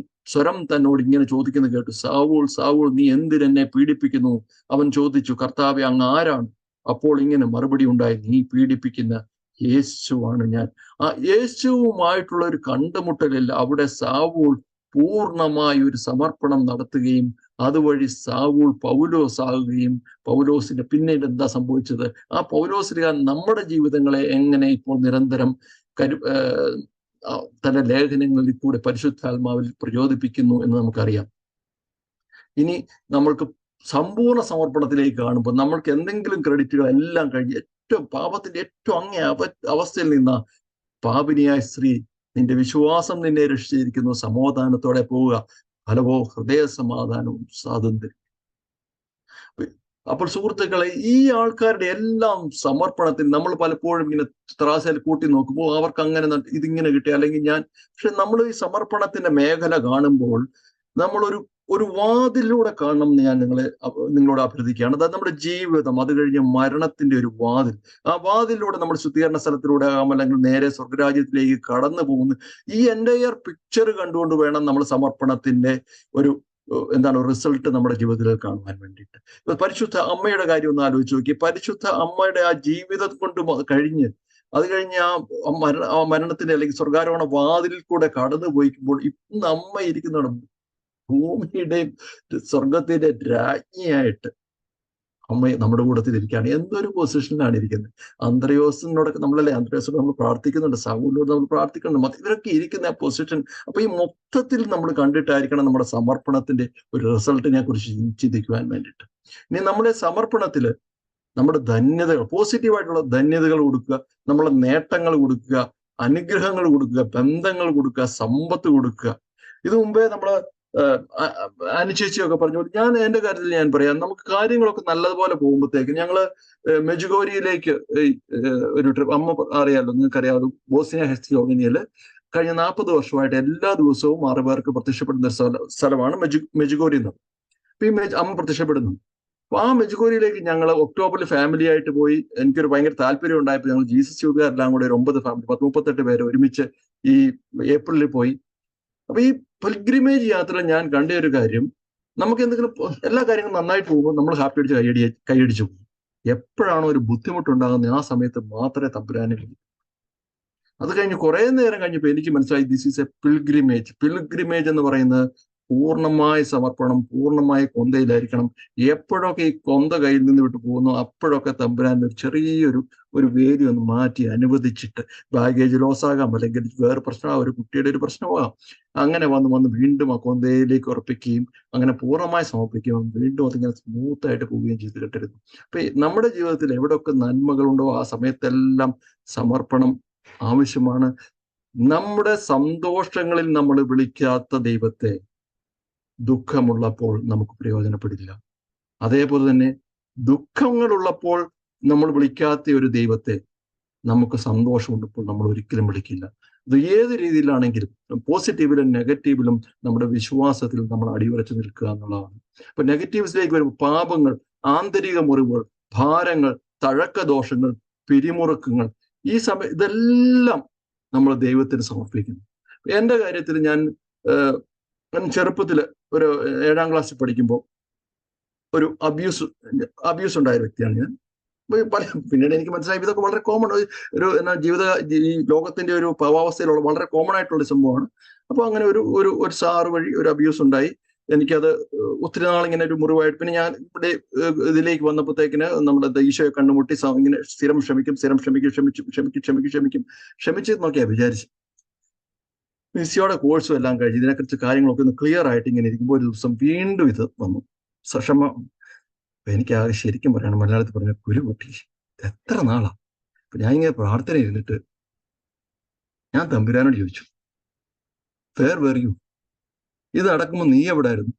സ്വരം തന്നോട് ഇങ്ങനെ ചോദിക്കുന്നത് കേട്ടു, സാവൂൾ സാവൂൾ, നീ എന്തിനെന്നെ പീഡിപ്പിക്കുന്നു? അവൻ ചോദിച്ചു, കർത്താവേ, അങ്ങ് ആരാണ്? അപ്പോൾ ഇങ്ങനെ മറുപടി ഉണ്ടായി, നീ പീഡിപ്പിക്കുന്ന യേശുവാണ് ഞാൻ. ആ യേശുവുമായിട്ടുള്ള ഒരു കണ്ടുമുട്ടലിൽ അവിടെ സാവൂൾ പൂർണ്ണമായ ഒരു സമർപ്പണം നടത്തുകയും അതുവഴി സാവൂൾ പൗലോസ് ആകുകയും, പൗലോസിന്റെ പിന്നീട് എന്താ സംഭവിച്ചത്? ആ പൗലോസിന് നമ്മുടെ ജീവിതങ്ങളെ എങ്ങനെ ഇപ്പോൾ നിരന്തരം തന്റെ ലേഖനങ്ങളിൽ കൂടെ പരിശുദ്ധാത്മാവിൽ പ്രചോദിപ്പിക്കുന്നു എന്ന് നമുക്കറിയാം. ഇനി നമ്മൾക്ക് സമ്പൂർണ്ണ സമർപ്പണത്തിലേക്ക് കാണുമ്പോൾ നമ്മൾക്ക് എന്തെങ്കിലും ക്രെഡിറ്റുകൾ എല്ലാം കഴിഞ്ഞ് ഏറ്റവും പാപത്തിന്റെ ഏറ്റവും അങ്ങേ അവസ്ഥയിൽ നിന്ന പാപിനിയായ സ്ത്രീ, നിന്റെ വിശ്വാസം നിന്നെ രക്ഷിച്ചിരിക്കുന്നു, സമാധാനത്തോടെ പോവുക, ഫലവോ ഹൃദയ സമാധാനവും സ്വാതന്ത്ര്യം. അപ്പോൾ സുഹൃത്തുക്കളെ, ഈ ആൾക്കാരുടെ എല്ലാം സമർപ്പണത്തിൽ നമ്മൾ പലപ്പോഴും ഇങ്ങനെ ത്രാസയിൽ കൂട്ടി നോക്കുമ്പോൾ അവർക്ക് അങ്ങനെ ഇതിങ്ങനെ കിട്ടി, അല്ലെങ്കിൽ പക്ഷെ നമ്മൾ ഈ സമർപ്പണത്തിന്റെ മേഖല കാണുമ്പോൾ ഒരു വാതിലൂടെ കാണണം എന്ന് ഞാൻ നിങ്ങളോട് അഭ്യർത്ഥിക്കുകയാണ്. അതായത് നമ്മുടെ ജീവിതം, അത് കഴിഞ്ഞ് മരണത്തിന്റെ ഒരു വാതിൽ, ആ വാതിലൂടെ നമ്മൾ ശുദ്ധീകരണ സ്ഥലത്തിലൂടെ ആകാം, അല്ലെങ്കിൽ നേരെ സ്വർഗരാജ്യത്തിലേക്ക് കടന്നു പോകുന്നു. ഈ എൻ്റയർ പിക്ചർ കണ്ടുകൊണ്ട് വേണം നമ്മൾ സമർപ്പണത്തിന്റെ ഒരു റിസൾട്ട് നമ്മുടെ ജീവിതത്തിൽ കാണുവാൻ വേണ്ടിയിട്ട്. ഇപ്പൊ പരിശുദ്ധ അമ്മയുടെ കാര്യം ഒന്ന് ആലോചിച്ച് നോക്കി. പരിശുദ്ധ അമ്മയുടെ ആ ജീവിതം കൊണ്ട് അത് കഴിഞ്ഞ് ആ മരണത്തിന്റെ അല്ലെങ്കിൽ സ്വർഗാരോഹണ വാതിലിൽ കൂടെ കടന്നു പോയിക്കുമ്പോൾ ഇന്ന് അമ്മ ഇരിക്കുന്നതാണ് ഭൂമിയുടെയും സ്വർഗത്തിന്റെ രാജ്ഞിയായിട്ട് അമ്മ നമ്മുടെ കൂട്ടത്തിൽ ഇരിക്കുകയാണ്. എന്തൊരു പൊസിഷനിലാണ് ഇരിക്കുന്നത്. അന്ത്രയോസിനോടൊക്കെ അന്ത്രയോസിനോട് നമ്മൾ പ്രാർത്ഥിക്കുന്നുണ്ട്, സാവൂലിനോട് നമ്മൾ പ്രാർത്ഥിക്കുന്നുണ്ട്, ഇവരൊക്കെ ഇരിക്കുന്ന ആ പൊസിഷൻ. അപ്പൊ ഈ മൊത്തത്തിൽ നമ്മൾ കണ്ടിട്ടായിരിക്കണം നമ്മുടെ സമർപ്പണത്തിന്റെ ഒരു റിസൾട്ടിനെ കുറിച്ച് ചിന്തിക്കുവാൻ വേണ്ടിയിട്ട്. ഇനി നമ്മുടെ സമർപ്പണത്തില് നമ്മുടെ ധന്യതകൾ, പോസിറ്റീവായിട്ടുള്ള ധന്യതകൾ കൊടുക്കുക, നമ്മളെ നേട്ടങ്ങൾ കൊടുക്കുക, അനുഗ്രഹങ്ങൾ കൊടുക്കുക, ബന്ധങ്ങൾ കൊടുക്കുക, സമ്പത്ത് കൊടുക്കുക. ഇത് മുമ്പേ നമ്മള് അനുചേച്ചിയൊക്കെ പറഞ്ഞു. ഞാൻ എൻ്റെ കാര്യത്തിൽ ഞാൻ പറയാം, നമുക്ക് കാര്യങ്ങളൊക്കെ നല്ലതുപോലെ പോകുമ്പോഴത്തേക്ക് ഞങ്ങള് മെജുഗോരിയിലേക്ക് ഒരു ട്രിപ്പ്, അമ്മ അറിയാലോ, നിങ്ങൾക്കറിയാമല്ലോ, ബോസ്നിയ ഹെർസഗോവിനയില് കഴിഞ്ഞ 40 വർഷമായിട്ട് എല്ലാ ദിവസവും 6 പേർക്ക് പ്രത്യക്ഷപ്പെടുന്ന ഒരു സ്ഥലമാണ് മെജുഗോരി എന്നത്. അപ്പൊ ഈ അമ്മ പ്രത്യക്ഷപ്പെടുന്നു. അപ്പൊ ആ മെജുഗോരിയിലേക്ക് ഞങ്ങൾ ഒക്ടോബറിൽ ഫാമിലി ആയിട്ട് പോയി. എനിക്കൊരു ഭയങ്കര താല്പര്യം ഉണ്ടായപ്പോൾ ഞങ്ങൾ ജീസസ് യൂത്തുകാരെല്ലാം കൂടെ ഒരു 9 ഫാമിലി 38 പേര് ഒരുമിച്ച് ഈ ഏപ്രിലിൽ പോയി. അപ്പൊ ഈ പിൽഗ്രിമേജ് യാത്ര ഞാൻ കണ്ട ഒരു കാര്യം, നമുക്ക് എന്തെങ്കിലും എല്ലാ കാര്യങ്ങളും നന്നായിട്ട് പോകുമ്പോൾ നമ്മൾ ഹാപ്പി അടിച്ച് കൈയടിച്ചു പോകും. എപ്പോഴാണോ ഒരു ബുദ്ധിമുട്ടുണ്ടാകുന്നത് ആ സമയത്ത് മാത്രമേ തമ്പുരാനെ വിളിക്കൂ. അത് കഴിഞ്ഞ് കുറെ നേരം കഴിഞ്ഞപ്പോൾ എനിക്ക് മനസ്സിലായി this is A pilgrimage. Pilgrimage എന്ന് പറയുന്നത് പൂർണ്ണമായ സമർപ്പണം, പൂർണ്ണമായ കൊന്തയിലായിരിക്കണം. എപ്പോഴൊക്കെ ഈ കൊന്ത കയ്യിൽ നിന്ന് വിട്ടു പോകുന്നു അപ്പോഴൊക്കെ തമ്പുരാൻ ഒരു ചെറിയൊരു വേദി ഒന്ന് മാറ്റി അനുവദിച്ചിട്ട്, ബാഗേജ് ലോസ് ആകാം, അല്ലെങ്കിൽ വേറെ പ്രശ്നമാകാം, ഒരു കുട്ടിയുടെ ഒരു പ്രശ്നമാകാം, അങ്ങനെ വന്ന് വീണ്ടും ആ കൊന്തയിലേക്ക് ഉറപ്പിക്കുകയും അങ്ങനെ പൂർണ്ണമായി സമർപ്പിക്കുകയും വീണ്ടും അതിങ്ങനെ സ്മൂത്തായിട്ട് പോവുകയും ചെയ്ത് കേട്ടിരുന്നു. അപ്പൊ നമ്മുടെ ജീവിതത്തിൽ എവിടെയൊക്കെ നന്മകളുണ്ടോ ആ സമയത്തെല്ലാം സമർപ്പണം ആവശ്യമാണ്. നമ്മുടെ സന്തോഷങ്ങളിൽ നമ്മൾ വിളിക്കാത്ത ദൈവത്തെ ദുഃഖമുള്ളപ്പോൾ നമുക്ക് പ്രയോജനപ്പെടില്ല. അതേപോലെ തന്നെ ദുഃഖങ്ങളുള്ളപ്പോൾ നമ്മൾ വിളിക്കാത്ത ഒരു ദൈവത്തെ നമുക്ക് സന്തോഷമുള്ളപ്പോൾ നമ്മൾ ഒരിക്കലും വിളിക്കില്ല. ഇത് ഏത് രീതിയിലാണെങ്കിലും പോസിറ്റീവിലും നെഗറ്റീവിലും നമ്മുടെ വിശ്വാസത്തിൽ നമ്മൾ അടിയുറച്ചു നിൽക്കുക എന്നുള്ളതാണ്. അപ്പൊ നെഗറ്റീവ്സിലേക്ക് വരുമ്പോൾ പാപങ്ങൾ, ആന്തരിക മുറിവുകൾ, ഭാരങ്ങൾ, തഴക്കദോഷങ്ങൾ, പിരിമുറുക്കങ്ങൾ, ഈ ഇതെല്ലാം നമ്മൾ ദൈവത്തിന് സമർപ്പിക്കുന്നു. എൻ്റെ കാര്യത്തിൽ ഞാൻ ചെറുപ്പത്തിൽ ഒരു 7ാം ക്ലാസ്സിൽ പഠിക്കുമ്പോൾ ഒരു അബ്യൂസ് ഉണ്ടായ വ്യക്തിയാണ് ഞാൻ. പിന്നീട് എനിക്ക് മനസ്സിലായി ഇതൊക്കെ വളരെ കോമൺ ഒരു ഈ ലോകത്തിന്റെ ഒരു ഭാവാവസ്ഥയിലുള്ള വളരെ കോമൺ ആയിട്ടുള്ള സംഭവമാണ്. അപ്പൊ അങ്ങനെ ഒരു സാറ് വഴി ഒരു അബ്യൂസ് ഉണ്ടായി. എനിക്കത് ഒത്തിരി നാളിങ്ങനെ ഒരു മുറിവായിട്ട്, പിന്നെ ഞാൻ ഇവിടെ ഇതിലേക്ക് വന്നപ്പോഴത്തേക്കിന് നമ്മുടെ ഈശോയെ കണ്ടുമുട്ടി ഇങ്ങനെ സ്ഥിരം ക്ഷമിച്ച് നോക്കിയാ വിചാരിച്ചു. മിസ്സിയോടെ കോഴ്സും എല്ലാം കഴിഞ്ഞ് ഇതിനെക്കുറിച്ച് കാര്യങ്ങളൊക്കെ ഒന്ന് ക്ലിയർ ആയിട്ട് ഇങ്ങനെ ഇരിക്കുമ്പോൾ ഒരു ദിവസം വീണ്ടും ഇത് വന്നു. എനിക്ക് ആകെ ശരിക്കും പറയണം, മലയാളത്തിൽ പറഞ്ഞ കുരുപൊട്ടി. എത്ര നാളാ. അപ്പൊ ഞാൻ ഇങ്ങനെ പ്രാർത്ഥന ഇരുന്നിട്ട് ഞാൻ തമ്പുരാനോട് ചോദിച്ചു, വേർ വെർ യു? ഇത് നടക്കുമ്പോൾ നീ എവിടായിരുന്നു?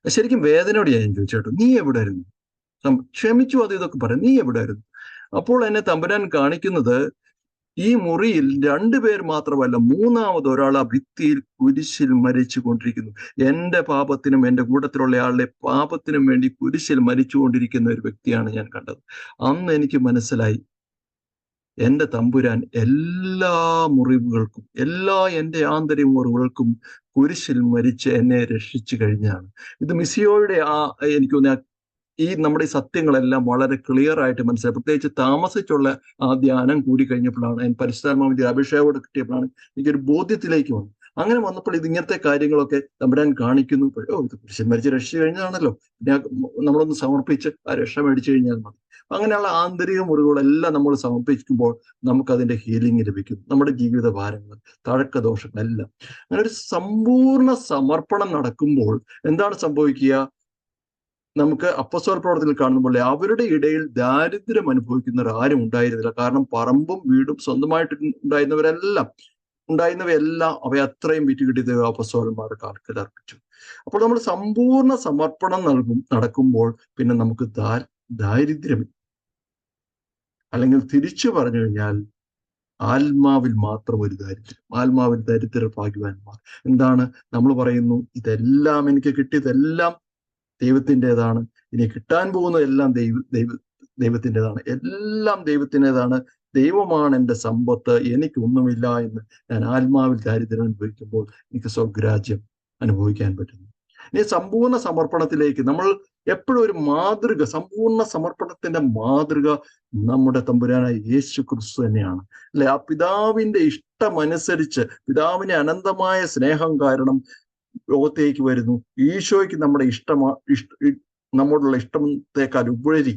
ശരിക്കും വേദനയോട് ഞാൻ ചോദിച്ചു കേട്ടോ, നീ എവിടായിരുന്നു? ക്ഷമിച്ചു അത് ഇതൊക്കെ പറയാം, നീ എവിടായിരുന്നു? അപ്പോൾ എന്നെ തമ്പുരാൻ കാണിക്കുന്നത് ഈ മുറിയിൽ 2 പേർ മാത്രമല്ല, 3ാമത് ഒരാൾ ആ ഭിത്തിയിൽ കുരിശിൽ മരിച്ചു കൊണ്ടിരിക്കുന്നു. എൻ്റെ പാപത്തിനും എൻ്റെ കൂട്ടത്തിലുള്ള ആളുടെ പാപത്തിനും വേണ്ടി കുരിശിൽ മരിച്ചുകൊണ്ടിരിക്കുന്ന ഒരു വ്യക്തിയാണ് ഞാൻ കണ്ടത്. അന്ന് എനിക്ക് മനസ്സിലായി, എൻ്റെ തമ്പുരാൻ എല്ലാ മുറിവുകൾക്കും, എൻ്റെ ആന്തരിക മുറിവുകൾക്കും കുരിശിൽ മരിച്ച് എന്നെ രക്ഷിച്ചു കഴിഞ്ഞാണ്. ഇത് മിസ്സിയോയുടെ എനിക്ക് ഈ നമ്മുടെ ഈ സത്യങ്ങളെല്ലാം വളരെ ക്ലിയർ ആയിട്ട് മനസ്സിലായി. പ്രത്യേകിച്ച് താമസിച്ചുള്ള ആ ധ്യാനം കൂടി കഴിഞ്ഞപ്പോഴാണ്, പരിശുദ്ധാത്മാവിന്റെ അഭിഷേകത്തോട് കിട്ടിയപ്പോഴാണ് എനിക്കൊരു ബോധ്യത്തിലേക്ക് വന്നു. അങ്ങനെ വന്നപ്പോൾ ഇങ്ങനത്തെ കാര്യങ്ങളൊക്കെ തമ്പുരാൻ കാണിക്കുന്നു. ഇത് കുരിശിൽ മരിച്ച് രക്ഷിച്ചു കഴിഞ്ഞാണല്ലോ, പിന്നെ നമ്മളൊന്ന് സമർപ്പിച്ച് ആ രക്ഷ മേടിച്ചു കഴിഞ്ഞാൽ മതി. അങ്ങനെയുള്ള ആന്തരിക മുറിവുകളെല്ലാം നമ്മൾ സമർപ്പിക്കുമ്പോൾ നമുക്കതിന്റെ ഹീലിംഗ് ലഭിക്കും. നമ്മുടെ ജീവിത ഭാരങ്ങൾ, തഴക്കദോഷങ്ങളെല്ലാം അങ്ങനെ ഒരു സമ്പൂർണ്ണ സമർപ്പണം നടക്കുമ്പോൾ എന്താണ് സംഭവിക്കുക? നമുക്ക് അപ്പോസ്തല പ്രവർത്തനത്തിൽ കാണുന്ന പോലെ അവരുടെ ഇടയിൽ ദാരിദ്ര്യം അനുഭവിക്കുന്നവർ ആരും ഉണ്ടായിരുന്നില്ല. കാരണം പറമ്പും വീടും സ്വന്തമായിട്ട് ഉണ്ടായിരുന്നവയെല്ലാം അവയെ അത്രയും വിറ്റുകിട്ടിയ അപ്പോസ്തലന്മാരുടെ കാൽക്കൽ അർപ്പിച്ചു. അപ്പോൾ നമ്മൾ സമ്പൂർണ്ണ സമർപ്പണം നടക്കുമ്പോൾ പിന്നെ നമുക്ക് ദാരിദ്ര്യം, അല്ലെങ്കിൽ തിരിച്ചു പറഞ്ഞു കഴിഞ്ഞാൽ ആത്മാവിൽ മാത്രം ഒരു ദാരിദ്ര്യം, ആത്മാവിൽ ദരിദ്ര ഭാഗ്യവാന്മാർ. എന്താണ് നമ്മൾ പറയുന്നു? ഇതെല്ലാം എനിക്ക് കിട്ടിയതെല്ലാം ദൈവത്തിൻ്റെതാണ്, ഇനി കിട്ടാൻ പോകുന്നതെല്ലാം ദൈവത്തിൻ്റെതാണ്, എല്ലാം ദൈവത്തിൻ്റെതാണ്, ദൈവമാണ് എൻ്റെ സമ്പത്ത്, എനിക്കൊന്നുമില്ല എന്ന് ഞാൻ ആത്മാവിൽ ദാരിദ്ര്യം അനുഭവിക്കുമ്പോൾ എനിക്ക് സ്വഗ്രാജ്യം അനുഭവിക്കാൻ പറ്റുന്നു. ഇനി സമ്പൂർണ്ണ സമർപ്പണത്തിലേക്ക് നമ്മൾ എപ്പോഴും ഒരു മാതൃക, സമ്പൂർണ്ണ സമർപ്പണത്തിന്റെ മാതൃക നമ്മുടെ തമ്പുരാനായ യേശു ക്രിസ്തു തന്നെയാണ്, അല്ലെ? ആ പിതാവിന്റെ ഇഷ്ടമനുസരിച്ച്, പിതാവിന്റെ അനന്തമായ സ്നേഹം കാരണം ലോകത്തേക്ക് വരുന്നു. ഈശോയ്ക്ക് നമ്മുടെ നമ്മോടുള്ള ഇഷ്ടത്തെക്കാൾ ഉപരി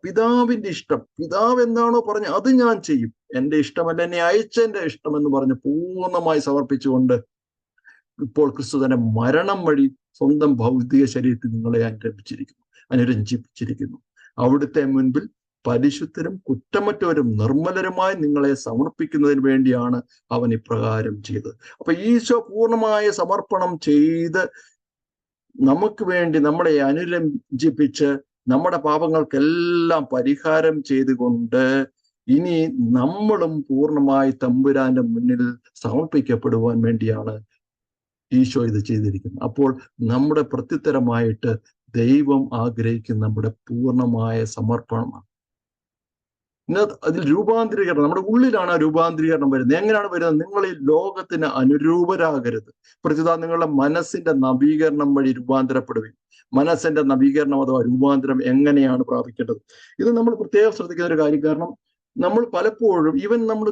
പിതാവിന്റെ ഇഷ്ടം, പിതാവ് എന്താണോ പറഞ്ഞ അത് ഞാൻ ചെയ്യും, എൻ്റെ ഇഷ്ടമല്ല എന്നെ അയച്ചെൻ്റെ ഇഷ്ടം എന്ന് പറഞ്ഞ് പൂർണ്ണമായി സമർപ്പിച്ചുകൊണ്ട് ഇപ്പോൾ ക്രിസ്തു തന്നെ മരണം വഴി സ്വന്തം ഭൗതിക ശരീരത്തിൽ നിങ്ങളെ അനുരഞ്ജിപ്പിച്ചിരിക്കുന്നു. അവിടുത്തെ മുൻപിൽ പരിശുദ്ധരും കുറ്റമറ്റവരും നിർമ്മലരുമായി നിങ്ങളെ സമർപ്പിക്കുന്നതിന് വേണ്ടിയാണ് അവൻ ഇപ്രകാരം ചെയ്തത്. അപ്പൊ ഈശോ പൂർണ്ണമായ സമർപ്പണം ചെയ്ത് നമുക്ക് വേണ്ടി നമ്മളെ അനുരഞ്ജിപ്പിച്ച് നമ്മുടെ പാപങ്ങൾക്കെല്ലാം പരിഹാരം ചെയ്തുകൊണ്ട് ഇനി നമ്മളും പൂർണ്ണമായി തമ്പുരാന്റെ മുന്നിൽ സമർപ്പിക്കപ്പെടുവാൻ വേണ്ടിയാണ് ഈശോ ഇത് ചെയ്തിരിക്കുന്നത്. അപ്പോൾ നമ്മുടെ പ്രത്യുത്തരമായിട്ട് ദൈവം ആഗ്രഹിക്കുന്ന നമ്മുടെ പൂർണ്ണമായ സമർപ്പണമാണ്. അതിൽ രൂപാന്തരീകരണം നമ്മുടെ ഉള്ളിലാണ് ആ രൂപാന്തരീകരണം വരുന്നത്. എങ്ങനെയാണ് വരുന്നത്? നിങ്ങൾ ഈ ലോകത്തിന് അനുരൂപരാകരുത്, പ്രത്യുത നിങ്ങളുടെ മനസ്സിന്റെ നവീകരണം വഴി രൂപാന്തരപ്പെടുകയും. മനസ്സിന്റെ നവീകരണം അഥവാ രൂപാന്തരം എങ്ങനെയാണ് പ്രാപിക്കേണ്ടത്? ഇത് നമ്മൾ പ്രത്യേകം ശ്രദ്ധിക്കുന്ന ഒരു കാര്യം. കാരണം നമ്മൾ പലപ്പോഴും ഈവൻ നമ്മൾ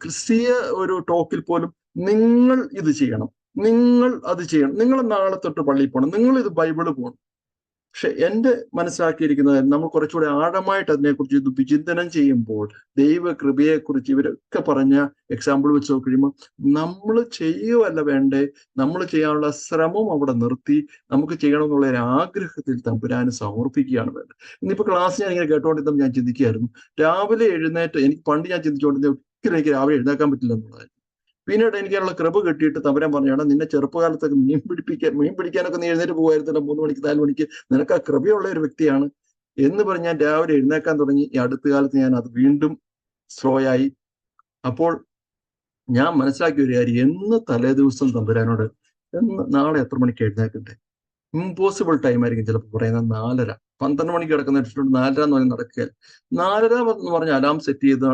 ക്രിസ്തീയ ഒരു ടോക്കിൽ പോലും നിങ്ങൾ ഇത് ചെയ്യണം, നിങ്ങൾ അത് ചെയ്യണം, നിങ്ങൾ നാളെ തൊട്ട് പള്ളിയിൽ പോകണം, നിങ്ങൾ ഇത് ബൈബിള് പോകണം. പക്ഷെ എൻ്റെ മനസ്സിലാക്കിയിരിക്കുന്നത് നമ്മൾ കുറച്ചുകൂടെ ആഴമായിട്ട് അതിനെക്കുറിച്ച് ഇത് വിചിന്തനം ചെയ്യുമ്പോൾ ദൈവകൃപയെക്കുറിച്ച് ഇവരൊക്കെ പറഞ്ഞ എക്സാമ്പിൾ വെച്ച് നോക്കിക്കഴിയുമ്പോൾ നമ്മൾ ചെയ്യുകയല്ല വേണ്ടേ, നമ്മൾ ചെയ്യാനുള്ള ശ്രമം അവിടെ നിർത്തി നമുക്ക് ചെയ്യണമെന്നുള്ള ഒരു ആഗ്രഹത്തിൽ തമ്പുരാന് സമർപ്പിക്കുകയാണ് വേണ്ടത്. ഇന്നിപ്പോൾ ക്ലാസ് ഞാൻ ഇങ്ങനെ കേട്ടോണ്ടിരുന്നപ്പോൾ ഞാൻ ചിന്തിക്കുകയായിരുന്നു, രാവിലെ എഴുന്നേറ്റ് പണ്ട് ഞാൻ ചിന്തിച്ചുകൊണ്ടിരുന്ന ഒരിക്കലും എനിക്ക് രാവിലെ എഴുന്നേക്കാൻ പറ്റില്ല എന്നുള്ളതായിരുന്നു. പിന്നീട് എനിക്കുള്ള കൃപ കിട്ടിയിട്ട് തമ്പുരാൻ പറഞ്ഞാണ്, നിന്നെ ചെറുപ്പകാലത്തൊക്കെ മീൻ പിടിക്കാനൊക്കെ നീ എഴുന്നേറ്റ് പോകുമായിരുന്നല്ലോ 3 മണിക്ക് 4 മണിക്ക്, നിനക്ക് ആ കൃപയുള്ള ഒരു വ്യക്തിയാണ് എന്ന് പറഞ്ഞ് ഞാൻ രാവിലെ എഴുന്നേക്കാൻ തുടങ്ങി. ഈ അടുത്ത കാലത്ത് ഞാൻ അത് വീണ്ടും സ്ലോ ആയി. അപ്പോൾ ഞാൻ മനസ്സിലാക്കിയ ഒരു കാര്യം, എന്ന് തലേ ദിവസം തമ്പുരാനോട് നാളെ എത്ര മണിക്ക് എഴുന്നേക്കണ്ടേ, ഇമ്പോസിബിൾ ടൈം ആയിരിക്കും ചിലപ്പോൾ പറയുന്നത് 4:30, 12 മണിക്ക് കിടക്കുന്ന 4:30 എന്ന് പറഞ്ഞാൽ നടക്കുക. 4:30 എന്ന് പറഞ്ഞ അലാം സെറ്റ് ചെയ്ത്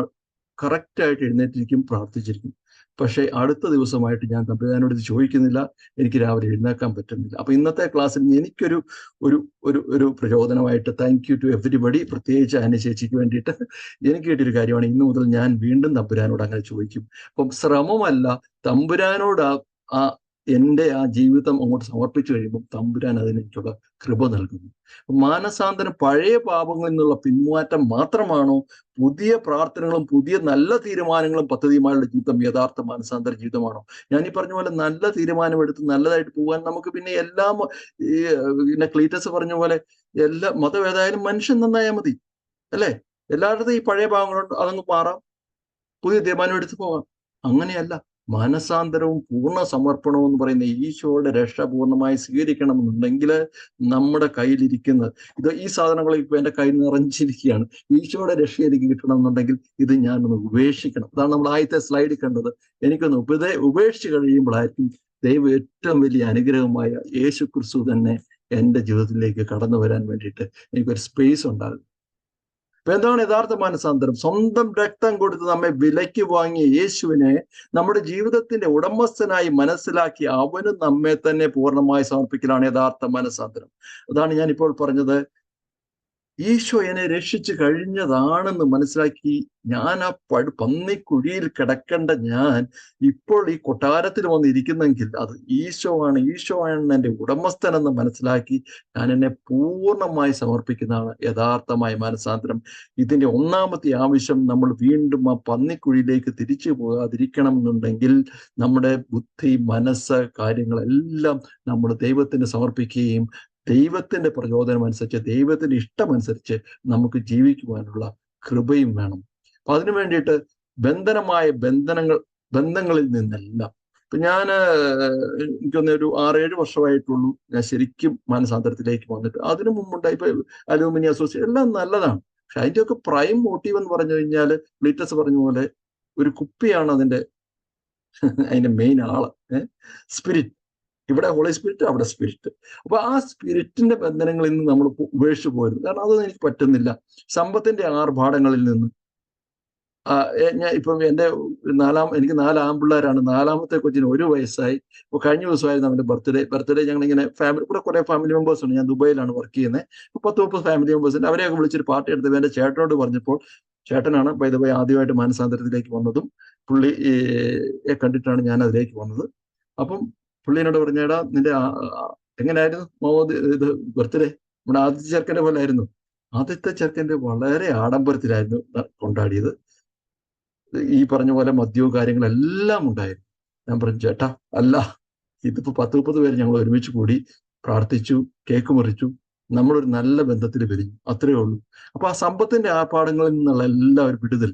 കറക്റ്റായിട്ട് എഴുന്നേറ്റിരിക്കും, പ്രാർത്ഥിച്ചിരിക്കും. പക്ഷെ അടുത്ത ദിവസമായിട്ട് ഞാൻ തമ്പുരാനോട് ഇത് ചോദിക്കുന്നില്ല, എനിക്ക് രാവിലെ എഴുന്നേക്കാൻ പറ്റുന്നില്ല. അപ്പൊ ഇന്നത്തെ ക്ലാസ്സിൽ എനിക്കൊരു ഒരു ഒരു ഒരു പ്രചോദനമായിട്ട്, താങ്ക് യു ടു എവരിബഡി, പ്രത്യേകിച്ച് ആനി ചേച്ചിക്ക് വേണ്ടിയിട്ട് എനിക്ക് കിട്ടിയൊരു കാര്യമാണ്. ഇന്നു മുതൽ ഞാൻ വീണ്ടും തമ്പുരാനോട് അങ്ങനെ ചോദിക്കും. അപ്പം ശ്രമമല്ല, തമ്പുരാനോട് എൻ്റെ ആ ജീവിതം അങ്ങോട്ട് സമർപ്പിച്ചു കഴിയുമ്പോൾ തമ്പുരാൻ അതിന് എനിക്കുള്ള കൃപ നൽകുന്നു. മാനസാന്തരം പഴയ പാപങ്ങളിൽ നിന്നുള്ള പിന്മാറ്റം മാത്രമാണോ? പുതിയ പ്രാർത്ഥനകളും പുതിയ നല്ല തീരുമാനങ്ങളും പദ്ധതിയുമായുള്ള ജീവിതം യഥാർത്ഥ മാനസാന്തര ജീവിതമാണോ? ഞാൻ ഈ പറഞ്ഞ പോലെ നല്ല തീരുമാനമെടുത്ത് നല്ലതായിട്ട് പോകാൻ നമുക്ക് പിന്നെ എല്ലാം പിന്നെ ക്ലീറ്റസ് പറഞ്ഞ പോലെ എല്ലാ മതം ഏതായാലും മനുഷ്യൻ നന്നായാൽ മതി അല്ലേ? എല്ലായിടത്തും ഈ പഴയ പാപങ്ങളുണ്ട്, അതങ്ങ് മാറാം, പുതിയ തീരുമാനം എടുത്ത് പോകാം. അങ്ങനെയല്ല. മാനസാന്തരവും പൂർണ്ണ സമർപ്പണവും എന്ന് പറയുന്ന ഈശോയുടെ രക്ഷ പൂർണ്ണമായി സ്വീകരിക്കണമെന്നുണ്ടെങ്കിൽ നമ്മുടെ കയ്യിലിരിക്കുന്നത് ഈ സാധനങ്ങൾ ഇപ്പൊ എൻ്റെ കയ്യിൽ നിറഞ്ഞിരിക്കുകയാണ്. ഈശോയുടെ രക്ഷ എനിക്ക് കിട്ടണമെന്നുണ്ടെങ്കിൽ ഇത് ഞാനൊന്ന് ഉപേക്ഷിക്കണം. അതാണ് നമ്മൾ ആദ്യത്തെ സ്ലൈഡിൽ കണ്ടത്. എനിക്കൊന്ന് ഉപേക്ഷിച്ച് കഴിയുമ്പോഴായിരിക്കും ദൈവം ഏറ്റവും വലിയ അനുഗ്രഹമായ യേശു ക്രിസ്തു തന്നെ എൻ്റെ ജീവിതത്തിലേക്ക് കടന്നു വരാൻ വേണ്ടിയിട്ട് എനിക്കൊരു സ്പേസ് ഉണ്ടാകും. അപ്പൊ എന്താണ് യഥാർത്ഥ മാനസാന്തരം? സ്വന്തം രക്തം കൊടുത്ത് നമ്മെ വിലയ്ക്ക് വാങ്ങിയ യേശുവിനെ നമ്മുടെ ജീവിതത്തിന്റെ ഉടമസ്ഥനായി മനസ്സിലാക്കി അവന് നമ്മെ തന്നെ പൂർണ്ണമായി സമർപ്പിക്കലാണ് യഥാർത്ഥ മാനസാന്തരം. അതാണ് ഞാൻ ഇപ്പോൾ പറഞ്ഞത്. ഈശോ എന്നെ രക്ഷിച്ചു കഴിഞ്ഞതാണെന്ന് മനസ്സിലാക്കി ഞാൻ ആ പന്നിക്കുഴിയിൽ കിടക്കേണ്ട ഞാൻ ഇപ്പോൾ ഈ കൊട്ടാരത്തിൽ വന്നിരിക്കുന്നെങ്കിൽ അത് ഈശോ ആണ് എൻ്റെ ഉടമസ്ഥനെന്ന് മനസ്സിലാക്കി ഞാൻ എന്നെ പൂർണ്ണമായി സമർപ്പിക്കുന്നതാണ് യഥാർത്ഥമായ മാനസാന്തരം. ഇതിന്റെ ഒന്നാമത്തെ ആവശ്യം, നമ്മൾ വീണ്ടും ആ പന്നിക്കുഴിയിലേക്ക് തിരിച്ചു പോകാതിരിക്കണം എന്നുണ്ടെങ്കിൽ നമ്മുടെ ബുദ്ധി, മനസ്സ്, കാര്യങ്ങളെല്ലാം നമ്മൾ ദൈവത്തിന് സമർപ്പിക്കുകയും ദൈവത്തിന്റെ പ്രചോദനം അനുസരിച്ച്, ദൈവത്തിന്റെ ഇഷ്ടമനുസരിച്ച് നമുക്ക് ജീവിക്കുവാനുള്ള കൃപയും വേണം. അപ്പൊ അതിനു വേണ്ടിയിട്ട് ബന്ധങ്ങളിൽ നിന്നെല്ലാം ഇപ്പൊ ഞാൻ എനിക്കൊന്ന് ഒരു 6-7 വർഷമായിട്ടുള്ളൂ ഞാൻ ശരിക്കും മാനസാന്തരത്തിലേക്ക് വന്നിട്ട്. അതിനു മുമ്പുണ്ടായി ഇപ്പൊ അലൂമിനി അസോസിയേഷൻ എല്ലാം നല്ലതാണ്. പക്ഷെ അതിൻ്റെയൊക്കെ പ്രൈം മോട്ടീവ് എന്ന് പറഞ്ഞു കഴിഞ്ഞാൽ ക്ലീറ്റസ് പറഞ്ഞ പോലെ ഒരു കുപ്പിയാണ് അതിന്റെ മെയിൻ ആള്. സ്പിരിറ്റ്. ഇവിടെ ഹോളി സ്പിരിറ്റ്, അവിടെ സ്പിരിറ്റ്. അപ്പൊ ആ സ്പിരിറ്റിന്റെ ബന്ധനങ്ങളിൽ നിന്ന് നമ്മൾ ഉപേക്ഷിച്ചു പോരുന്നു. കാരണം അതൊന്നും എനിക്ക് പറ്റുന്നില്ല. സമ്പത്തിന്റെ ആർഭാടങ്ങളിൽ നിന്ന് ഞാൻ ഇപ്പം എനിക്ക് 4 ആൺപിള്ളേരാണ്. 4ാമത്തെ കൊച്ചിന് 1 വയസ്സായി. ഇപ്പൊ കഴിഞ്ഞ ദിവസമായിരുന്നു അവന്റെ ബർത്ത്ഡേ ഞങ്ങളിങ്ങനെ ഇവിടെ കുറെ ഫാമിലി മെമ്പേഴ്സ് ഉണ്ട്. ഞാൻ ദുബൈയിലാണ് വർക്ക് ചെയ്യുന്നത്. 10-30 ഫാമിലി മെമ്പേഴ്സിന്റെ അവരെയൊക്കെ വിളിച്ചൊരു പാർട്ടി എടുത്ത് എന്റെ ചേട്ടനോട് പറഞ്ഞപ്പോൾ, ചേട്ടനാണ് ബൈ ദ വേ ആദ്യമായിട്ട് മാനസാന്തരത്തിലേക്ക് വന്നതും, പുള്ളിയെ കണ്ടിട്ടാണ് ഞാൻ അതിലേക്ക് വന്നത്. അപ്പം പുള്ളിനോട് പറഞ്ഞേടാ, നിന്റെ എങ്ങനെയായിരുന്നു മുഹമ്മദ് ഇത് ബർത്ത്ഡേ? നമ്മുടെ ആദ്യത്തെ ചെറുക്കൻ്റെ പോലെ ആയിരുന്നു. ആദ്യത്തെ ചെറുക്കൻ്റെ വളരെ ആഡംബരത്തിലായിരുന്നു കൊണ്ടാടിയത്. ഈ പറഞ്ഞ പോലെ മദ്യവും കാര്യങ്ങളെല്ലാം ഉണ്ടായിരുന്നു. ഞാൻ പറഞ്ഞു, ചേട്ടാ അല്ല, ഇതിപ്പോ 10-30 പേര് ഞങ്ങൾ ഒരുമിച്ച് കൂടി പ്രാർത്ഥിച്ചു, കേക്ക് മുറിച്ചു, നമ്മളൊരു നല്ല ബന്ധത്തിൽ പിരിഞ്ഞു, അത്രയേ ഉള്ളൂ. അപ്പൊ ആ സമ്പത്തിന്റെ ആർഭാടങ്ങളിൽ നിന്നുള്ള എല്ലാവരും വിടുതൽ.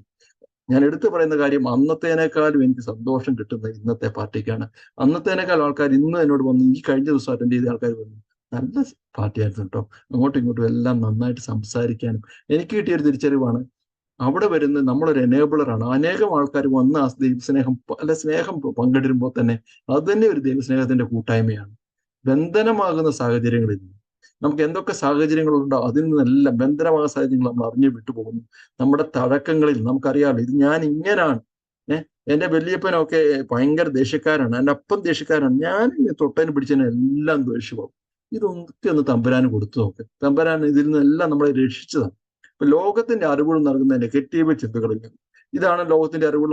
ഞാൻ എടുത്തു പറയുന്ന കാര്യം, അന്നത്തേനേക്കാളും എനിക്ക് സന്തോഷം കിട്ടുന്നത് ഇന്നത്തെ പാർട്ടിക്കാണ്. അന്നത്തേനേക്കാൾ ആൾക്കാർ ഇന്ന് എന്നോട് വന്നു, ഈ കഴിഞ്ഞ ദിവസം അറ്റൻഡ് ചെയ്ത ആൾക്കാർ വന്നു, നല്ല പാർട്ടിയായിരുന്നു കേട്ടോ, അങ്ങോട്ടും ഇങ്ങോട്ടും എല്ലാം നന്നായിട്ട് സംസാരിക്കാനും. എനിക്ക് കിട്ടിയൊരു തിരിച്ചറിവാണ്, അവിടെ വരുന്ന നമ്മളൊരു എനേബിളറാണ്. അനേകം ആൾക്കാർ വന്ന് ആ സ്നേഹം പങ്കിടുമ്പോൾ തന്നെ അത് തന്നെ ഒരു ദൈവസ്നേഹത്തിന്റെ കൂട്ടായ്മയാണ്. ബന്ധനമാകുന്ന സാഹചര്യങ്ങളിൽ നമുക്ക് എന്തൊക്കെ സാഹചര്യങ്ങളുണ്ടോ അതിൽ നിന്നെല്ലാം ബന്ധനമായ സാഹചര്യങ്ങൾ നമ്മൾ അറിഞ്ഞു വിട്ടുപോകുന്നു. നമ്മുടെ തഴക്കങ്ങളിൽ നമുക്കറിയാമല്ലോ, ഇത് ഞാൻ ഇങ്ങനാണ്. എൻ്റെ വല്യപ്പനൊക്കെ ഭയങ്കര ദേഷ്യക്കാരാണ്, എൻ്റെ അപ്പം ദേഷ്യക്കാരാണ്, ഞാൻ തൊട്ടതിന് പിടിച്ചതിന് എല്ലാം ദേഷ്യമാവും. ഇതൊക്കെ ഒന്ന് തമ്പുരാന് കൊടുത്തു നോക്ക്. തമ്പുരാൻ ഇതിൽ നിന്നെല്ലാം നമ്മളെ രക്ഷിച്ചതാണ്. ഇപ്പൊ ലോകത്തിന്റെ അറിവുകൾ നൽകുന്ന നെഗറ്റീവ് ചിന്തകളിൽ നിന്ന് ഇതാണ് ലോകത്തിന്റെ അറിവുകൾ.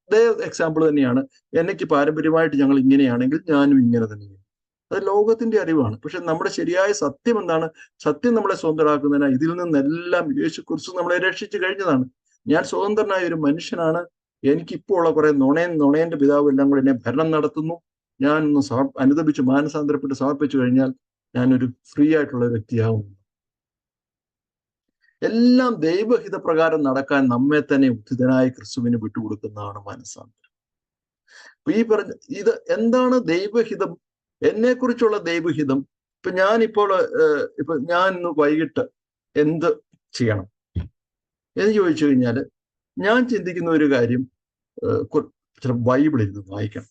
അതേ എക്സാമ്പിൾ തന്നെയാണ്. എനിക്ക് പാരമ്പര്യമായിട്ട് ഞങ്ങൾ ഇങ്ങനെയാണെങ്കിൽ ഞാനും ഇങ്ങനെ തന്നെയാണ്. അത് ലോകത്തിന്റെ അറിവാണ്. പക്ഷെ നമ്മുടെ ശരിയായ സത്യം എന്താണ്? സത്യം നമ്മളെ സ്വതന്ത്രമാക്കുന്നതിന് ഇതിൽ നിന്നെല്ലാം യേശു ക്രിസ്തു നമ്മളെ രക്ഷിച്ചു കഴിഞ്ഞതാണ്. ഞാൻ സ്വതന്ത്രനായ ഒരു മനുഷ്യനാണ്. എനിക്കിപ്പോൾ ഉള്ള കുറെ നുണയന്റെ പിതാവ് എല്ലാം കൂടെ എന്നെ ഭരണം നടത്തുന്നു. ഞാൻ ഒന്ന് അനുദപിച്ച് മാനസാന്തരപ്പെട്ട് സമർപ്പിച്ചു കഴിഞ്ഞാൽ ഞാനൊരു ഫ്രീ ആയിട്ടുള്ള ഒരു വ്യക്തിയാവും. എല്ലാം ദൈവഹിത പ്രകാരം നടക്കാൻ നമ്മെ തന്നെ ഉദ്ധിതനായ ക്രിസ്തുവിന് വിട്ടുകൊടുക്കുന്നതാണ് മാനസാന്തരം. അപ്പൊ ഈ പറഞ്ഞ ഇത് എന്താണ് ദൈവഹിതം? എന്നെക്കുറിച്ചുള്ള ദൈവഹിതം. ഇപ്പൊ ഞാൻ ഇന്ന് വൈകിട്ട് എന്ത് ചെയ്യണം എന്ന് ചോദിച്ചു കഴിഞ്ഞാല് ഞാൻ ചിന്തിക്കുന്ന ഒരു കാര്യം, ചില ബൈബിൾ ഇരുന്ന് വായിക്കണം.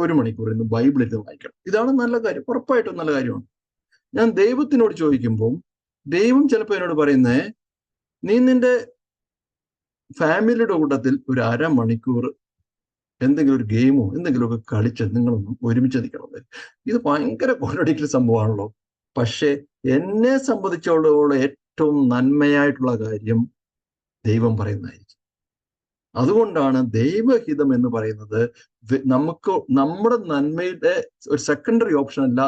ഒരു മണിക്കൂർ ഇരുന്ന് ബൈബിൾ ഇരുന്ന് വായിക്കണം. ഇതാണ് നല്ല കാര്യം, ഉറപ്പായിട്ടും നല്ല കാര്യമാണ്. ഞാൻ ദൈവത്തിനോട് ചോദിക്കുമ്പോൾ ദൈവം ചിലപ്പോൾ എന്നോട് പറയുന്നേ, നീ നിന്റെ ഫാമിലിയുടെ കൂട്ടത്തിൽ ഒരു അരമണിക്കൂർ എന്തെങ്കിലും ഒരു ഗെയിമോ എന്തെങ്കിലുമൊക്കെ കളിച്ച് നിങ്ങളൊന്നും ഒരുമിച്ച് നിൽക്കണം. ഇത് ഭയങ്കര കോൺട്രഡിക്ടറി സംഭവമാണല്ലോ. പക്ഷെ എന്നെ സംബന്ധിച്ചോളം ഏറ്റവും നന്മയായിട്ടുള്ള കാര്യം ദൈവം പറയുന്നതായിരിക്കും. അതുകൊണ്ടാണ് ദൈവഹിതം എന്ന് പറയുന്നത് നമുക്ക് നമ്മുടെ നന്മയുടെ ഒരു സെക്കൻഡറി ഓപ്ഷൻ അല്ല,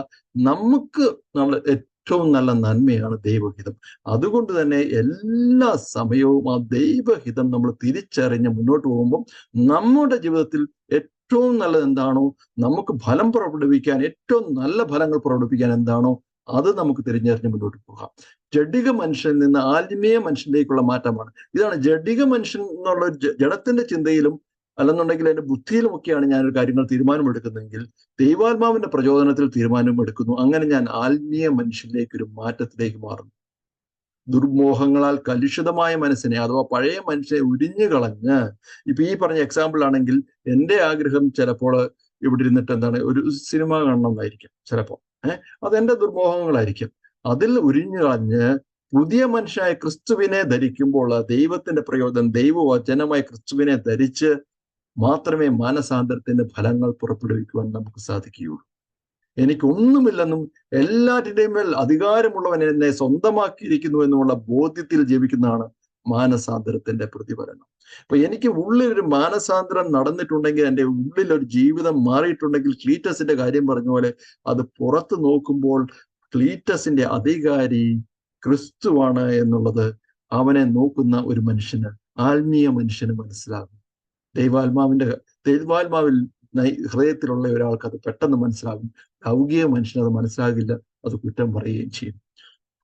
നമുക്ക് നമ്മൾ ഏറ്റവും നല്ല നന്മയാണ് ദൈവഹിതം. അതുകൊണ്ട് തന്നെ എല്ലാ സമയവും ആ ദൈവഹിതം നമ്മൾ തിരിച്ചറിഞ്ഞ് മുന്നോട്ട് പോകുമ്പോൾ നമ്മുടെ ജീവിതത്തിൽ ഏറ്റവും നല്ലത് എന്താണോ, നമുക്ക് ഫലം പുറപ്പെടുവിക്കാൻ ഏറ്റവും നല്ല ഫലങ്ങൾ പുറപ്പെടുവിക്കാൻ എന്താണോ അത് നമുക്ക് തിരിച്ചറിഞ്ഞ് മുന്നോട്ട് പോകാം. ജഡിക മനുഷ്യനിൽ നിന്ന് ആത്മീയ മനുഷ്യനിലേക്കുള്ള മാറ്റമാണ്. ഇതാണ് ജഡിക മനുഷ്യൻ എന്നുള്ള ജഡത്തിന്റെ ചിന്തയിലും അല്ലെന്നുണ്ടെങ്കിൽ എൻ്റെ ബുദ്ധിയിലുമൊക്കെയാണ് ഞാനൊരു കാര്യങ്ങൾ തീരുമാനമെടുക്കുന്നതെങ്കിൽ ദൈവാത്മാവിന്റെ പ്രചോദനത്തിൽ തീരുമാനമെടുക്കുന്നു. അങ്ങനെ ഞാൻ ആത്മീയ മനുഷ്യനിലേക്ക് ഒരു മാറ്റത്തിലേക്ക് മാറുന്നു. ദുർമോഹങ്ങളാൽ കലുഷിതമായ മനസ്സിനെ അഥവാ പഴയ മനുഷ്യനെ ഉരിഞ്ഞു കളഞ്ഞ്, ഇപ്പൊ ഈ പറഞ്ഞ എക്സാമ്പിൾ ആണെങ്കിൽ എൻ്റെ ആഗ്രഹം ചിലപ്പോൾ ഇവിടെ ഇരുന്നിട്ട് എന്താണ് ഒരു സിനിമ കാണണമെന്നായിരിക്കും ചിലപ്പോൾ. അതെന്റെ ദുർമോഹങ്ങളായിരിക്കും. അതിൽ ഉരിഞ്ഞു കളഞ്ഞ് പുതിയ മനുഷ്യനായ ക്രിസ്തുവിനെ ധരിക്കുമ്പോൾ ദൈവത്തിന്റെ പ്രയോജനം ദൈവവചനമായ ക്രിസ്തുവിനെ ധരിച്ച് മാത്രമേ മാനസാന്തരത്തിന്റെ ഫലങ്ങൾ പുറപ്പെടുവിക്കുവാൻ നമുക്ക് സാധിക്കുകയുള്ളൂ. എനിക്കൊന്നുമില്ലെന്നും എല്ലാറ്റിന്റെയും മേൽ അധികാരമുള്ളവൻ എന്നെ സ്വന്തമാക്കിയിരിക്കുന്നു എന്നുള്ള ബോധ്യത്തിൽ ജീവിക്കുന്നതാണ് മാനസാന്തരത്തിന്റെ പ്രതിഫലനം. അപ്പൊ എനിക്ക് ഉള്ളിലൊരു മാനസാന്തരം നടന്നിട്ടുണ്ടെങ്കിൽ, എൻ്റെ ഉള്ളിലൊരു ജീവിതം മാറിയിട്ടുണ്ടെങ്കിൽ, ക്ലീറ്റസിന്റെ കാര്യം പറഞ്ഞ പോലെ അത് പുറത്തു നോക്കുമ്പോൾ ക്ലീറ്റസിന്റെ അധികാരി ക്രിസ്തുവാണ് എന്നുള്ളത് അവനെ നോക്കുന്ന ഒരു മനുഷ്യന്, ആത്മീയ മനുഷ്യന് മനസ്സിലാകും. ദൈവാത്മാവിൽ ഹൃദയത്തിലുള്ള ഒരാൾക്ക് അത് പെട്ടെന്ന് മനസ്സിലാകും. ലൗകിക മനുഷ്യന് അത് മനസ്സിലാകില്ല, അത് കുറ്റം പറയുകയും ചെയ്യും.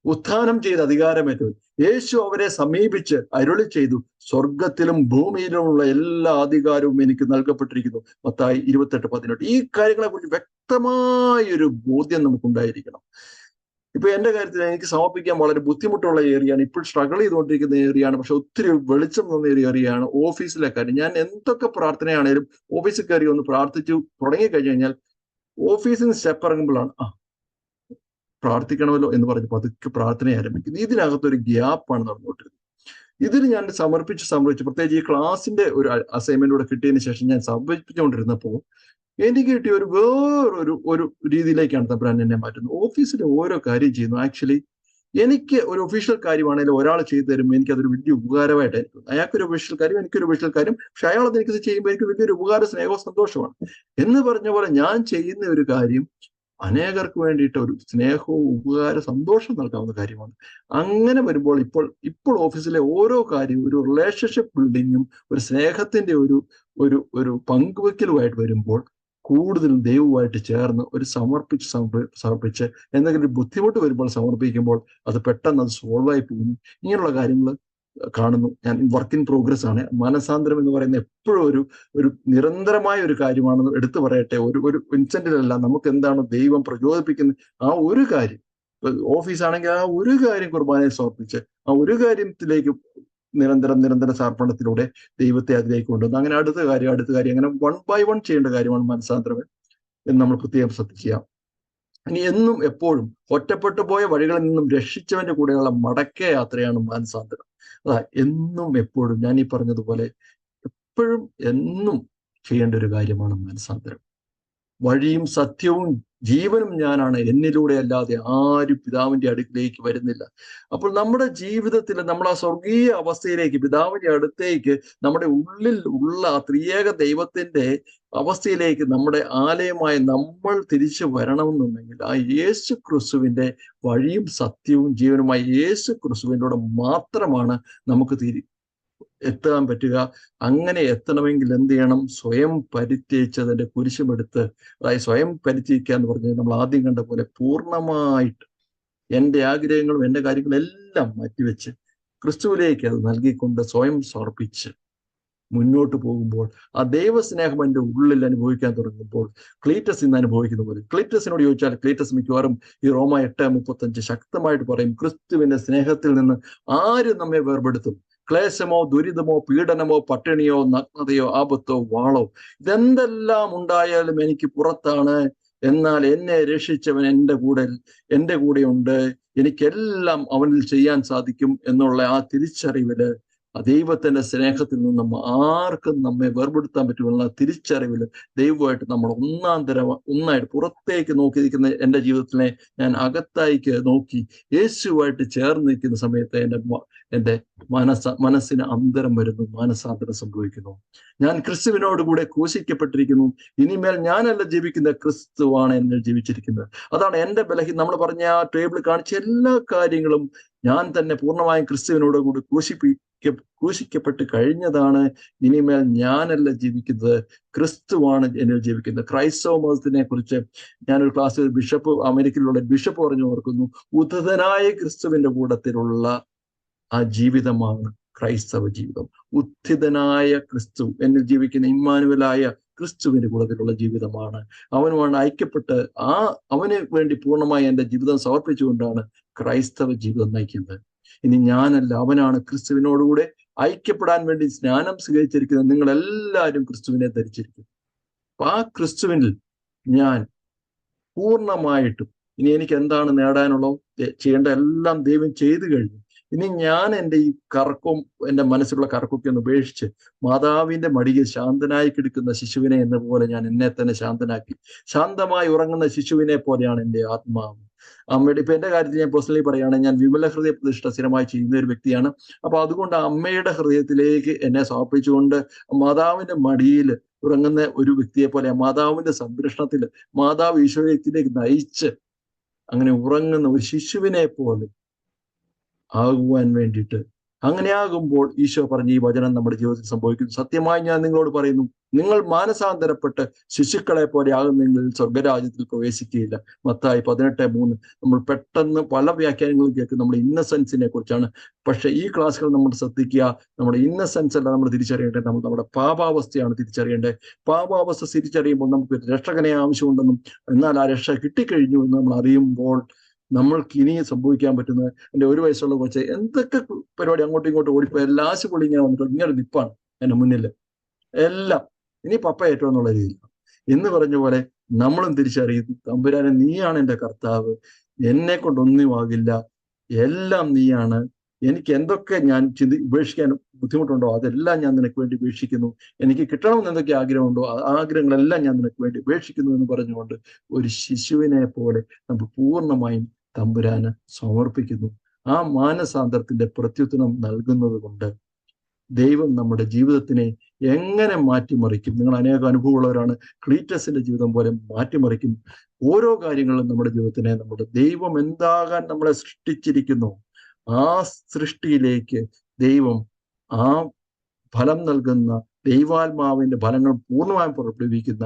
ഉത്ഥാനം ചെയ്ത് അധികാരമേറ്റവൻ യേശു അവരെ സമീപിച്ച് അരുളി ചെയ്തു, സ്വർഗത്തിലും ഭൂമിയിലുമുള്ള എല്ലാ അധികാരവും എനിക്ക് നൽകപ്പെട്ടിരിക്കുന്നു. മത്തായി 28:18. ഈ കാര്യങ്ങളെ കുറിച്ച് വ്യക്തമായൊരു ബോധ്യം നമുക്കുണ്ടായിരിക്കണം. ഇപ്പൊ എന്റെ കാര്യത്തിൽ എനിക്ക് സമർപ്പിക്കാൻ വളരെ ബുദ്ധിമുട്ടുള്ള ഏരിയയാണ്, ഇപ്പോൾ സ്ട്രഗിൾ ചെയ്തുകൊണ്ടിരിക്കുന്ന ഏരിയയാണ്. പക്ഷെ ഒത്തിരി വെളിച്ചം തന്ന ഒരു ഏരിയയാണ് ഓഫീസിലെ കാര്യം. ഞാൻ എന്തൊക്കെ പ്രാർത്ഥനയാണേലും ഓഫീസിൽ കയറി ഒന്ന് പ്രാർത്ഥിച്ചു തുടങ്ങിക്കഴിഞ്ഞു കഴിഞ്ഞാൽ ഓഫീസിൽ നിന്ന് സ്റ്റെപ്പ് ഇറങ്ങുമ്പോഴാണ് പ്രാർത്ഥിക്കണമല്ലോ എന്ന് പറഞ്ഞ് പതുക്കെ പ്രാർത്ഥന ആരംഭിക്കുന്നത്. ഇതിനകത്തൊരു ഗ്യാപ്പാണ് നടന്നുകൊണ്ടിരുന്നത്. ഇതിൽ ഞാൻ സംഭവിച്ചു പ്രത്യേകിച്ച് ഈ ക്ലാസിന്റെ ഒരു അസൈൻമെന്റൂടെ കിട്ടിയതിന് ശേഷം ഞാൻ സമർപ്പിച്ചുകൊണ്ടിരുന്നപ്പോൾ എനിക്ക് കിട്ടിയ വേറൊരു രീതിയിലേക്കാണ് തമ്പുരാൻ എന്നെ മാറ്റുന്നത്. ഓഫീസിലെ ഓരോ കാര്യം ചെയ്യുന്നു. ആക്ച്വലി എനിക്ക് ഒരു ഒഫീഷ്യൽ കാര്യമാണെങ്കിലും ഒരാൾ ചെയ്തു തരുമ്പോൾ എനിക്കതൊരു വലിയ ഉപകാരമായിട്ടായിരിക്കും. അയാൾക്കൊരു ഒഫീഷ്യൽ കാര്യം, എനിക്കൊരു ഒഫീഷ്യൽ കാര്യം, പക്ഷെ അയാൾ അത് എനിക്ക് ചെയ്യുമ്പോൾ എനിക്ക് വലിയൊരു ഉപകാര സ്നേഹവും സന്തോഷമാണ്. എന്ന് പറഞ്ഞ പോലെ ഞാൻ ചെയ്യുന്ന ഒരു കാര്യം അനേകർക്ക് വേണ്ടിയിട്ട് ഒരു സ്നേഹവും ഉപകാര സന്തോഷം നൽകാവുന്ന കാര്യമാണ്. അങ്ങനെ വരുമ്പോൾ ഇപ്പോൾ ഓഫീസിലെ ഓരോ കാര്യവും ഒരു റിലേഷൻഷിപ്പ് ബിൽഡിങ്ങും ഒരു സ്നേഹത്തിന്റെ ഒരു പങ്കുവെക്കലുമായിട്ട് വരുമ്പോൾ കൂടുതലും ദൈവവുമായിട്ട് ചേർന്ന് ഒരു സമർപ്പിച്ച് എന്തെങ്കിലും ഒരു ബുദ്ധിമുട്ട് വരുമ്പോൾ സമർപ്പിക്കുമ്പോൾ അത് പെട്ടെന്ന് അത് സോൾവ് ആയി പോകുന്നു. ഇങ്ങനെയുള്ള കാര്യങ്ങൾ കാണുന്നു. ഞാൻ വർക്ക് ഇൻ പ്രോഗ്രസ് ആണ്. മാനസാന്തരം എന്ന് പറയുന്നത് എപ്പോഴും ഒരു നിരന്തരമായ ഒരു കാര്യമാണെന്ന് എടുത്തു പറയട്ടെ. ഒരു ഇൻസിഡന്റിലല്ല, നമുക്ക് എന്താണ് ദൈവം പ്രചോദിപ്പിക്കുന്നത് ആ ഒരു കാര്യം. ഓഫീസാണെങ്കിൽ ആ ഒരു കാര്യം കുർബാനയെ സമർപ്പിച്ച് ആ ഒരു കാര്യത്തിലേക്ക് നിരന്തര സമർപ്പണത്തിലൂടെ ദൈവത്തെ അതിലേക്ക് കൊണ്ടുവന്നു. അങ്ങനെ അടുത്ത കാര്യം അങ്ങനെ 1 by 1 ചെയ്യേണ്ട കാര്യമാണ് മാനസാന്തരം എന്ന് നമ്മൾ പ്രത്യേകം ശ്രദ്ധിക്കുക. ഇനി എന്നും എപ്പോഴും ഒറ്റപ്പെട്ടു പോയ വഴികളിൽ നിന്നും രക്ഷിച്ചവന്റെ കൂടെയുള്ള മടക്ക യാത്രയാണ് മാനസാന്തരം. അതാ എന്നും എപ്പോഴും ഞാൻ ഈ പറഞ്ഞതുപോലെ എപ്പോഴും എന്നും ചെയ്യേണ്ട ഒരു കാര്യമാണ് മാനസാന്തരം. വഴിയും സത്യവും ജീവനും ഞാനാണ്, എന്നിലൂടെ അല്ലാതെ ആരും പിതാവിന്റെ അടുക്കിലേക്ക് വരുന്നില്ല. അപ്പോൾ നമ്മുടെ ജീവിതത്തിൽ നമ്മൾ ആ സ്വർഗീയ അവസ്ഥയിലേക്ക്, പിതാവിന്റെ അടുത്തേക്ക്, നമ്മുടെ ഉള്ളിൽ ഉള്ള ത്രിയേക ദൈവത്തിന്റെ അവസ്ഥയിലേക്ക് നമ്മുടെ ആലയമായി നമ്മൾ തിരിച്ചു വരണമെന്നുണ്ടെങ്കിൽ ആ യേശു ക്രിസ്തുവിന്റെ വഴിയും സത്യവും ജീവനുമായി യേശു ക്രിസ്തുവിനോട് മാത്രമാണ് നമുക്ക് എത്താൻ പറ്റുക. അങ്ങനെ എത്തണമെങ്കിൽ എന്ത് ചെയ്യണം? സ്വയം പരിത്യജിച്ചതിന്റെ കുരിശുമെടുത്ത്, അതായത് സ്വയം പരിത്യജിക്കുക എന്ന് പറഞ്ഞാൽ നമ്മൾ ആദ്യം കണ്ട പോലെ പൂർണ്ണമായിട്ട് എൻ്റെ ആഗ്രഹങ്ങളും എൻ്റെ കാര്യങ്ങളും എല്ലാം മാറ്റിവെച്ച് ക്രിസ്തുവിലേക്ക് അത് നൽകിക്കൊണ്ട് സ്വയം സമർപ്പിച്ച് മുന്നോട്ട് പോകുമ്പോൾ ആ ദൈവസ്നേഹം എൻ്റെ ഉള്ളിൽ അനുഭവിക്കാൻ തുടങ്ങുമ്പോൾ ക്ലീറ്റസ് ഇന്ന് അനുഭവിക്കുന്ന പോലെ, ക്ലീറ്റസിനോട് ചോദിച്ചാൽ ക്ലീറ്റസ് മിക്കവാറും ഈ റോമ 8:35 ശക്തമായിട്ട് പറയും, ക്രിസ്തുവിന്റെ സ്നേഹത്തിൽ നിന്ന് ആരും നമ്മെ വേർപെടുത്തും? ക്ലേശമോ, ദുരിതമോ, പീഡനമോ, പട്ടിണിയോ, നഗ്നതയോ, ആപത്തോ, വാളോ, ഇതെന്തെല്ലാം ഉണ്ടായാലും എനിക്ക് പുറത്താണ്. എന്നാൽ എന്നെ രക്ഷിച്ചവൻ എൻ്റെ കൂടെയുണ്ട്. എനിക്കെല്ലാം അവനിൽ ചെയ്യാൻ സാധിക്കും എന്നുള്ള ആ തിരിച്ചറിവില്, ആ ദൈവത്തിന്റെ സ്നേഹത്തിൽ നിന്നും ആർക്കും നമ്മെ വേർപെടുത്താൻ പറ്റുമെന്നുള്ള തിരിച്ചറിവിൽ ദൈവമായിട്ട് നമ്മൾ ഒന്നായിട്ട് പുറത്തേക്ക് നോക്കിയിരിക്കുന്ന എൻ്റെ ജീവിതത്തിനെ ഞാൻ അകത്തായിക്ക് നോക്കി യേശുവായിട്ട് ചേർന്ന് നിൽക്കുന്ന സമയത്ത് എൻ്റെ മനസ്സിന് അന്തരം വരുന്നു, മാനസാന്തരം സംഭവിക്കുന്നു. ഞാൻ ക്രിസ്തുവിനോടുകൂടെ ക്രൂശിക്കപ്പെട്ടിരിക്കുന്നു. ഇനിമേൽ ഞാനല്ല ജീവിക്കുന്ന, ക്രിസ്തുവാണ് എന്നെ ജീവിച്ചിരിക്കുന്നത്. അതാണ് എൻ്റെ ബലഹീന, നമ്മൾ പറഞ്ഞ ആ ടേബിൾ കാണിച്ച എല്ലാ കാര്യങ്ങളും ഞാൻ തന്നെ പൂർണ്ണമായും ക്രിസ്തുവിനോട് കൂടി ക്രൂശിക്കപ്പെട്ട് കഴിഞ്ഞതാണ്. ഇനിമേൽ ഞാനല്ല ജീവിക്കുന്നത്, ക്രിസ്തുവാണ് എന്നിൽ ജീവിക്കുന്നത്. ക്രൈസ്തവ മതത്തിനെ കുറിച്ച് ഞാനൊരു ക്ലാസ്സിൽ അമേരിക്കയിലുള്ള ബിഷപ്പ് പറഞ്ഞു ഓർക്കുന്നു, ഉദ്ധിതനായ ക്രിസ്തുവിന്റെ കൂട്ടത്തിലുള്ള ആ ജീവിതമാണ് ക്രൈസ്തവ ജീവിതം. ഉദ്ധിതനായ ക്രിസ്തു എന്നിൽ ജീവിക്കുന്ന ഇമ്മാനുവലായ ക്രിസ്തുവിന്റെ കൂട്ടത്തിലുള്ള ജീവിതമാണ്. അവനുമാണ് ഐക്യപ്പെട്ട് അവന് വേണ്ടി പൂർണ്ണമായി എൻ്റെ ജീവിതം സമർപ്പിച്ചുകൊണ്ടാണ് ക്രൈസ്തവ ജീവിതം നയിക്കുന്നത്. ഇനി ഞാനല്ല, അവനാണ് ക്രിസ്തുവിനോടുകൂടെ ഐക്യപ്പെടാൻ വേണ്ടി സ്നാനം സ്വീകരിച്ചിരിക്കുന്നത്. നിങ്ങൾ എല്ലാവരും ക്രിസ്തുവിനെ ധരിച്ചിരിക്കുന്നു. അപ്പൊ ആ ക്രിസ്തുവിനിൽ ഞാൻ പൂർണ്ണമായിട്ടും, ഇനി എനിക്ക് എന്താണ് നേടാനുള്ളോ, ചെയ്യേണ്ട എല്ലാം ദൈവം ചെയ്തു കഴിഞ്ഞു. ഇനി ഞാൻ എൻ്റെ ഈ കറക്കവും എൻ്റെ മനസ്സിലുള്ള കറക്കൊക്കെ ഒന്ന് ഉപേക്ഷിച്ച് മാതാവിന്റെ മടിയിൽ ശാന്തനായി കിടക്കുന്ന ശിശുവിനെ എന്ന പോലെ ഞാൻ എന്നെ തന്നെ ശാന്തനാക്കി. ശാന്തമായി ഉറങ്ങുന്ന ശിശുവിനെ പോലെയാണ് എൻ്റെ ആത്മാവ്. അമ്മയുടെ ഇപ്പൊ എൻ്റെ കാര്യത്തിൽ ഞാൻ പേഴ്സണലി പറയുകയാണെങ്കിൽ ഞാൻ വിമല ഹൃദയ പ്രതിഷ്ഠ സ്ഥിരമായി ചെയ്യുന്ന ഒരു വ്യക്തിയാണ്. അപ്പൊ അതുകൊണ്ട് അമ്മയുടെ ഹൃദയത്തിലേക്ക് എന്നെ സമർപ്പിച്ചുകൊണ്ട് മാതാവിന്റെ മടിയിൽ ഉറങ്ങുന്ന ഒരു വ്യക്തിയെ പോലെ, മാതാവിന്റെ സംരക്ഷണത്തിൽ മാതാവ് ഈശോയത്തിലേക്ക് നയിച്ച് അങ്ങനെ ഉറങ്ങുന്ന ഒരു ശിശുവിനെ പോലെ ആകുവാൻ വേണ്ടിയിട്ട്, അങ്ങനെയാകുമ്പോൾ ഈശോ പറഞ്ഞ ഈ വചനം നമ്മുടെ ജീവിതത്തിൽ സംഭവിക്കുന്നു. സത്യമായി ഞാൻ നിങ്ങളോട് പറയുന്നു, നിങ്ങൾ മാനസാന്തരപ്പെട്ട് ശിശുക്കളെ പോലെ ആകുന്നെങ്കിൽ സ്വർഗരാജ്യത്തിൽ പ്രവേശിക്കുകയില്ല. മത്തായി 18:3. നമ്മൾ പെട്ടെന്ന് പല വ്യാഖ്യാനങ്ങളും കേൾക്കും നമ്മുടെ ഇന്നസെൻസിനെ കുറിച്ചാണ്. പക്ഷെ ഈ ക്ലാസ്സുകൾ നമ്മൾ ശ്രദ്ധിക്കുക, നമ്മുടെ ഇന്നസെൻസ് അല്ല നമ്മൾ തിരിച്ചറിയേണ്ടത്, നമ്മൾ നമ്മുടെ പാപാവസ്ഥയാണ് തിരിച്ചറിയേണ്ടത്. പാപാവസ്ഥ തിരിച്ചറിയുമ്പോൾ നമുക്ക് രക്ഷകനെ ആവശ്യമുണ്ടെന്നും എന്നാൽ ആ രക്ഷ കിട്ടിക്കഴിഞ്ഞു എന്ന് നമ്മൾ അറിയുമ്പോൾ നമ്മൾക്ക് ഇനി സംഭവിക്കാൻ പറ്റുന്നത്, എൻ്റെ 1 വയസ്സുള്ള കൊച്ച് എന്തൊക്കെ പരിപാടി അങ്ങോട്ടും ഇങ്ങോട്ടും ഓടിപ്പോയി ലാസ്റ്റ് പുള്ളി ഇങ്ങനെ വന്നിട്ട് ഇങ്ങനെ നിപ്പാണ് എൻ്റെ മുന്നിൽ, എല്ലാം ഇനി പപ്പ ഏറ്റവും എന്നുള്ള രീതിയിൽ എന്ന് പറഞ്ഞ പോലെ നമ്മളും തിരിച്ചറിയുന്നു, തമ്പുരാനെ നീയാണ് എൻ്റെ കർത്താവ്, എന്നെ കൊണ്ടൊന്നുമാകില്ല, എല്ലാം നീയാണ്. എനിക്ക് എന്തൊക്കെ ഞാൻ ഉപേക്ഷിക്കാൻ ബുദ്ധിമുട്ടുണ്ടോ അതെല്ലാം ഞാൻ നിനക്ക് വേണ്ടി ഉപേക്ഷിക്കുന്നു. എനിക്ക് കിട്ടണമെന്ന് എന്തൊക്കെ ആഗ്രഹമുണ്ടോ ആഗ്രഹങ്ങളെല്ലാം ഞാൻ നിനക്ക് വേണ്ടി ഉപേക്ഷിക്കുന്നു എന്ന് പറഞ്ഞുകൊണ്ട് ഒരു ശിശുവിനെ പോലെ നമുക്ക് പൂർണ്ണമായും തമ്പുരാന് സമർപ്പിക്കുന്നു. ആ മാനസാന്തരത്തിന്റെ പ്രത്യുത്തരം നൽകുന്നത് കൊണ്ട് ദൈവം നമ്മുടെ ജീവിതത്തിനെ എങ്ങനെ മാറ്റിമറിക്കും. നിങ്ങൾ അനേക അനുഭവമുള്ളവരാണ്. ക്ലീറ്റസിന്റെ ജീവിതം പോലെ മാറ്റിമറിക്കും ഓരോ കാര്യങ്ങളും നമ്മുടെ ജീവിതത്തിനെ. നമ്മുടെ ദൈവം എന്താകാൻ നമ്മളെ സൃഷ്ടിച്ചിരിക്കുന്നു ആ സൃഷ്ടിയിലേക്ക് ദൈവം ആ ഫലം നൽകുന്ന ദൈവാത്മാവിന്റെ ഫലങ്ങൾ പൂർണ്ണമായും പുറപ്പെടുവിക്കുന്ന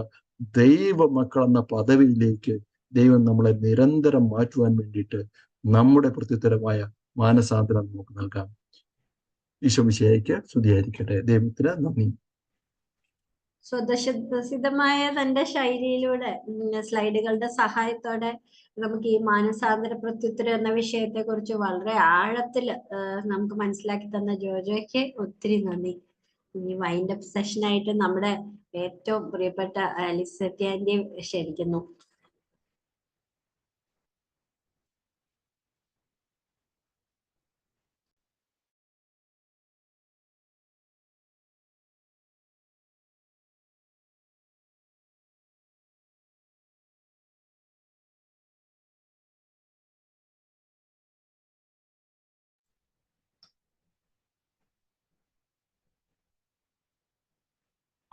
ദൈവ മക്കൾ എന്ന പദവിയിലേക്ക് ദൈവം നമ്മളെ നിരന്തരം മാറ്റുവാൻ വേണ്ടിയിട്ട് നമ്മുടെ പ്രത്യുത്തരമായ മാനസാന്തരം നമുക്ക് നൽകാം. ഈശോ മിശിഹായ്ക്ക് സ്തുതിയായിരിക്കട്ടെ. ദൈവത്തിന് നന്ദി. സ്വതസിദ്ധമായ തന്റെ ശൈലിയിലൂടെ സ്ലൈഡുകളുടെ സഹായത്തോടെ നമുക്ക് ഈ മാനസാന്തര പ്രത്യുത്തരം എന്ന വിഷയത്തെ കുറിച്ച് വളരെ ആഴത്തില് നമുക്ക് മനസ്സിലാക്കി തന്ന ജോജോയ്ക്ക് ഒത്തിരി നന്ദി. ഇനി വൈൻഡപ്പ് സെഷനായിട്ട് നമ്മുടെ ഏറ്റവും പ്രിയപ്പെട്ട ലിസറ്റി ആന്റി ക്ഷണിക്കുന്നു.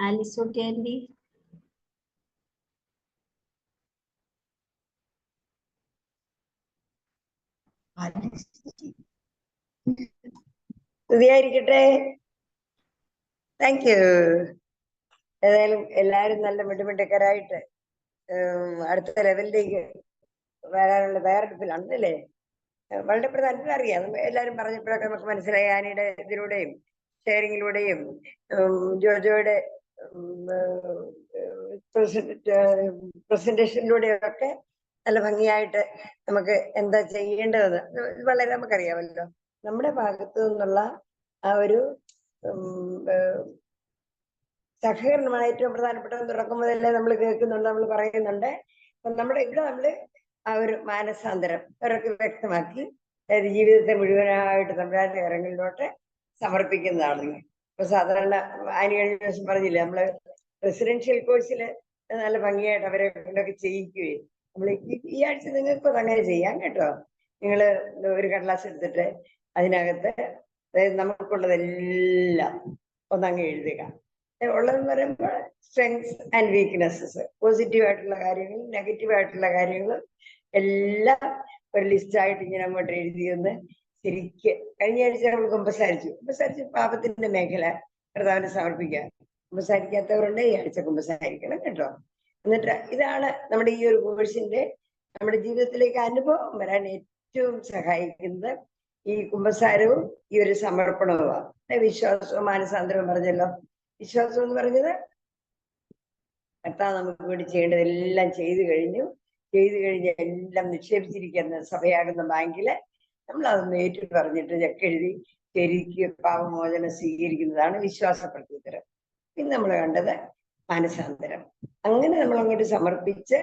ആലിസോട്ടി ആന്റി. സ്തുതിയായിരിക്കട്ടെ. Thank you. ഏതായാലും എല്ലാരും നല്ല മിടുമിടുക്കരായിട്ട് അടുത്ത ലെവലിലേക്ക് വരാനുള്ള തയ്യാറെടുപ്പിലാണല്ലേ. വളരെ പ്രധാനപ്പെട്ട അറിയാം. എല്ലാരും പറഞ്ഞപ്പോഴൊക്കെ നമുക്ക് മനസ്സിലായി. ആനിയുടെ ഇതിലൂടെയും ഷെയറിങ്ങിലൂടെയും ജോജോയുടെ പ്രസന്റേഷനിലൂടെയും ഒക്കെ നല്ല ഭംഗിയായിട്ട് നമുക്ക് എന്താ ചെയ്യേണ്ടതെന്ന് വളരെ നമുക്കറിയാമല്ലോ. നമ്മുടെ ഭാഗത്തു നിന്നുള്ള ആ ഒരു സഹകരണമാണ് ഏറ്റവും പ്രധാനപ്പെട്ടത്. തുടക്കം മുതലേ നമ്മൾ കേൾക്കുന്നുണ്ട്, നമ്മൾ പറയുന്നുണ്ട്. അപ്പൊ നമ്മുടെ ഇവിടെ നമ്മള് ആ ഒരു മാനസാന്തരം അവരൊക്കെ വ്യക്തമാക്കി അതായത് ജീവിതത്തെ മുഴുവനായിട്ട് തമ്പുരാന്റെ കരങ്ങളിലോട്ട് സമർപ്പിക്കുന്നതാണ്. ഇപ്പൊ സാധാരണ ആനി കഴിഞ്ഞ ദിവസം പറഞ്ഞില്ലേ, നമ്മള് റെസിഡൻഷ്യൽ കോഴ്സിൽ നല്ല ഭംഗിയായിട്ട് അവരെ കൊണ്ടൊക്കെ ചെയ്യിക്കുകയും നമ്മൾ ഈ ആഴ്ച നിങ്ങൾക്ക് അങ്ങനെ ചെയ്യാം കേട്ടോ. നിങ്ങൾ ഒരു കടലാസ് എടുത്തിട്ട് അതിനകത്ത് അതായത് നമുക്കുള്ളതെല്ലാം ഒന്നങ്ങ് എഴുതുക. ഉള്ളതെന്ന് പറയുമ്പോൾ സ്ട്രെങ്സ് ആൻഡ് വീക്ക്നെസ്സസ്, പോസിറ്റീവ് ആയിട്ടുള്ള കാര്യങ്ങളും നെഗറ്റീവ് ആയിട്ടുള്ള കാര്യങ്ങളും എല്ലാം ഒരു ലിസ്റ്റായിട്ട് ഇങ്ങനെ അങ്ങോട്ട് എഴുതിയെന്ന് ശരിക്ക് കഴിഞ്ഞ ആഴ്ച നമ്മൾ കുമ്പസാരിച്ചു പാപത്തിന്റെ മേഖല കർത്താവിന് സമർപ്പിക്കുക. കുമ്പസാരിക്കാത്തവരുണ്ട്, ഈ ആഴ്ച കുമ്പസാരിക്കണം കേട്ടോ. എന്നിട്ട് ഇതാണ് നമ്മുടെ ഈ ഒരു കോഴ്സിന്റെ നമ്മുടെ ജീവിതത്തിലേക്ക് അനുഭവം വരാൻ ഏറ്റവും സഹായിക്കുന്നത് ഈ കുമ്പസാരവും ഈ ഒരു സമർപ്പണവുമാണ്. വിശ്വാസവും മാനസാന്തരവും പറഞ്ഞല്ലോ. വിശ്വാസം എന്ന് പറഞ്ഞത് കർത്താവ് നമുക്ക് വേണ്ടി ചെയ്യേണ്ടതെല്ലാം ചെയ്തു കഴിഞ്ഞ് എല്ലാം നിക്ഷേപിച്ചിരിക്കുന്ന സഭയാകുന്ന ബാങ്കില് നമ്മൾ അതൊന്ന് ഏറ്റു പറഞ്ഞിട്ട് ചെക്ക് എഴുതി ശരിക്ക് പാപമോചനം സ്വീകരിക്കുന്നതാണ് വിശ്വാസ പ്രത്യുത്തരം. പിന്നെ നമ്മൾ കണ്ടത് മാനസാന്തരം. അങ്ങനെ നമ്മൾ അങ്ങോട്ട് സമർപ്പിച്ച്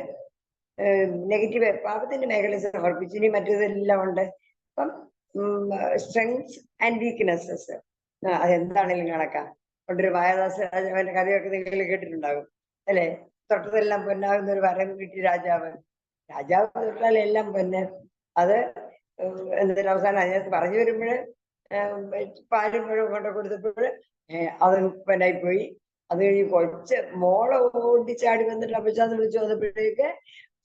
നെഗറ്റീവ് പാപത്തിന്റെ മേഖല സമർപ്പിച്ച് ഇനി മറ്റേതെല്ലാം ഉണ്ട്. അപ്പം സ്ട്രെങ്സ് ആൻഡ് വീക്ക്നെസ്സസ് അതെന്താണെങ്കിലും കണക്കാം. പണ്ടൊരു മായാദാസ രാജാവിന്റെ കഥയൊക്കെ നിങ്ങൾ കേട്ടിട്ടുണ്ടാകും അല്ലെ. തൊട്ടതെല്ലാം പൊന്നാകുന്ന ഒരു വരം കിട്ടി രാജാവ് തൊട്ടാൽ എല്ലാം പൊന്ന്. അത് എന്തൊരു അവസാനം അതിനകത്ത് പറഞ്ഞു വരുമ്പോഴ് പാലും പഴവും കൊണ്ട് കൊടുത്തപ്പോൾ അത് പൊന്നായി പോയി. അത് കഴിഞ്ഞ് കൊച്ച് മോളെ ഓടിച്ചാടി വന്നിട്ട് അപ്പച്ചാന്ന് വിളിച്ചു വന്നപ്പോഴേക്ക്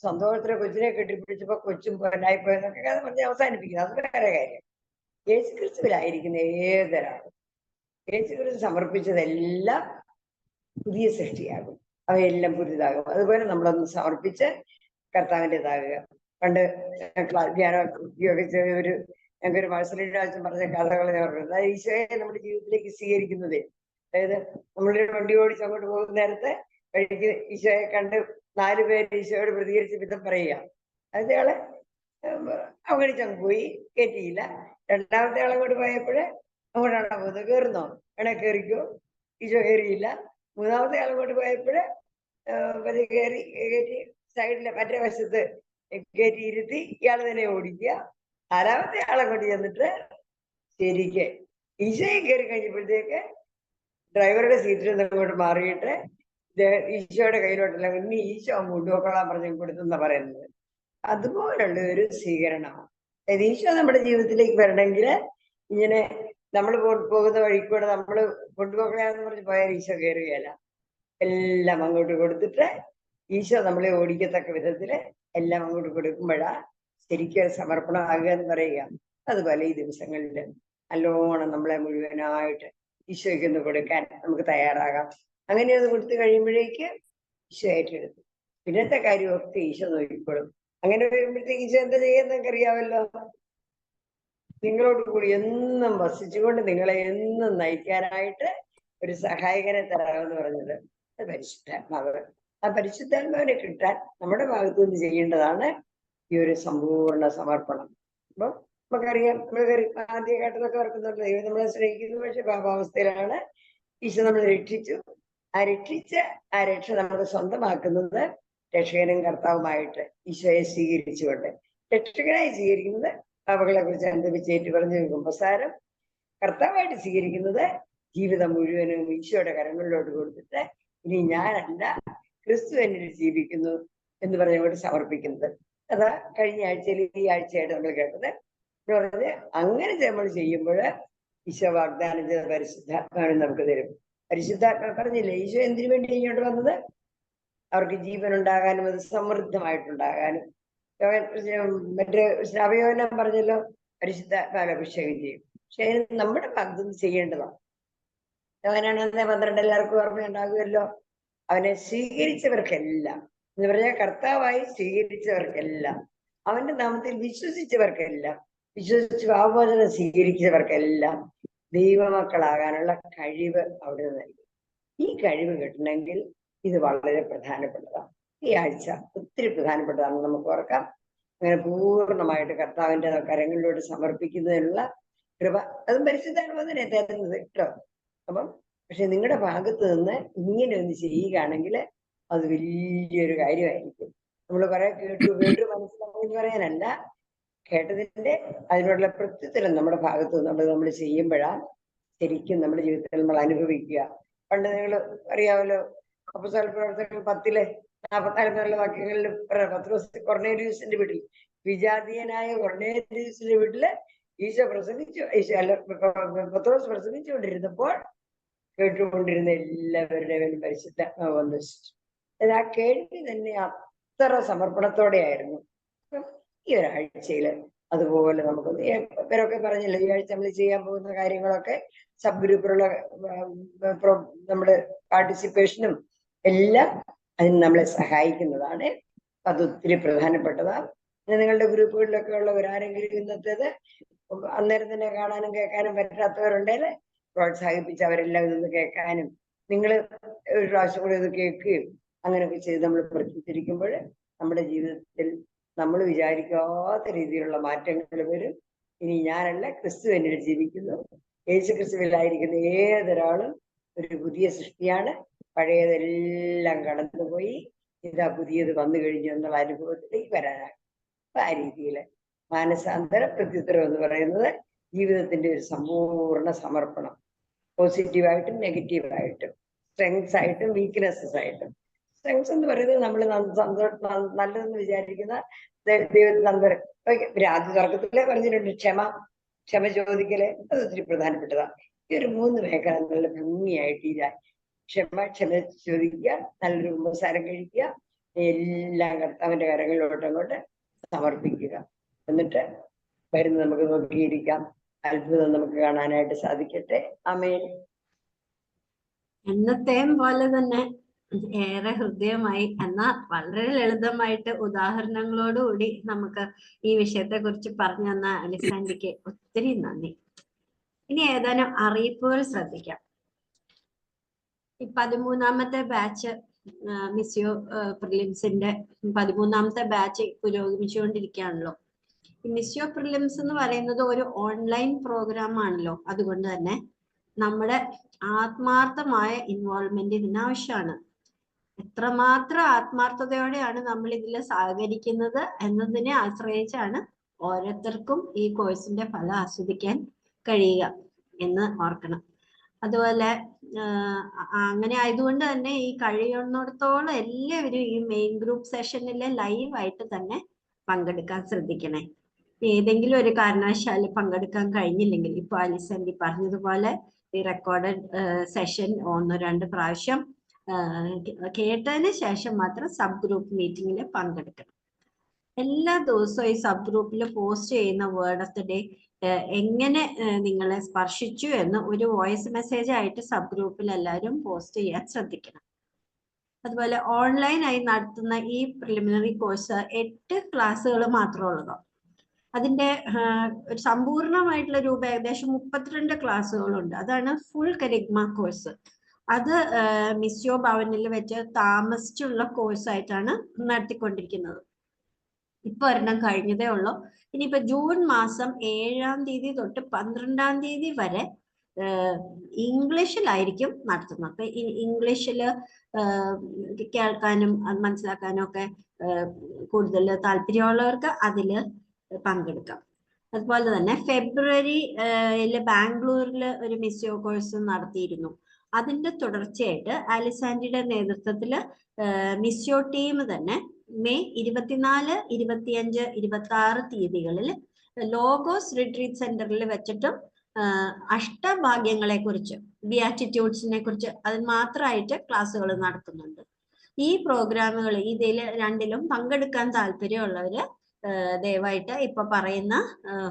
സന്തോഷത്തിലെ കൊച്ചിനെ കെട്ടിപ്പിടിച്ചപ്പോ കൊച്ചും പൊന്നായി പോയെന്നൊക്കെ കഥ പറഞ്ഞ് അവസാനിപ്പിക്കുന്നത്. അത് വേറെ കാര്യം. യേശുക്രിസ്തുവിലായിരിക്കുന്ന ഏതൊരാളും യേശുക്രിസ്തു സമർപ്പിച്ചതെല്ലാം പുതിയ സൃഷ്ടിയാകും, അവയെല്ലാം പുതിയതാകും. അതുപോലെ നമ്മളൊന്ന് സമർപ്പിച്ച് കർത്താവിൻ്റെതാകുക. പണ്ട് ഞങ്ങൾക്കൊരു മത്സരാഴ്ച പറഞ്ഞ കഥകൾ ഞാൻ പറഞ്ഞത് അതായത് ഈശോയെ നമ്മുടെ ജീവിതത്തിലേക്ക് സ്വീകരിക്കുന്നത്. അതായത് നമ്മളൊരു വണ്ടി ഓടിച്ച് അങ്ങോട്ട് പോകുന്ന നേരത്തെ വഴിക്ക് ഈശോയെ കണ്ട് 4 പേര് ഈശോയോട് പ്രതികരിച്ച വിധം പറയുക. ആദ്യത്തെ അവഗണിച്ചങ്ങ് പോയി, കയറ്റിയില്ല. രണ്ടാമത്തെ ആളങ്ങോട്ട് പോയപ്പോഴ് അങ്ങോട്ടാണ് പോകുന്നത്, കയറുന്നോ വേണേ കയറിക്കോ, ഈശോ കയറിയില്ല. മൂന്നാമത്തെ ആളങ്ങോട്ട് പോയപ്പോഴ് കയറ്റി സൈഡിലെ മറ്റേ വശത്ത് കയറ്റി ഇരുത്തി ഇയാൾ തന്നെ ഓടിക്കുക. 4മത്തെ ആളങ്ങോട്ട് ചെന്നിട്ട് ശരിക്ക് ഈശോയെ കയറി കഴിഞ്ഞപ്പോഴത്തേക്ക് ഡ്രൈവറുടെ സീറ്റിൽ നിന്ന് അങ്ങോട്ട് മാറിയിട്ട് ഈശോയുടെ കയ്യിലോട്ടല്ല ഇനി ഈശോ കൊണ്ടുപോക്കോളാൻ പറഞ്ഞു കൊടുത്തെന്നാ പറയുന്നത്. അതുപോലുള്ള ഒരു സ്വീകരണമാണ്. അതായത് ഈശോ നമ്മുടെ ജീവിതത്തിലേക്ക് വരണമെങ്കിൽ ഇങ്ങനെ നമ്മൾ പോകുന്ന വഴിക്കൂടെ നമ്മൾ കൊണ്ടുപോകണമെന്ന് പറഞ്ഞ് പോയാൽ ഈശോ കയറുകയല്ല. എല്ലാം അങ്ങോട്ട് കൊടുത്തിട്ട് ഈശോ നമ്മളെ ഓടിക്കത്തക്ക വിധത്തില് എല്ലാം അങ്ങോട്ട് കൊടുക്കുമ്പോഴാ ശരിക്കും സമർപ്പണമാകുക എന്ന് പറയുക. അതുപോലെ ഈ ദിവസങ്ങളിൽ നല്ലോണം നമ്മളെ മുഴുവനായിട്ട് ഈശോയ്ക്ക് ഒന്ന് കൊടുക്കാൻ നമുക്ക് തയ്യാറാകാം. അങ്ങനെ അത് കൊടുത്തു കഴിയുമ്പോഴേക്ക് ഈശോ ഏറ്റെടുത്തു. പിന്നത്തെ കാര്യമൊക്കെ ഈശോ നോക്കിക്കോളും. അങ്ങനെ വരുമ്പോഴത്തേക്ക് ഈശോ എന്താ ചെയ്യുന്നതൊക്കെ അറിയാമല്ലോ. നിങ്ങളോട് കൂടി എന്നും വസിച്ചുകൊണ്ട് നിങ്ങളെ എന്നും നയിക്കാനായിട്ട് ഒരു സഹായകനെ തരാമെന്ന് പറഞ്ഞത് പരിശുദ്ധാത്മാവ്. ആ പരിശുദ്ധാത്മാവിനെ കിട്ടാൻ നമ്മുടെ ഭാഗത്തു നിന്ന് ചെയ്യേണ്ടതാണ് ഈ ഒരു സമ്പൂർണ്ണ സമർപ്പണം. അപ്പൊ നമുക്കറിയാം, നമ്മൾ ആദ്യഘട്ടത്തൊക്കെ ഓർക്കുന്നുണ്ട് ദൈവം നമ്മളെ സ്നേഹിക്കുന്നു, പക്ഷെ പാപാവസ്ഥയിലാണ്. ഈശോ നമ്മളെ രക്ഷിച്ചു. ആ രക്ഷ നമ്മൾ സ്വന്തമാക്കുന്നത് രക്ഷകനും കർത്താവുമായിട്ട് ഈശോയെ സ്വീകരിച്ചുകൊണ്ട് രക്ഷകനായി സ്വീകരിക്കുന്നത് പാപങ്ങളെ കുറിച്ച് അനുഭവിച്ചേറ്റ് പറഞ്ഞു കുമ്പസാരം, കർത്താവായിട്ട് സ്വീകരിക്കുന്നത് ജീവിതം മുഴുവനും ഈശോയുടെ കരങ്ങളിലോട്ട് കൊടുത്തിട്ട് ഇനി ഞാനല്ല ക്രിസ്തു എന്നിൽ ജീവിക്കുന്നു എന്ന് പറഞ്ഞുകൊണ്ട് സമർപ്പിക്കുന്നത്. അതാ കഴിഞ്ഞ ആഴ്ചയിൽ ഈ ആഴ്ചയായിട്ട് നമ്മൾ കേട്ടത്. പറഞ്ഞ് അങ്ങനെ നമ്മൾ ചെയ്യുമ്പോൾ ഈശോ വാഗ്ദാനം ചെയ്ത പരിശുദ്ധാത്മാവിനെ നമുക്ക് തരും. പരിശുദ്ധാത്മാ പറഞ്ഞില്ലേ, ഈശോ എന്തിനു വേണ്ടി ഇങ്ങോട്ട് വന്നത്? അവർക്ക് ജീവൻ ഉണ്ടാകാനും അത് സമൃദ്ധമായിട്ടുണ്ടാകാനും. മറ്റേ ശ്രാവയോനം പറഞ്ഞല്ലോ, പരിശുദ്ധാത്മാവിനെ അഭിഷേകം ചെയ്യും. പക്ഷെ അതിന് നമ്മുടെ ഭാഗത്തുനിന്ന് ചെയ്യേണ്ടതാണ്. അവനാണ് 1:12 എല്ലാവർക്കും ഓർമ്മയുണ്ടാകുമല്ലോ. അവനെ സ്വീകരിച്ചവർക്കെല്ലാം എന്ന് പറഞ്ഞാൽ കർത്താവായി സ്വീകരിച്ചവർക്കെല്ലാം, അവന്റെ നാമത്തിൽ വിശ്വസിച്ചവർക്കെല്ലാം, വിശ്വസിച്ച് പാപമോചനം സ്വീകരിച്ചവർക്കെല്ലാം ദൈവമക്കളാകാനുള്ള കഴിവ് അവിടെ നൽകി. ഈ കഴിവ് കിട്ടണമെങ്കിൽ ഇത് വളരെ പ്രധാനപ്പെട്ടതാണ്. ഈ ആഴ്ച ഒത്തിരി പ്രധാനപ്പെട്ടതാണെന്ന് നമുക്ക് ഓർക്കാം. അങ്ങനെ പൂർണ്ണമായിട്ട് കർത്താവിന്റെ കരങ്ങളിലൂടെ സമർപ്പിക്കുന്നതിനുള്ള കൃപ അതും പരിശുദ്ധാത്മാവ് തന്നെ തരുന്നത് കേട്ടോ. അപ്പം പക്ഷെ നിങ്ങളുടെ ഭാഗത്ത് നിന്ന് ഇങ്ങനെ ഒന്ന് ചെയ്യുകയാണെങ്കിൽ അത് വലിയൊരു കാര്യമായിരിക്കും. നമ്മൾ കുറെ കേട്ടു മനസ്സിലായെന്ന് പറയാനല്ല, കേട്ടതിന്റെ അതിനുള്ള പ്രത്യുത്തരം നമ്മുടെ ഭാഗത്ത് നമ്മൾ ചെയ്യുമ്പോഴാണ് ശരിക്കും നമ്മുടെ ജീവിതത്തിൽ നമ്മൾ അനുഭവിക്കുക. പണ്ട് നിങ്ങൾ അറിയാമല്ലോ, അപ്പോസ്തല പ്രവർത്തനങ്ങൾ 10:44 വാക്യങ്ങളിൽ കൊർന്നേലിയൂസിന്റെ വീട്ടിൽ, വിജാതീയനായ കൊർന്നേലിയൂസിന്റെ വീട്ടില് ഈശോ പത്രോസ് പ്രസംഗിച്ചുകൊണ്ടിരുന്നപ്പോൾ കേട്ടുകൊണ്ടിരുന്ന എല്ലാവരുടെയും പരിശുദ്ധാത്മാവ് വന്നു. ആ കേൾവി തന്നെ അത്ര സമർപ്പണത്തോടെയായിരുന്നു. ഈ ഒരാഴ്ചയില് അതുപോലെ നമുക്ക് ഇവരൊക്കെ പറഞ്ഞില്ല, ഈ ആഴ്ച നമ്മൾ ചെയ്യാൻ പോകുന്ന കാര്യങ്ങളൊക്കെ സബ് ഗ്രൂപ്പിലുള്ള നമ്മുടെ പാർട്ടിസിപ്പേഷനും എല്ലാം അതിന് നമ്മളെ സഹായിക്കുന്നതാണ്. അത് ഒത്തിരി പ്രധാനപ്പെട്ടതാണ്. നിങ്ങളുടെ ഗ്രൂപ്പുകളിലൊക്കെ ഉള്ളവരാരെങ്കിലും ഇന്നത്തേത് അന്നേരം തന്നെ കാണാനും കേൾക്കാനും പറ്റാത്തവരുണ്ടെങ്കിൽ പ്രോത്സാഹിപ്പിച്ച് അവരെല്ലാം ഇതൊന്ന് കേൾക്കാനും, നിങ്ങൾ ഒരു പ്രാവശ്യം കൂടെ ഇത് കേൾക്കുകയും അങ്ങനെയൊക്കെ ചെയ്ത് നമ്മൾ പ്രവർത്തിച്ചിരിക്കുമ്പോൾ നമ്മുടെ ജീവിതത്തിൽ നമ്മൾ വിചാരിക്കാത്ത രീതിയിലുള്ള മാറ്റങ്ങൾ വരും. ഇനി ഞാനല്ല, ക്രിസ്തു എന്നിൽ ജീവിക്കുന്നു, യേശു ക്രിസ്തുവിലായിരിക്കുന്ന ഏതൊരാളും ഒരു പുതിയ സൃഷ്ടിയാണ്. പഴയതെല്ലാം കടന്നുപോയി, ഇതാ പുതിയത് വന്നു കഴിഞ്ഞു എന്നുള്ള അനുഭവത്തിലേക്ക് വരാനാകും. അപ്പൊ ആ രീതിയിൽ മാനസാന്തര പ്രത്യുത്തരം എന്ന് പറയുന്നത് ജീവിതത്തിന്റെ ഒരു സമ്പൂർണ്ണ സമർപ്പണം, പോസിറ്റീവായിട്ടും നെഗറ്റീവായിട്ടും, സ്ട്രെങ്സ് ആയിട്ടും വീക്ക്നെസ്സസ് ആയിട്ടും. സ്ട്രെങ്സ് എന്ന് പറയുന്നത് നമ്മൾ നല്ലതെന്ന് വിചാരിക്കുന്ന ദൈവത്തിന് ആദ്യ തുടക്കത്തിലെ പറഞ്ഞിട്ടുണ്ട്, ക്ഷമ ചോദിക്കല്, അത് ഒത്തിരി പ്രധാനപ്പെട്ടതാണ്. ഈ ഒരു 3 മേഖല നല്ല ഭംഗിയായിട്ട് ക്ഷമ ചോദിക്കുക, നല്ലൊരു ഉപസാരം കഴിക്കുക, എല്ലാം കർത്താവിന്റെ കരങ്ങളിലോട്ട് അങ്ങോട്ട് സമർപ്പിക്കുക. എന്നിട്ട് വരുന്നത് നമുക്ക് നോക്കിയിരിക്കാം. അത്ഭുതം നമുക്ക് കാണാനായിട്ട് സാധിക്കട്ടെ. ആമേൻ. എന്നത്തെയും പോലെ തന്നെ ഏറെ ഹൃദയമായി എന്നാൽ വളരെ ലളിതമായിട്ട് ഉദാഹരണങ്ങളോടുകൂടി നമുക്ക് ഈ വിഷയത്തെ കുറിച്ച് പറഞ്ഞു തന്ന അലിസാൻഡിക്ക് ഒത്തിരി നന്ദി. ഇനി ഏതാനും അറിയിപ്പുകൾ ശ്രദ്ധിക്കാം. ഈ 13ാമത്തെ ബാച്ച് മിസ്യോ പ്രിലിംസിന്റെ 13ാമത്തെ ബാച്ച് പുരോഗമിച്ചുകൊണ്ടിരിക്കുകയാണല്ലോ. ഈ മിസ്യോ പ്രിലിംസ് എന്ന് പറയുന്നത് ഒരു ഓൺലൈൻ പ്രോഗ്രാം ആണല്ലോ. അതുകൊണ്ട് തന്നെ നമ്മുടെ ആത്മാർത്ഥമായ ഇൻവോൾവ്മെന്റ് ഇതിനാവശ്യമാണ്. എത്രമാത്രം ആത്മാർത്ഥതയോടെയാണ് നമ്മൾ ഇതിൽ സഹകരിക്കുന്നത് എന്നതിനെ ആശ്രയിച്ചാണ് ഓരോരുത്തർക്കും ഈ കോഴ്സിന്റെ ഫലം ആസ്വദിക്കാൻ കഴിയുക എന്ന് ഓർക്കണം. അതുപോലെ അങ്ങനെ ആയതുകൊണ്ട് തന്നെ ഈ കഴിയുന്നിടത്തോളം എല്ലാവരും ഈ മെയിൻ ഗ്രൂപ്പ് സെഷനിലെ ലൈവായിട്ട് തന്നെ പങ്കെടുക്കാൻ ശ്രദ്ധിക്കണേ. ഏതെങ്കിലും ഒരു കാരണവശാൽ പങ്കെടുക്കാൻ കഴിഞ്ഞില്ലെങ്കിൽ, ഇപ്പൊ അലിസൻഡി പറഞ്ഞതുപോലെ ഈ റെക്കോർഡഡ് സെഷൻ 1-2 പ്രാവശ്യം കേട്ടതിന് ശേഷം മാത്രം സബ് ഗ്രൂപ്പ് മീറ്റിംഗിൽ പങ്കെടുക്കണം. എല്ലാ ദിവസവും ഈ സബ് ഗ്രൂപ്പിൽ പോസ്റ്റ് ചെയ്യുന്ന വേർഡ് ഓഫ് ദി ഡേ എങ്ങനെ നിങ്ങളെ സ്പർശിച്ചു എന്ന് ഒരു വോയിസ് മെസ്സേജ് ആയിട്ട് സബ് ഗ്രൂപ്പിൽ എല്ലാവരും പോസ്റ്റ് ചെയ്യാൻ ശ്രദ്ധിക്കണം. അതുപോലെ ഓൺലൈനായി നടത്തുന്ന ഈ പ്രിലിമിനറി കോഴ്സ് 8 ക്ലാസ്സുകൾ മാത്രമുള്ളതോ. അതിന്റെ ഒരു സമ്പൂർണമായിട്ടുള്ള രൂപം ഏകദേശം 32 ക്ലാസ്സുകളുണ്ട്. അതാണ് ഫുൾ കരിഗ്മ കോഴ്സ്. അത് മിസ്യോ ഭവനിൽ വെച്ച് താമസിച്ചുള്ള കോഴ്സായിട്ടാണ് നടത്തിക്കൊണ്ടിരിക്കുന്നത്. ഇപ്പൊ ഒരെണ്ണം കഴിഞ്ഞതേ ഉള്ളൂ. ഇനിയിപ്പോ ജൂൺ മാസം 7-ാം തീയതി തൊട്ട് 12-ാം തീയതി വരെ ഇംഗ്ലീഷിലായിരിക്കും നടത്തുന്നത്. അപ്പൊ ഇംഗ്ലീഷിൽ കേൾക്കാനും അത് മനസ്സിലാക്കാനും ഒക്കെ കൂടുതൽ താല്പര്യമുള്ളവർക്ക് അതിൽ പങ്കെടുക്കാം. അതുപോലെ തന്നെ ഫെബ്രുവരിയിൽ ബാംഗ്ലൂരിൽ ഒരു മിസ്യോ കോഴ്സ് നടത്തിയിരുന്നു. അതിന്റെ തുടർച്ചയായിട്ട് അലിസാൻഡിയുടെ നേതൃത്വത്തിൽ മിസ്യോ ടീം തന്നെ മെയ് 24, 25, 26 തീയതികളിൽ ലോഗോസ് റിട്രീറ്റ് സെന്ററിൽ വെച്ചിട്ടും അഷ്ടഭാഗ്യങ്ങളെ കുറിച്ച്, ബിയാറ്റിറ്റ്യൂഡ്സിനെ കുറിച്ച് അതിന് മാത്രമായിട്ട് ക്ലാസ്സുകൾ നടത്തുന്നുണ്ട്. ഈ പ്രോഗ്രാമുകൾ ഇതിൽ രണ്ടിലും പങ്കെടുക്കാൻ താല്പര്യമുള്ളവര് ദയവായിട്ട് ഇപ്പൊ പറയുന്ന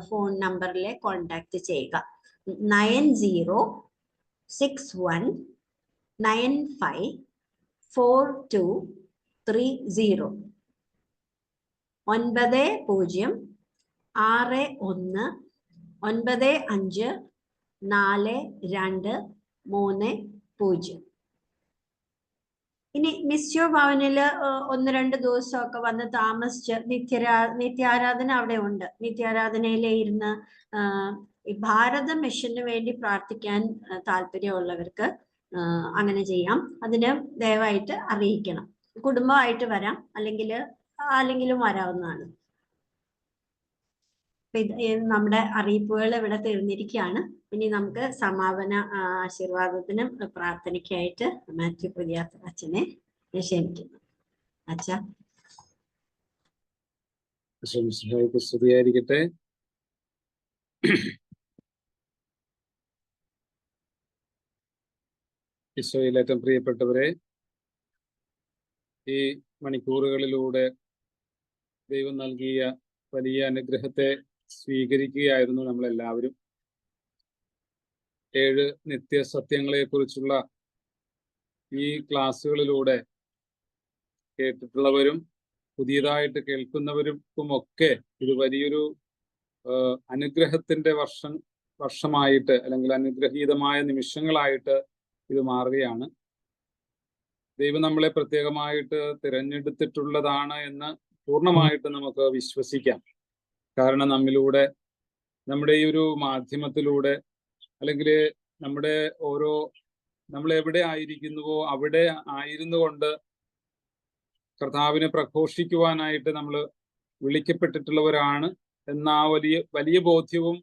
ഫോൺ നമ്പറിൽ കോൺടാക്ട് ചെയ്യുക. 9061954230 9061954230. ഇനി മിസ്യോ ഭവനില് 1-2 ദിവസമൊക്കെ വന്ന് താമസിച്ച് നിത്യാരാധന അവിടെ ഉണ്ട്. നിത്യാരാധനയിലെ ഇരുന്ന് ഈ ഭാരത മിഷന് വേണ്ടി പ്രാർത്ഥിക്കാൻ താല്പര്യമുള്ളവർക്ക് അങ്ങനെ ചെയ്യാം. അതിന് ദയവായിട്ട് അറിയിക്കണം. കുടുംബമായിട്ട് വരാം, അല്ലെങ്കിലും വരാവുന്നതാണ്. നമ്മുടെ അറിയിപ്പുകൾ ഇവിടെ തീർന്നിരിക്കുകയാണ്. ഇനി നമുക്ക് സമാപന ആശീർവാദത്തിനും പ്രാർത്ഥനയ്ക്കായിട്ട് മാത്യു പുതിയാത്ത അച്ഛനെ ക്ഷണിക്കുന്നു. അച്ഛ. സ്തുതിയായിരിക്കട്ടെ. ഈശോയിൽ ഏറ്റവും പ്രിയപ്പെട്ടവരെ, ഈ മണിക്കൂറുകളിലൂടെ ദൈവം നൽകിയ വലിയ അനുഗ്രഹത്തെ സ്വീകരിക്കുകയായിരുന്നു നമ്മളെല്ലാവരും. 7 നിത്യസത്യങ്ങളെ കുറിച്ചുള്ള ഈ ക്ലാസ്സുകളിലൂടെ കേട്ടിട്ടുള്ളവരും പുതിയതായിട്ട് കേൾക്കുന്നവർക്കുമൊക്കെ ഇത് വലിയൊരു അനുഗ്രഹത്തിന്റെ വർഷമായിട്ട് അല്ലെങ്കിൽ അനുഗ്രഹീതമായ നിമിഷങ്ങളായിട്ട് ഇത് മാറുകയാണ്. ദൈവം നമ്മളെ പ്രത്യേകമായിട്ട് തിരഞ്ഞെടുത്തിട്ടുള്ളതാണ് എന്ന് പൂർണ്ണമായിട്ട് നമുക്ക് വിശ്വസിക്കാം. കാരണം നമ്മിലൂടെ, നമ്മുടെ ഈ ഒരു മാധ്യമത്തിലൂടെ, അല്ലെങ്കിൽ നമ്മൾ എവിടെ ആയിരിക്കുന്നുവോ അവിടെ ആയിരുന്നു കൊണ്ട് കർത്താവിനെ പ്രഘോഷിക്കുവാനായിട്ട് നമ്മൾ വിളിക്കപ്പെട്ടിട്ടുള്ളവരാണ് എന്ന ആ വലിയ ബോധ്യവും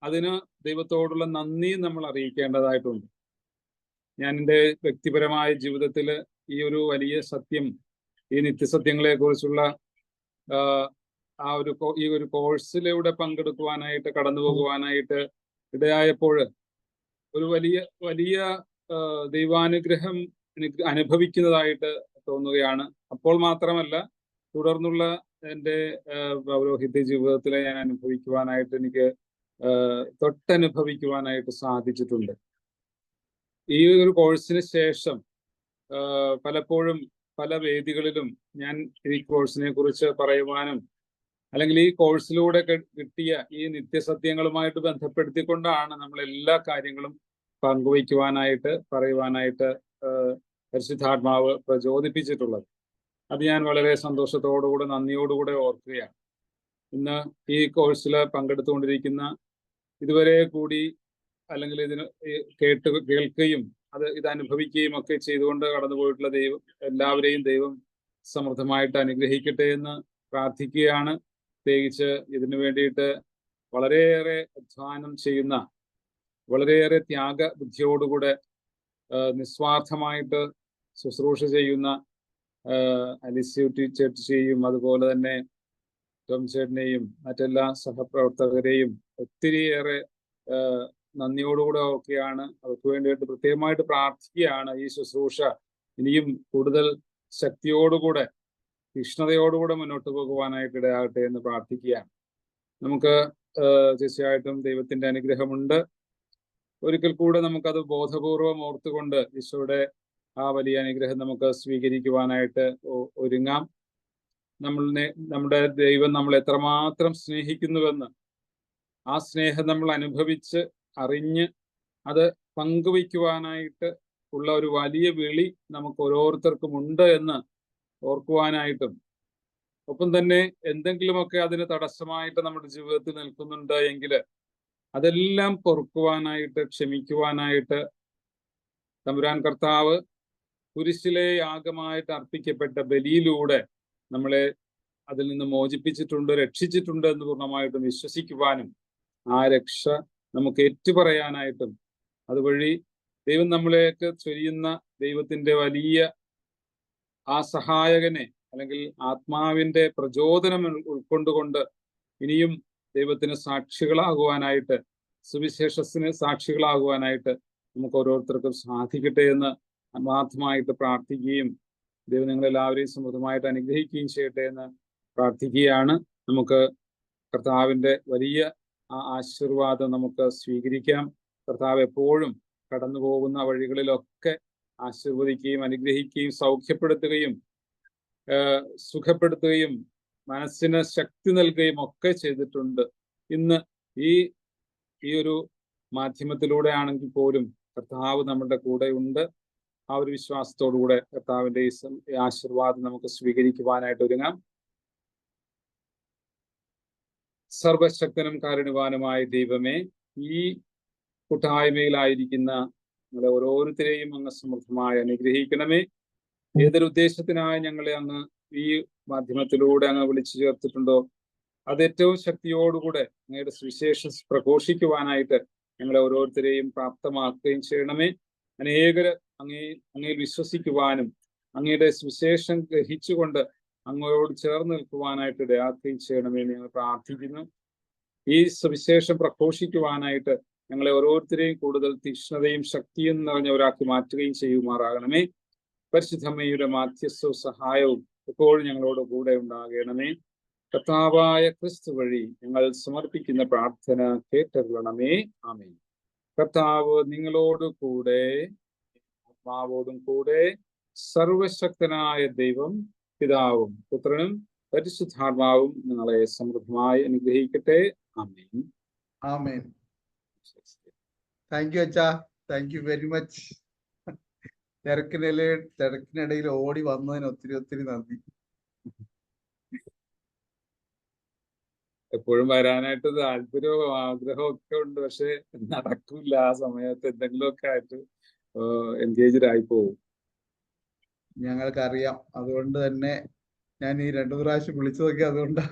അതിന് ദൈവത്തോടുള്ള നന്ദിയും നമ്മൾ അറിയിക്കേണ്ടതായിട്ടുണ്ട്. ഞാൻ എൻ്റെ വ്യക്തിപരമായ ജീവിതത്തിൽ ഈ ഒരു വലിയ സത്യം, ഈ നിത്യസത്യങ്ങളെ കുറിച്ചുള്ള ഈ ഒരു കോഴ്സിലൂടെ പങ്കെടുക്കുവാനായിട്ട്, കടന്നു പോകുവാനായിട്ട് ഇടയായപ്പോൾ ഒരു വലിയ ദൈവാനുഗ്രഹം എനിക്ക് അനുഭവിക്കുന്നതായിട്ട് തോന്നുകയാണ്. അപ്പോൾ മാത്രമല്ല, തുടർന്നുള്ള എൻ്റെ പൗരോഹിത്യ ജീവിതത്തിലെ ഞാൻ അനുഭവിക്കുവാനായിട്ട്, എനിക്ക് തൊട്ടനുഭവിക്കുവാനായിട്ട് സാധിച്ചിട്ടുണ്ട്. ഈ ഒരു കോഴ്സിന് ശേഷം പലപ്പോഴും പല വേദികളിലും ഞാൻ ഈ കോഴ്സിനെ കുറിച്ച് പറയുവാനും, അല്ലെങ്കിൽ ഈ കോഴ്സിലൂടെ കിട്ടിയ ഈ നിത്യസത്യങ്ങളുമായിട്ട് ബന്ധപ്പെടുത്തിക്കൊണ്ടാണ് നമ്മൾ എല്ലാ കാര്യങ്ങളും പങ്കുവയ്ക്കുവാനായിട്ട്, പറയുവാനായിട്ട് പരിശുദ്ധാത്മാവ് പ്രചോദിപ്പിച്ചിട്ടുള്ളത്. അത് ഞാൻ വളരെ സന്തോഷത്തോടുകൂടെ, നന്ദിയോടുകൂടെ ഓർക്കുകയാണ്. ഇന്ന് ഈ കോഴ്സിൽ പങ്കെടുത്തുകൊണ്ടിരിക്കുന്ന, ഇതുവരെ കൂടി അല്ലെങ്കിൽ ഇതിന് കേൾക്കുകയും ഇത് അനുഭവിക്കുകയും ഒക്കെ ചെയ്തുകൊണ്ട് കടന്നുപോയിട്ടുള്ള എല്ലാവരെയും ദൈവം സമൃദ്ധമായിട്ട് അനുഗ്രഹിക്കട്ടെ എന്ന് പ്രാർത്ഥിക്കുകയാണ്. പ്രത്യേകിച്ച് ഇതിനു വേണ്ടിയിട്ട് വളരെയേറെ അധ്വാനം ചെയ്യുന്ന, വളരെയേറെ ത്യാഗബുദ്ധിയോടുകൂടെ നിസ്വാർത്ഥമായിട്ട് ശുശ്രൂഷ ചെയ്യുന്ന അലിസ്യൂട്ടി ചേച്ചിയെയും അതുപോലെ തന്നെ ടോം ചേട്ടനെയും മറ്റെല്ലാ സഹപ്രവർത്തകരെയും ഒത്തിരിയേറെ നന്ദിയോടുകൂടെ ഓർക്കുകയാണ്. അവർക്ക് വേണ്ടിയിട്ട് പ്രത്യേകമായിട്ട് പ്രാർത്ഥിക്കുകയാണ്. ഈ ശുശ്രൂഷ ഇനിയും കൂടുതൽ ശക്തിയോടുകൂടെ, തീക്ഷ്ണതയോടുകൂടെ മുന്നോട്ട് പോകുവാനായിട്ട് ഇടയാകട്ടെ എന്ന് പ്രാർത്ഥിക്കുകയാണ്. നമുക്ക് തീർച്ചയായിട്ടും ദൈവത്തിന്റെ അനുഗ്രഹമുണ്ട്. ഒരിക്കൽ കൂടെ നമുക്കത് ബോധപൂർവം ഓർത്തുകൊണ്ട് ഈശോയുടെ ആ വലിയ അനുഗ്രഹം നമുക്ക് സ്വീകരിക്കുവാനായിട്ട് ഒരുങ്ങാം. നമ്മുടെ ദൈവം നമ്മൾ എത്രമാത്രം സ്നേഹിക്കുന്നുവെന്ന്, ആ സ്നേഹം നമ്മൾ അനുഭവിച്ച് അറിഞ്ഞ് അത് പങ്കുവയ്ക്കുവാനായിട്ട് ഉള്ള ഒരു വലിയ വിളി നമുക്ക് ഓരോരുത്തർക്കും ഉണ്ട് എന്ന് ഓർക്കുവാനായിട്ടും, ഒപ്പം തന്നെ എന്തെങ്കിലുമൊക്കെ അതിന് തടസ്സമായിട്ട് നമ്മുടെ ജീവിതത്തിൽ നിൽക്കുന്നുണ്ട് എങ്കിൽ അതെല്ലാം പൊറുക്കുവാനായിട്ട്, ക്ഷമിക്കുവാനായിട്ട് തമ്പുരാൻ കർത്താവ് കുരിശിലെ യാഗമായിട്ട് അർപ്പിക്കപ്പെട്ട ബലിയിലൂടെ നമ്മളെ അതിൽ നിന്ന് മോചിപ്പിച്ചിട്ടുണ്ട്, രക്ഷിച്ചിട്ടുണ്ട് എന്ന് പൂർണ്ണമായിട്ടും വിശ്വസിക്കുവാനും ആ രക്ഷ നമുക്ക് ഏറ്റുപറയാനായിട്ടും അതുവഴി ദൈവം നമ്മളേക്ക് ചൊരിയുന്ന ദൈവത്തിന്റെ വലിയ ആ സഹായകനെ അല്ലെങ്കിൽ ആത്മാവിന്റെ പ്രചോദനം ഉൾക്കൊണ്ടുകൊണ്ട് ഇനിയും ദൈവത്തിന് സാക്ഷികളാകുവാനായിട്ട് സുവിശേഷത്തിന് സാക്ഷികളാകുവാനായിട്ട് നമുക്ക് ഓരോരുത്തർക്കും സാധിക്കട്ടെ എന്ന് ആത്മാർത്ഥമായിട്ട് പ്രാർത്ഥിക്കുകയും ദൈവം നിങ്ങളെല്ലാവരെയും സമൃദ്ധമായിട്ട് അനുഗ്രഹിക്കുകയും ചെയ്യട്ടെ എന്ന് പ്രാർത്ഥിക്കുകയാണ്. നമുക്ക് കർത്താവിൻ്റെ വലിയ ആ ആശീർവാദം നമുക്ക് സ്വീകരിക്കാം. കർത്താവ് എപ്പോഴും കടന്നു പോകുന്ന വഴികളിലൊക്കെ ആശീർവദിക്കുകയും അനുഗ്രഹിക്കുകയും സൗഖ്യപ്പെടുത്തുകയും സുഖപ്പെടുത്തുകയും മനസ്സിന് ശക്തി നൽകുകയും ഒക്കെ ചെയ്തിട്ടുണ്ട്. ഇന്ന് ഈ ഒരു മാധ്യമത്തിലൂടെ ആണെങ്കിൽ പോലും കർത്താവ് നമ്മുടെ കൂടെ ഉണ്ട്. ആ ഒരു വിശ്വാസത്തോടുകൂടെ കർത്താവിൻ്റെ ഈ ആശീർവാദം നമുക്ക് സ്വീകരിക്കുവാനായിട്ട് ഒരുങ്ങാം. സർവശക്തനും കാരുണ്യവാനുമായ ദൈവമേ, ഈ കൂട്ടായ്മയിലായിരിക്കുന്ന ഞങ്ങളെ ഓരോരുത്തരെയും അങ്ങ് സമൃദ്ധമായി അനുഗ്രഹിക്കണമേ. ഏതൊരു ഉദ്ദേശത്തിനായി ഞങ്ങളെ അങ്ങ് ഈ മാധ്യമത്തിലൂടെ അങ്ങ് വിളിച്ചു ചേർത്തിട്ടുണ്ടോ അത് ഏറ്റവും ശക്തിയോടുകൂടെ അങ്ങയുടെ സുവിശേഷം പ്രഘോഷിക്കുവാനായിട്ട് ഞങ്ങളെ ഓരോരുത്തരെയും പ്രാപ്തമാക്കുകയും ചെയ്യണമേ. അനേകര് അങ്ങയിൽ വിശ്വസിക്കുവാനും അങ്ങയുടെ സുവിശേഷം ഗ്രഹിച്ചുകൊണ്ട് അങ്ങയോട് ചേർന്ന് നിൽക്കുവാനായിട്ട് ഇടയാക്കുകയും ചെയ്യണമേ ഞങ്ങൾ പ്രാർത്ഥിക്കുന്നു. ഈ സുവിശേഷം പ്രഘോഷിക്കുവാനായിട്ട് ഞങ്ങളെ ഓരോരുത്തരെയും കൂടുതൽ തീക്ഷ്ണതയും ശക്തിയും നിറഞ്ഞവരാക്കി മാറ്റുകയും ചെയ്യുമാറാകണമേ. പരിശുദ്ധമ്മയുടെ മാധ്യസ്ഥവും സഹായവും എപ്പോഴും ഞങ്ങളോട് കൂടെ ഉണ്ടാകണമേ. കർത്താവായ ക്രിസ്തു വഴി ഞങ്ങൾ സമർപ്പിക്കുന്ന പ്രാർത്ഥന കേട്ടരുളണമേ. ആമേൻ. കർത്താവ് നിങ്ങളോട് കൂടെ, ആത്മാവോടും കൂടെ. സർവശക്തനായ ദൈവം പിതാവും പുത്രനും പരിശുദ്ധാത്മാവും നിങ്ങളെ സമൃദ്ധമായി അനുഗ്രഹിക്കട്ടെ. ആമേൻ. ആമേൻ. താങ്ക് യു അച്ഛാ, താങ്ക് യു വെരി മച്ച്. തിരക്കിനിടയിൽ ഓടി വന്നതിന് ഒത്തിരി ഒത്തിരി നന്ദി. എപ്പോഴും വരാനായിട്ട് താല്പര്യവും ആഗ്രഹവും ഒക്കെ ഉണ്ട്, പക്ഷെ നടക്കില്ല. ആ സമയത്ത് എന്തെങ്കിലുമൊക്കെ ആയിട്ട് എൻഗേജ്ഡ് ആയി പോകും. ഞങ്ങൾക്കറിയാം, അതുകൊണ്ട് തന്നെ ഞാൻ ഈ 2 പ്രാവശ്യം വിളിച്ചതൊക്കെ അതുകൊണ്ടാ.